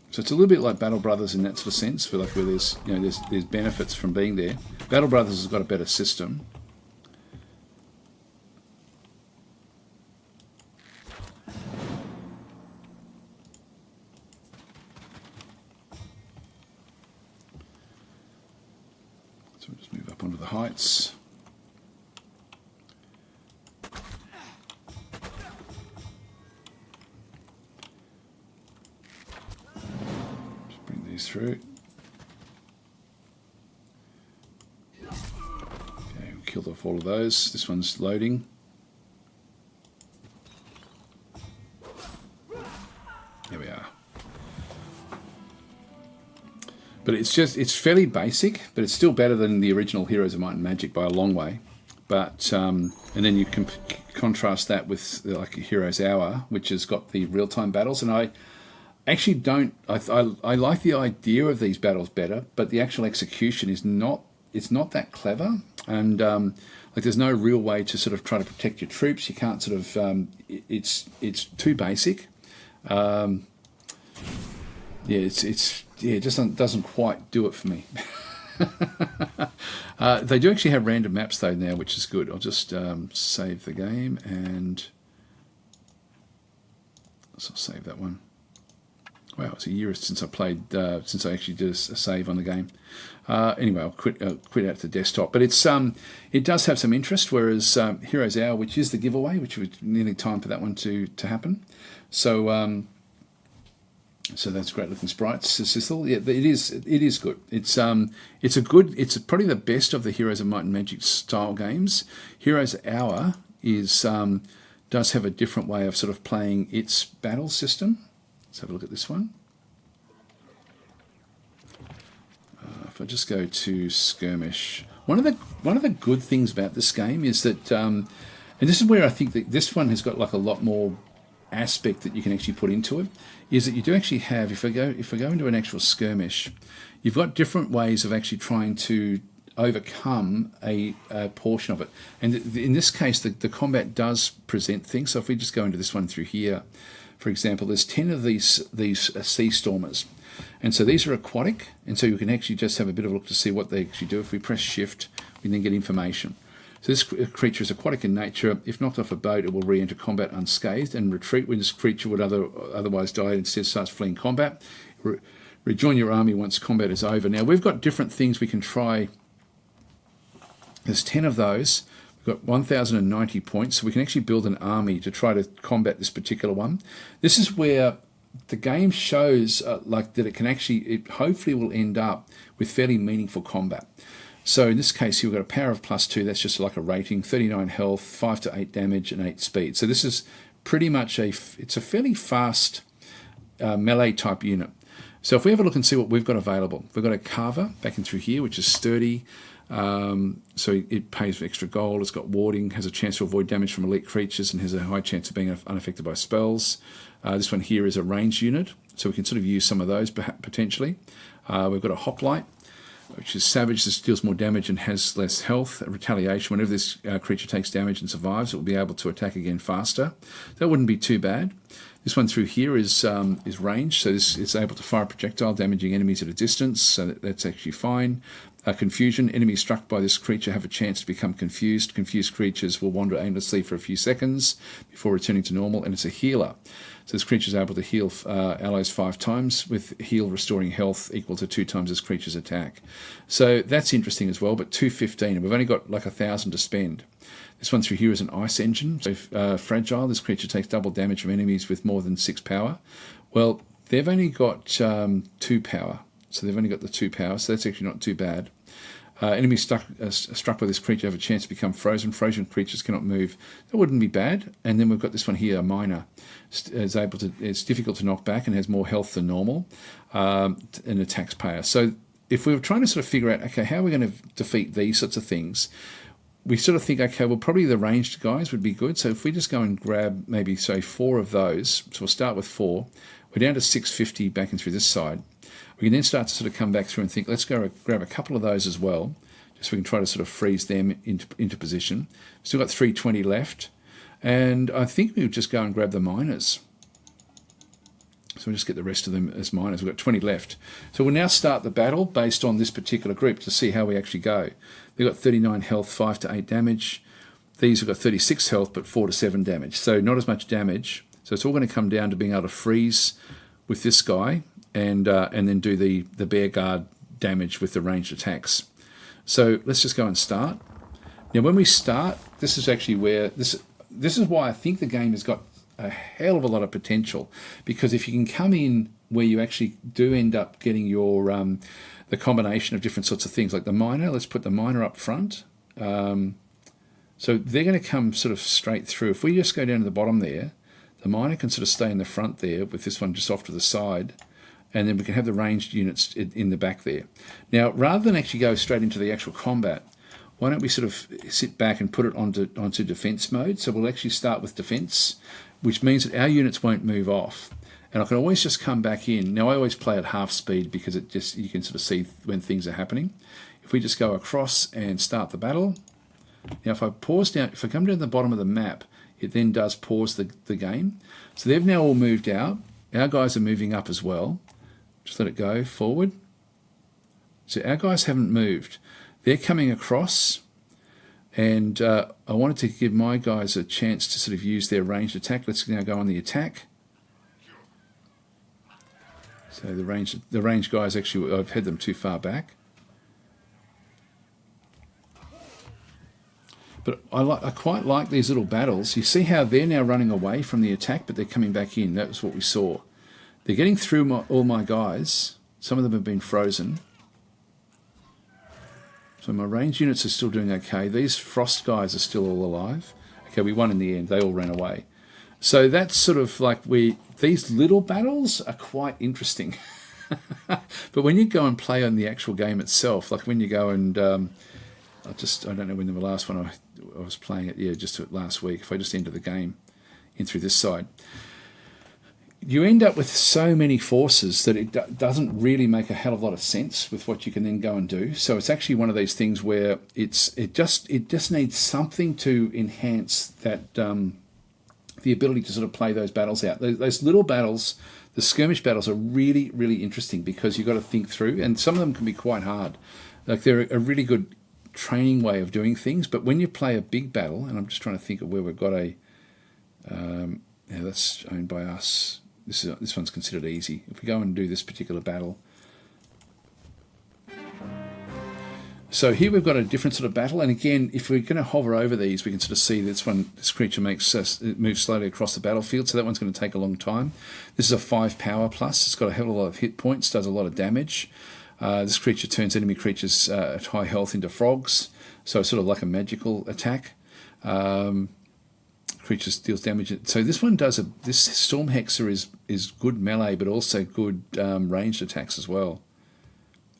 So it's a little bit like Battle Brothers in that sort of sense, where there's there's benefits from being there. Battle Brothers has got a better system. So we'll just move up onto the heights. Through. Okay, we killed off all of those. This one's loading. but it's fairly basic, but it's still better than the original Heroes of Might and Magic by a long way. But and then you can contrast that with like Heroes Hour, which has got the real-time battles, and I actually don't. I like the idea of these battles better, but the actual execution is not. It's not that clever, and like there's no real way to sort of try to protect your troops. You can't sort of. It's too basic. Yeah, it just doesn't quite do it for me. They do actually have random maps though now, which is good. I'll just save the game, and so I'll save that one. Wow, it's a year since I played, since I actually did a save on the game. Anyway, I'll quit out the desktop. But it does have some interest, whereas Heroes Hour, which is the giveaway, which was nearly time for that one to happen. So so that's great looking sprites. Cecil, yeah, it is good. It's probably the best of the Heroes of Might and Magic style games. Heroes Hour does have a different way of sort of playing its battle system. Let's have a look at this one. If I just go to Skirmish, one of the good things about this game is that, and this is where I think that this one has got like a lot more aspect that you can actually put into it, is that you do actually have, if I go into an actual skirmish, you've got different ways of actually trying to overcome a portion of it. And in this case, the combat does present things. So if we just go into this one through here, for example, there's 10 of these sea stormers. And so these are aquatic, and so you can actually just have a bit of a look to see what they actually do. If we press shift, we then get information. So this creature is aquatic in nature. If knocked off a boat, it will re-enter combat unscathed and retreat when this creature would otherwise die and instead starts fleeing combat. Rejoin your army once combat is over. Now, we've got different things we can try. There's 10 of those. We've got 1,090 points, so we can actually build an army to try to combat this particular one. This is where the game shows like that it hopefully will end up with fairly meaningful combat. So in this case, you've got a power of +2. That's just like a rating, 39 health, 5 to 8 damage, and 8 speed. So this is pretty much it's a fairly fast melee type unit. So if we have a look and see what we've got available, we've got a Carver back in through here, which is sturdy. So it pays extra gold. It's got warding, has a chance to avoid damage from elite creatures, and has a high chance of being unaffected by spells. This one here is a ranged unit, so we can sort of use some of those potentially. We've got a Hoplite, which is savage. This deals more damage and has less health. Retaliation, whenever this creature takes damage and survives, it will be able to attack again faster. That wouldn't be too bad. This one through here is ranged, so this is able to fire a projectile, damaging enemies at a distance, so that's actually fine. Confusion, enemies struck by this creature have a chance to become confused. Confused creatures will wander aimlessly for a few seconds before returning to normal, and it's a healer. So this creature is able to heal allies 5 times, with heal restoring health equal to 2 times this creature's attack. So that's interesting as well, but 215, and we've only got like 1,000 to spend. This one through here is an ice engine. So fragile, this creature takes double damage from enemies with more than 6 power. Well, they've only got 2 power. So they've only got the 2 power, so that's actually not too bad. Enemies struck by this creature have a chance to become frozen. Frozen creatures cannot move. That wouldn't be bad. And then we've got this one here, a miner. It's difficult to knock back and has more health than normal, and a taxpayer. So if we were trying to sort of figure out, okay, how are we going to defeat these sorts of things, we sort of think, okay, well, probably the ranged guys would be good. So if we just go and grab maybe, say, 4 of those, so we'll start with 4. We're down to 650 back and through this side. We can then start to sort of come back through and think, let's go grab a couple of those as well, just so we can try to sort of freeze them into position. Still got 320 left, and I think we would just go and grab the miners. So we'll just get the rest of them as miners. We've got 20 left. So we'll now start the battle based on this particular group to see how we actually go. They've got 39 health, 5 to 8 damage. These have got 36 health, but 4 to 7 damage. So not as much damage. So it's all going to come down to being able to freeze with this guy, and then do the bear guard damage with the ranged attacks. So let's just go and start. Now when we start, this is actually where, this is why I think the game has got a hell of a lot of potential, because if you can come in where you actually do end up getting your the combination of different sorts of things, like the miner, let's put the miner up front. So they're going to come sort of straight through. If we just go down to the bottom there, the miner can sort of stay in the front there with this one just off to the side. and then we can have the ranged units in the back there. Now, rather than actually go straight into the actual combat, why don't we sort of sit back and put it onto defense mode? So we'll actually start with defense, which means that our units won't move off. And I can always just come back in. Now, I always play at half speed because you can sort of see when things are happening. If we just go across and start the battle. Now, if I come down to the bottom of the map, it then does pause the game. So they've now all moved out. Our guys are moving up as well. Just let it go forward. So our guys haven't moved. They're coming across, and I wanted to give my guys a chance to sort of use their ranged attack. Let's now go on the attack. So the ranged guys, actually, I've had them too far back. But I quite like these little battles. You see how they're now running away from the attack, but they're coming back in. That was what we saw. They're getting through all my guys. Some of them have been frozen. So my ranged units are still doing okay. These frost guys are still all alive. Okay, we won in the end. They all ran away. So that's sort of like these little battles are quite interesting. But when you go and play on the actual game itself, like when you go and I don't know when the last one I was playing it. Yeah, just last week. If I just enter the game in through this side, you end up with so many forces that it doesn't really make a hell of a lot of sense with what you can then go and do. So it's actually one of these things where it just needs something to enhance that the ability to sort of play those battles out. Those little battles, the skirmish battles, are really, really interesting because you've got to think through, and some of them can be quite hard. Like they're a really good training way of doing things, but when you play a big battle, and I'm just trying to think of where we've got that's owned by us. This one's considered easy. If we go and do this particular battle. So here we've got a different sort of battle, and again, if we're going to hover over these, we can sort of see this creature moves slowly across the battlefield, so that one's going to take a long time. This is a 5 power plus. It's got a hell of a lot of hit points, does a lot of damage. This creature turns enemy creatures at high health into frogs, so it's sort of like a magical attack. Creatures deals damage. So this one does this Storm Hexer is good melee, but also good ranged attacks as well.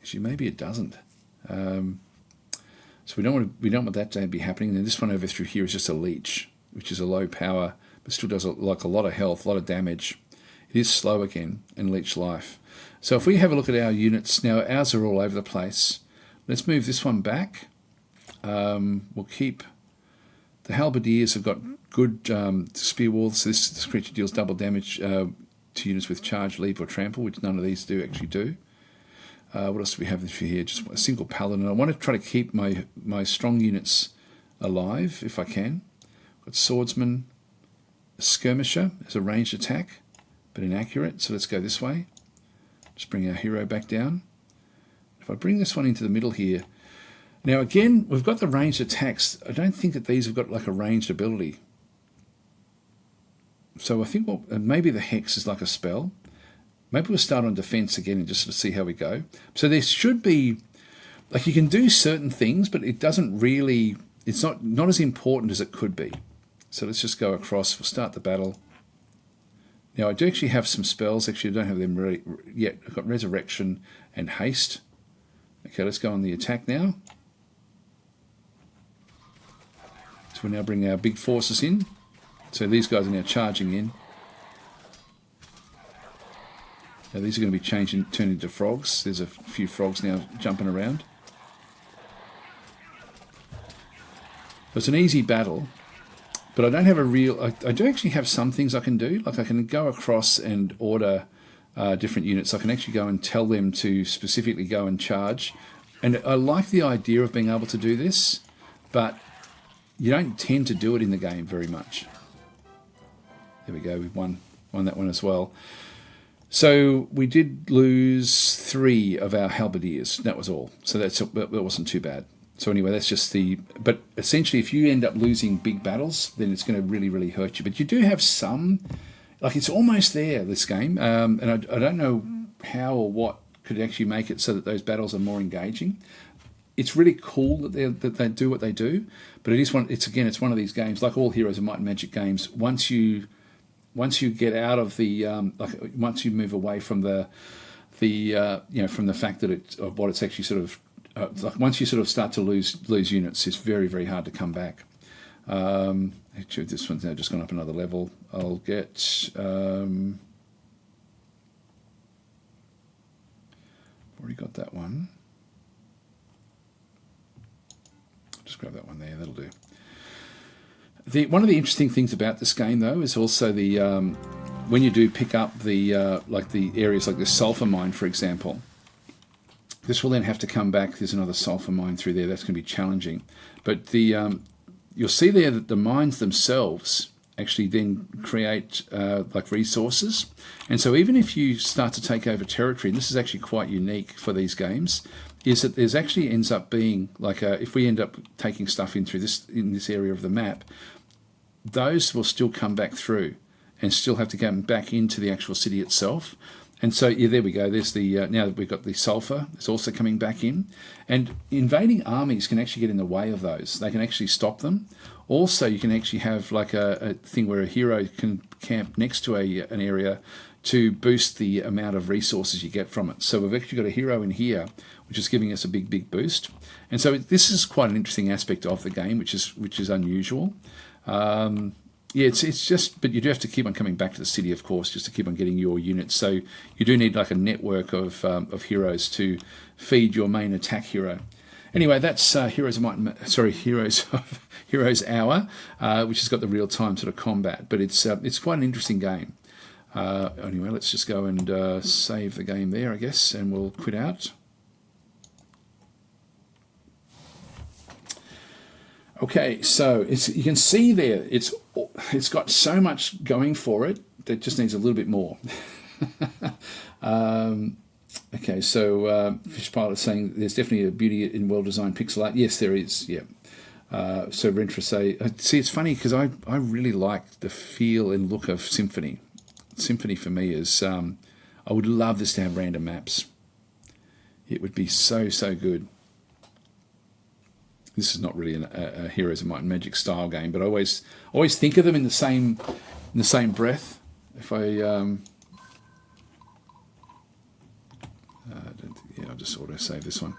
Actually, maybe it doesn't. So we don't want that to be happening. And this one over through here is just a leech, which is a low power, but still does like a lot of health, a lot of damage. It is slow again and leech life. So if we have a look at our units now, ours are all over the place. Let's move this one back. We'll keep the halberdiers have got good spear walls. So this creature deals double damage to units with charge, leap, or trample, which none of these actually do. What else do we have here? Just a single paladin. I want to try to keep my strong units alive if I can. Got swordsman, a skirmisher as a ranged attack, but inaccurate. So let's go this way. Just bring our hero back down. If I bring this one into the middle here, now again we've got the ranged attacks. I don't think that these have got like a ranged ability. So I think maybe the hex is like a spell. Maybe we'll start on defense again and just sort of see how we go. So there should be, like, you can do certain things, but it doesn't really, it's not as important as it could be. So let's just go across. We'll start the battle. Now I do actually have some spells. Actually, I don't have them really yet. I've got Resurrection and Haste. Okay, let's go on the attack now. So we'll now bring our big forces in. So these guys are now charging in. Now these are going to be turned into frogs. There's a few frogs now jumping around. It's an easy battle, but I don't have a real... I do actually have some things I can do. Like I can go across and order different units. I can actually go and tell them to specifically go and charge. And I like the idea of being able to do this, but you don't tend to do it in the game very much. There we go, we've won that one as well. So we did lose 3 of our halberdiers. That was all. So that wasn't too bad. So anyway, that's just but essentially if you end up losing big battles, then it's going to really, really hurt you. But you do have some, like it's almost there, this game. And I don't know how or what could actually make it so that those battles are more engaging. It's really cool that they do what they do, but it's one of these games, like all Heroes of Might and Magic games, once you get out of the once you move away from the from the fact that of what it's actually sort of like once you sort of start to lose units, it's very, very hard to come back. Actually, this one's now just gone up another level. I'll get already got that one. Just grab that one there. That'll do. One of the interesting things about this game, though, is also the when you do pick up the like the areas like the sulfur mine, for example. This will then have to come back. There's another sulfur mine through there. That's going to be challenging. But you'll see there that the mines themselves actually then create like resources. And so even if you start to take over territory, and this is actually quite unique for these games, is that there's actually ends up being like if we end up taking stuff in this area of the map, those will still come back through and still have to come back into the actual city itself. And so, yeah, there we go. There's the now that we've got the sulfur, it's also coming back in. And invading armies can actually get in the way of those. They can actually stop them. Also, you can actually have like a thing where a hero can camp next to an area to boost the amount of resources you get from it. So we've actually got a hero in here, which is giving us a big boost. And so this is quite an interesting aspect of the game, which is unusual. Yeah, it's just, but you do have to keep on coming back to the city, of course, just to keep on getting your units. So you do need like a network of heroes to feed your main attack hero. Anyway, that's Heroes Hour, which has got the real-time sort of combat, but it's quite an interesting game. Anyway, let's just go and save the game there, I guess, and we'll quit out. Okay, so you can see there, it's got so much going for it that just needs a little bit more. Okay, so Fish Pilot is saying there's definitely a beauty in well-designed pixel art. Yes, there is, yeah. So Rentra say, see, it's funny because I really like the feel and look of Symphony. Symphony for me is, I would love this to have random maps. It would be so good. This is not really a Heroes of Might and Magic style game, but I always think of them in the same breath. If I'll just auto save this one.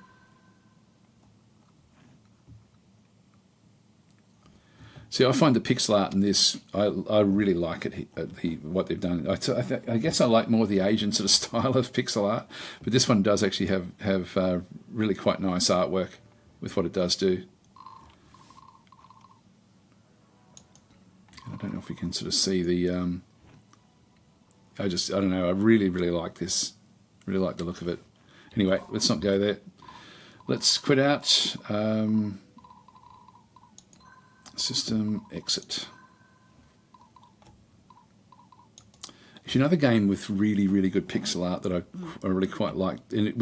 See, I find the pixel art in this, I really like it. What they've done. I guess I like more the Asian sort of style of pixel art, but this one does actually have really quite nice artwork with what it does do. I don't know if we can sort of see the. I don't know. I really like this. Really like the look of it. Anyway, let's not go there. Let's quit out. System exit. Actually, another game with really good pixel art that I really quite like, and it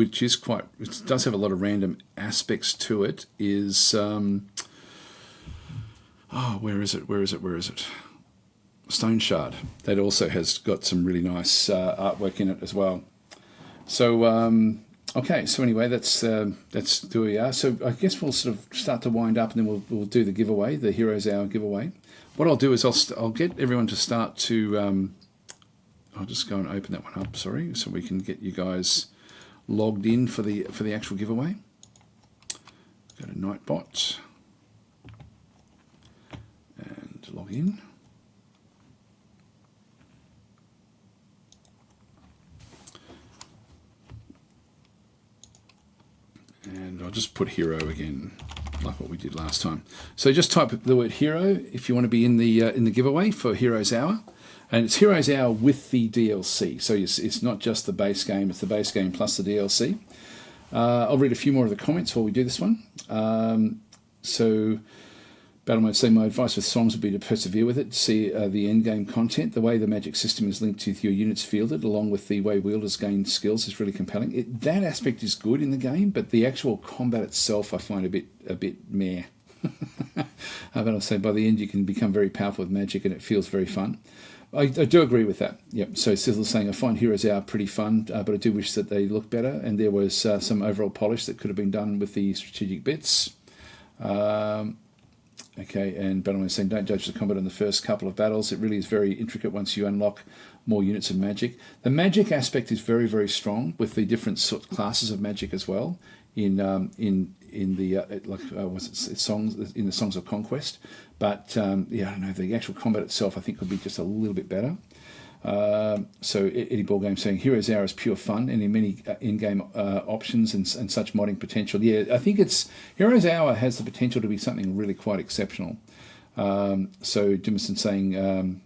does have a lot of random aspects to it. Is where is it? Stone Shard. That also has got some really nice artwork in it as well. So okay, so anyway, that's who we are. So I guess we'll sort of start to wind up, and then we'll do the giveaway, the Heroes Hour giveaway. What I'll do is I'll get everyone to start to. I'll just go and open that one up. Sorry, so we can get you guys logged in for the actual giveaway. Go to Nightbot and log in. And I'll just put hero again, like what we did last time. So just type the word hero if you want to be in the giveaway for Heroes Hour. And it's Heroes Hour with the DLC. So it's not just the base game, it's the base game plus the DLC. I'll read a few more of the comments while we do this one. So Battle Mode say, my advice with songs would be to persevere with it, see the end game content. The way the magic system is linked to your units fielded, along with the way wielders gain skills, is really compelling. That aspect is good in the game, but the actual combat itself I find a bit meh. But I'll say by the end you can become very powerful with magic and it feels very fun. I do agree with that. Yep. So Sizzle's saying, I find Heroes Hour pretty fun, but I do wish that they look better, and there was some overall polish that could have been done with the strategic bits. Okay, and Battleman is saying, don't judge the combat on the first couple of battles. It really is very intricate once you unlock more units of magic. The magic aspect is very, very strong with the different sort of classes of magic as well. In the songs in the Songs of Conquest, but yeah, I don't know, the actual combat itself I think could be just a little bit better. So Eddie Ballgame saying Heroes Hour is pure fun and in many in-game options and such modding potential. Yeah, I think Heroes Hour has the potential to be something really quite exceptional. So Dimmerson saying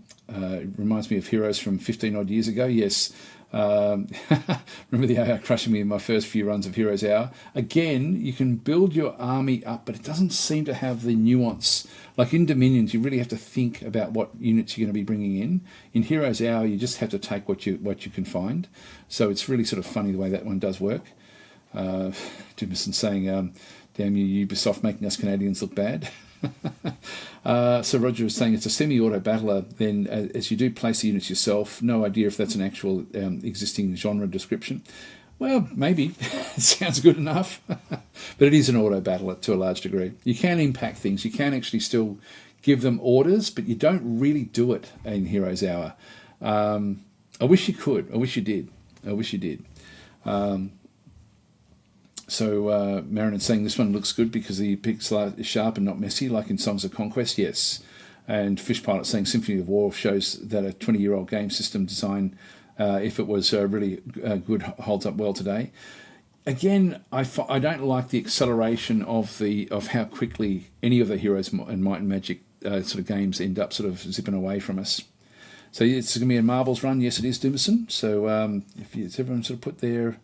reminds me of Heroes from 15 odd years ago. Yes. Remember the AR crushing me in my first few runs of Heroes Hour. Again, you can build your army up, but it doesn't seem to have the nuance. Like in Dominions, you really have to think about what units you're going to be bringing in. In Heroes Hour, you just have to take what you can find. So it's really sort of funny the way that one does work. Jimison saying, damn you, Ubisoft, making us Canadians look bad. So Roger is saying it's a semi-auto battler, then as you do place the units yourself, no idea if that's an actual existing genre description. Well, maybe. It sounds good enough. But it is an auto battler to a large degree. You can impact things. You can actually still give them orders, but you don't really do it in Heroes Hour. I wish you could. I wish you did. I wish you did. So Marin's saying this one looks good because the pixel is sharp and not messy, like in Songs of Conquest. Yes. And Fish Pilot saying Symphony of War shows that a 20-year-old game system design, if it was really good, holds up well today. Again, I don't like the acceleration of how quickly any of the Heroes and Might and Magic sort of games end up sort of zipping away from us. So it's going to be a marbles run. Yes, it is, Dimmerson. So if everyone sort of put their...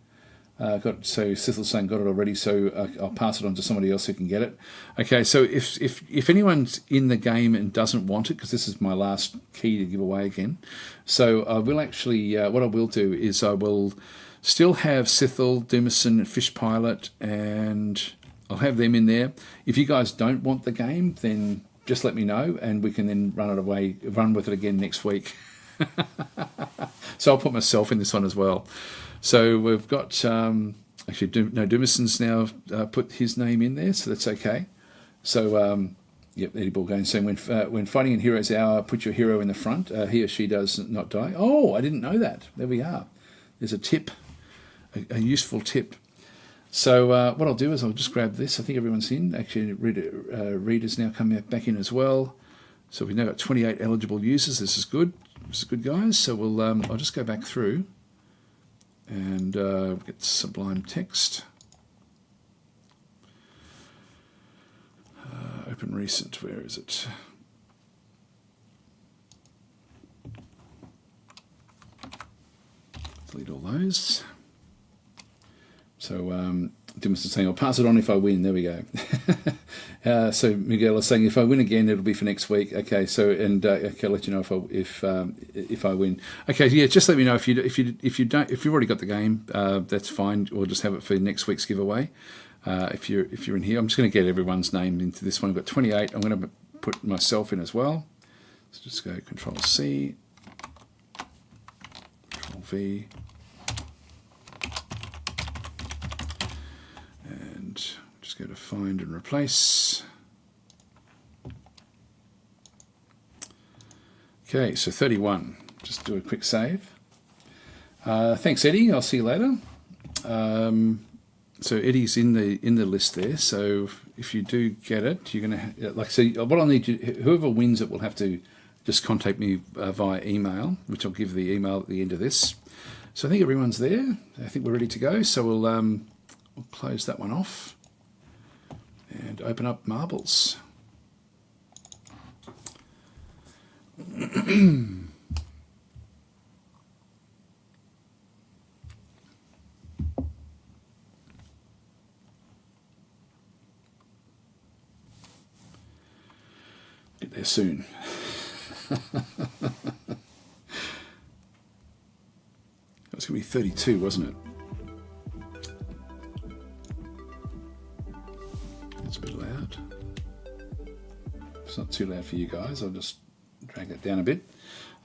so Cecil's saying got it already, so I'll pass it on to somebody else who can get it. Okay, so if anyone's in the game and doesn't want it, because this is my last key to give away again, so I will actually, what I will do is I will still have Cecil, Dimmerson, Fish Pilot, and I'll have them in there. If you guys don't want the game, then just let me know, and we can then run with it again next week. So I'll put myself in this one as well. So we've got, Dimmerson's now put his name in there, so that's okay. So, yep, Eddie Ballgame saying, when fighting in Heroes Hour, put your hero in the front. He or she does not die. Oh, I didn't know that. There we are. There's a tip, a useful tip. So what I'll do is I'll just grab this. I think everyone's in. Actually, Reader's now coming back in as well. So we've now got 28 eligible users. This is good. This is good, guys. So we'll I'll just go back through and get Sublime Text. Open recent, where is it? Delete all those. So Dimas is saying, I'll pass it on if I win. There we go. So Miguel is saying, if I win again, it'll be for next week. Okay, so and okay, I'll let you know if I win. Okay, yeah, just let me know if you've already got the game. That's fine. We'll just have it for next week's giveaway. If you're in here, I'm just going to get everyone's name into this one. I've got 28. I'm going to put myself in as well. So just go Control C, Control V. Just go to find and replace. Okay, so 31. Just do a quick save. Thanks, Eddie. I'll see you later. So Eddie's in the list there. So if you do get it, you're going to so what I'll need whoever wins it will have to just contact me via email, which I'll give the email at the end of this. So I think everyone's there. I think we're ready to go. So we'll close that one off and open up marbles. Get there soon. That was going to be 32, wasn't it? It's a bit loud. It's not too loud for you guys. I'll just drag that down a bit.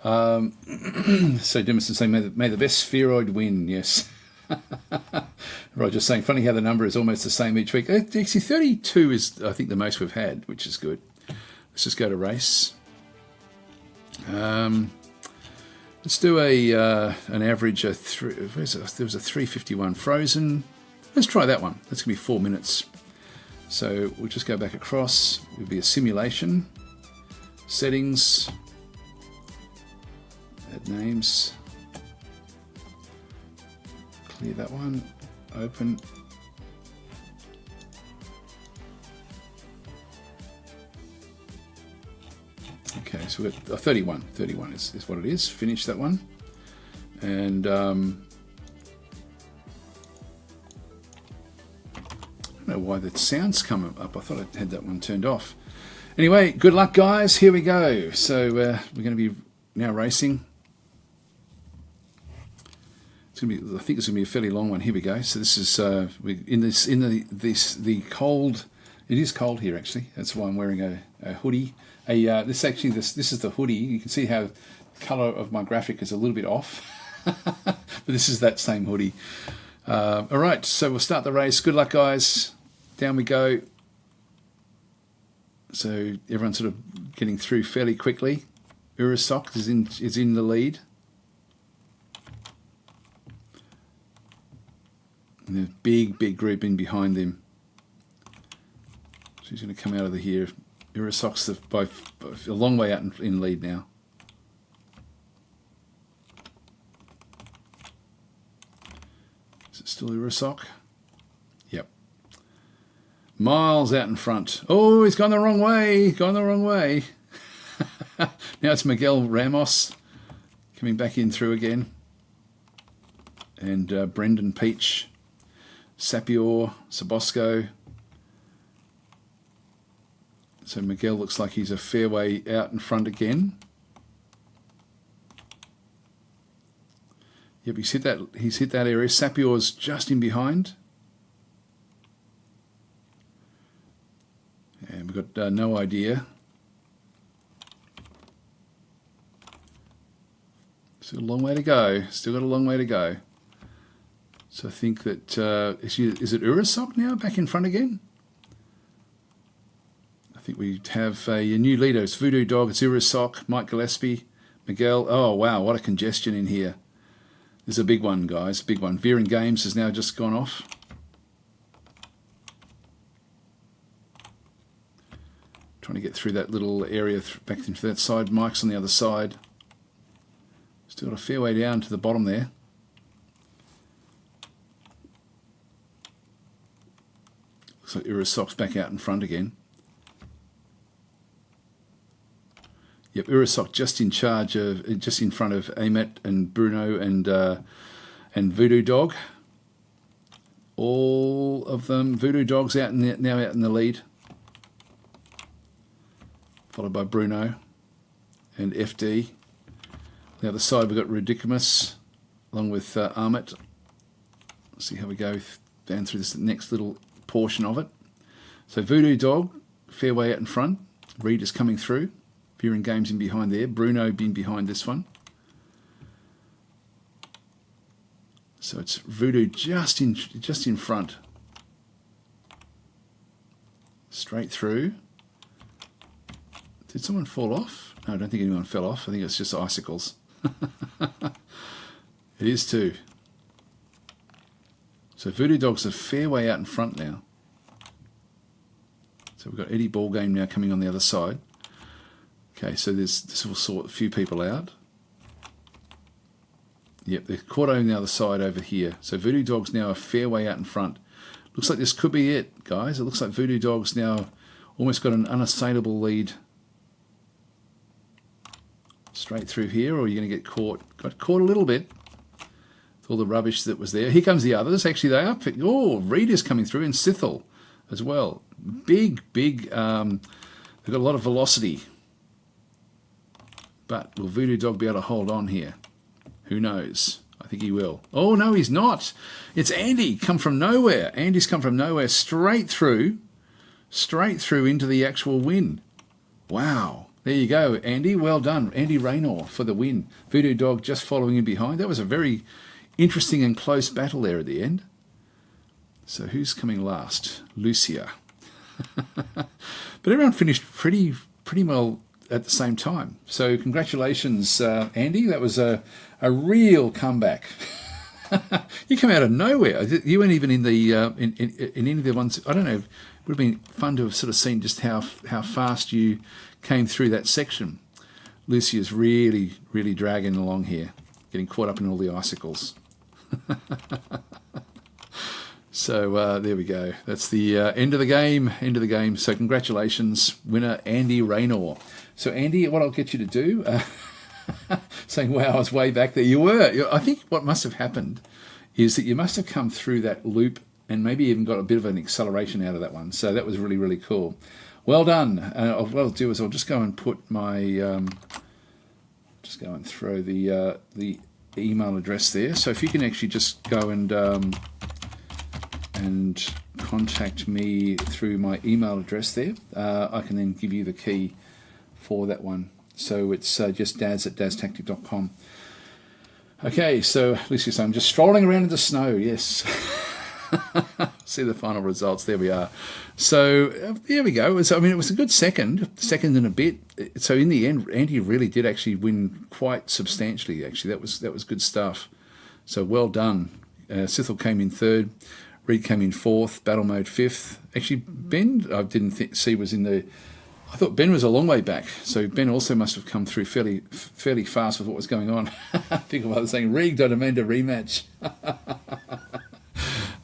So Dimmerson saying, may the best spheroid win. Yes. Roger's saying, funny how the number is almost the same each week. Actually, 32 is, I think, the most we've had, which is good. Let's just go to race. Let's do an average of there was a 351 frozen. Let's try that one. That's going to be 4 minutes. So we'll just go back across. It'll be a simulation. Settings. Add names. Clear that one. Open. Okay, so we've got 31. 31 is what it is. Finish that one. And I don't know why the sound's come up. I thought I had that one turned off. Anyway, good luck, guys. Here we go. So we're going to be now racing. It's going to be. I think it's going to be a fairly long one. Here we go. So this is the cold. It is cold here actually. That's why I'm wearing a hoodie. This is the hoodie. You can see how the color of my graphic is a little bit off, but this is that same hoodie. All right, so we'll start the race. Good luck, guys. Down we go. So everyone's sort of getting through fairly quickly. Urasok is in the lead. And there's a big group in behind them. She's going to come out of here. Urasok's by a long way out in lead now. Is it still Urasok? Yep. Miles out in front. Oh, he's gone the wrong way. Gone the wrong way. Now it's Miguel Ramos coming back in through again. And Brendan Peach. Sapior, Sabosco. So Miguel looks like he's a fair way out in front again. Yep, he's hit that area. Sapior's just in behind. And we've got no idea. Still a long way to go. Still got a long way to go. So I think that is it Urasok now back in front again? I think we have a new leader. It's Voodoo Dog, it's Urasok, Mike Gillespie, Miguel. Oh wow, what a congestion in here. There's a big one, guys, big one. Veering Games has now just gone off. Trying to get through that little area back into that side. Mike's on the other side. Still got a fair way down to the bottom there. Looks like Urasok's back out in front again. Yep, Urasok just in charge of, just in front of Amet and Bruno and Voodoo Dog. All of them. Voodoo Dog's now out in the lead, followed by Bruno and FD. On the other side we've got Ridiculous along with Amet. Let's see how we go down through this next little portion of it. So Voodoo Dog, fair way out in front. Reed is coming through. Veering Games in behind there. Bruno been behind this one. So it's Voodoo just in front. Straight through. Did someone fall off? No, I don't think anyone fell off. I think it's just icicles. It is too. So Voodoo Dog's a fair way out in front now. So we've got Eddie Ballgame now coming on the other side. Okay, so this will sort a few people out. Yep, they're caught on the other side over here. So Voodoo Dog's now a fair way out in front. Looks like this could be it, guys. It looks like Voodoo Dog's now almost got an unassailable lead. Straight through here, or you're going to get caught. Got caught a little bit with all the rubbish that was there. Here comes the others. Actually, they are. Oh, Reed is coming through, and Sithel as well. Big. They've got a lot of velocity. But will Voodoo Dog be able to hold on here? Who knows? I think he will. Oh, no, he's not. It's Andy, come from nowhere. Andy's come from nowhere straight through into the actual win. Wow. There you go, Andy. Well done. Andy Raynor for the win. Voodoo Dog just following in behind. That was a very interesting and close battle there at the end. So who's coming last? Lucia. But everyone finished pretty pretty well at the same time. So congratulations, Andy. That was a real comeback. You come out of nowhere. You weren't even in the in any of the ones. I don't know. It would have been fun to have sort of seen just how fast you came through that section. Lucia's really dragging along here, getting caught up in all the icicles. So there we go. That's the end of the game. End of the game. So congratulations, winner Andy Raynor. So Andy, what I'll get you to do, saying, wow, I was way back there. You were. I think what must have happened is that you must have come through that loop and maybe even got a bit of an acceleration out of that one. So that was really cool. Well done. What I'll do is I'll just go and put my, just go and throw the email address there. So if you can actually just go and contact me through my email address there, I can then give you the key for that one. So it's just dads@daztactic.com. Okay, so Lucy, I'm just strolling around in the snow. Yes. See the final results. There we are. So there we go. It was a good second and a bit. So in the end, Andy really did actually win quite substantially. Actually, that was good stuff. So well done. Sithel came in third. Reed came in fourth. Battle Mode fifth. Actually, Ben, I didn't see was in the. I thought Ben was a long way back, so Ben also must have come through fairly fast with what was going on. People were saying, Reed, I demand a rematch.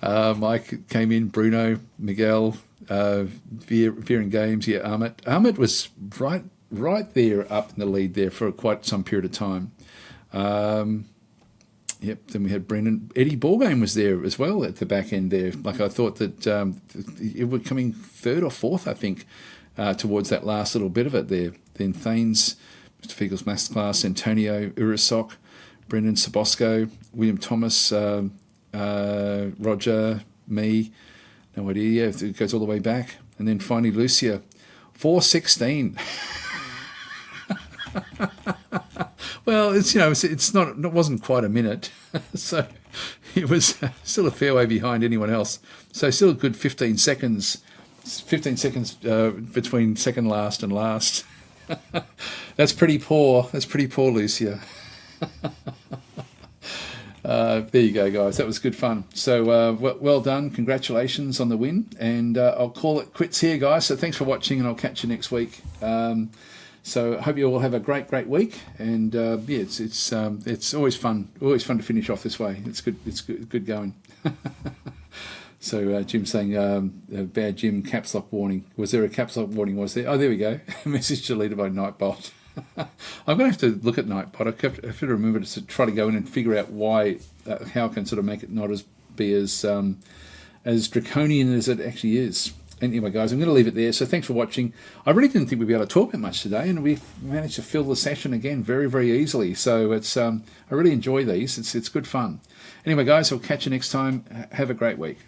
Mike came in, Bruno, Miguel, Veer in Games, yeah, Amit. Amit was right there up in the lead there for quite some period of time. Yep, then we had Brendan. Eddie Ballgame was there as well at the back end there. Like I thought that it were coming third or fourth, I think, towards that last little bit of it there. Then Thanes, Mr. Fiegel's Masterclass, Antonio, Urasok, Brendan Sabosco, William Thomas, Roger, me, no idea, yeah, it goes all the way back. And then finally Lucia, 4:16. Well, it wasn't quite a minute, so it was still a fair way behind anyone else. So still a good 15 seconds. 15 seconds between second last and last. That's pretty poor. That's pretty poor, Lucia. There you go, guys. That was good fun. So well done. Congratulations on the win. And I'll call it quits here, guys. So thanks for watching, and I'll catch you next week. So I hope you all have a great week. And yeah, it's always fun. Always fun to finish off this way. It's good. It's good going. So Jim saying, bad Jim, caps lock warning. Was there a caps lock warning? Was there? Oh, there we go. Message deleted by Nightbot. I'm going to have to look at Nightbot. I have to remember to try to go in and figure out why, how I can sort of make it not be as draconian as it actually is. Anyway, guys, I'm going to leave it there. So thanks for watching. I really didn't think we'd be able to talk that much today, and we've managed to fill the session again very easily. So it's I really enjoy these. It's good fun. Anyway, guys, I'll catch you next time. Have a great week.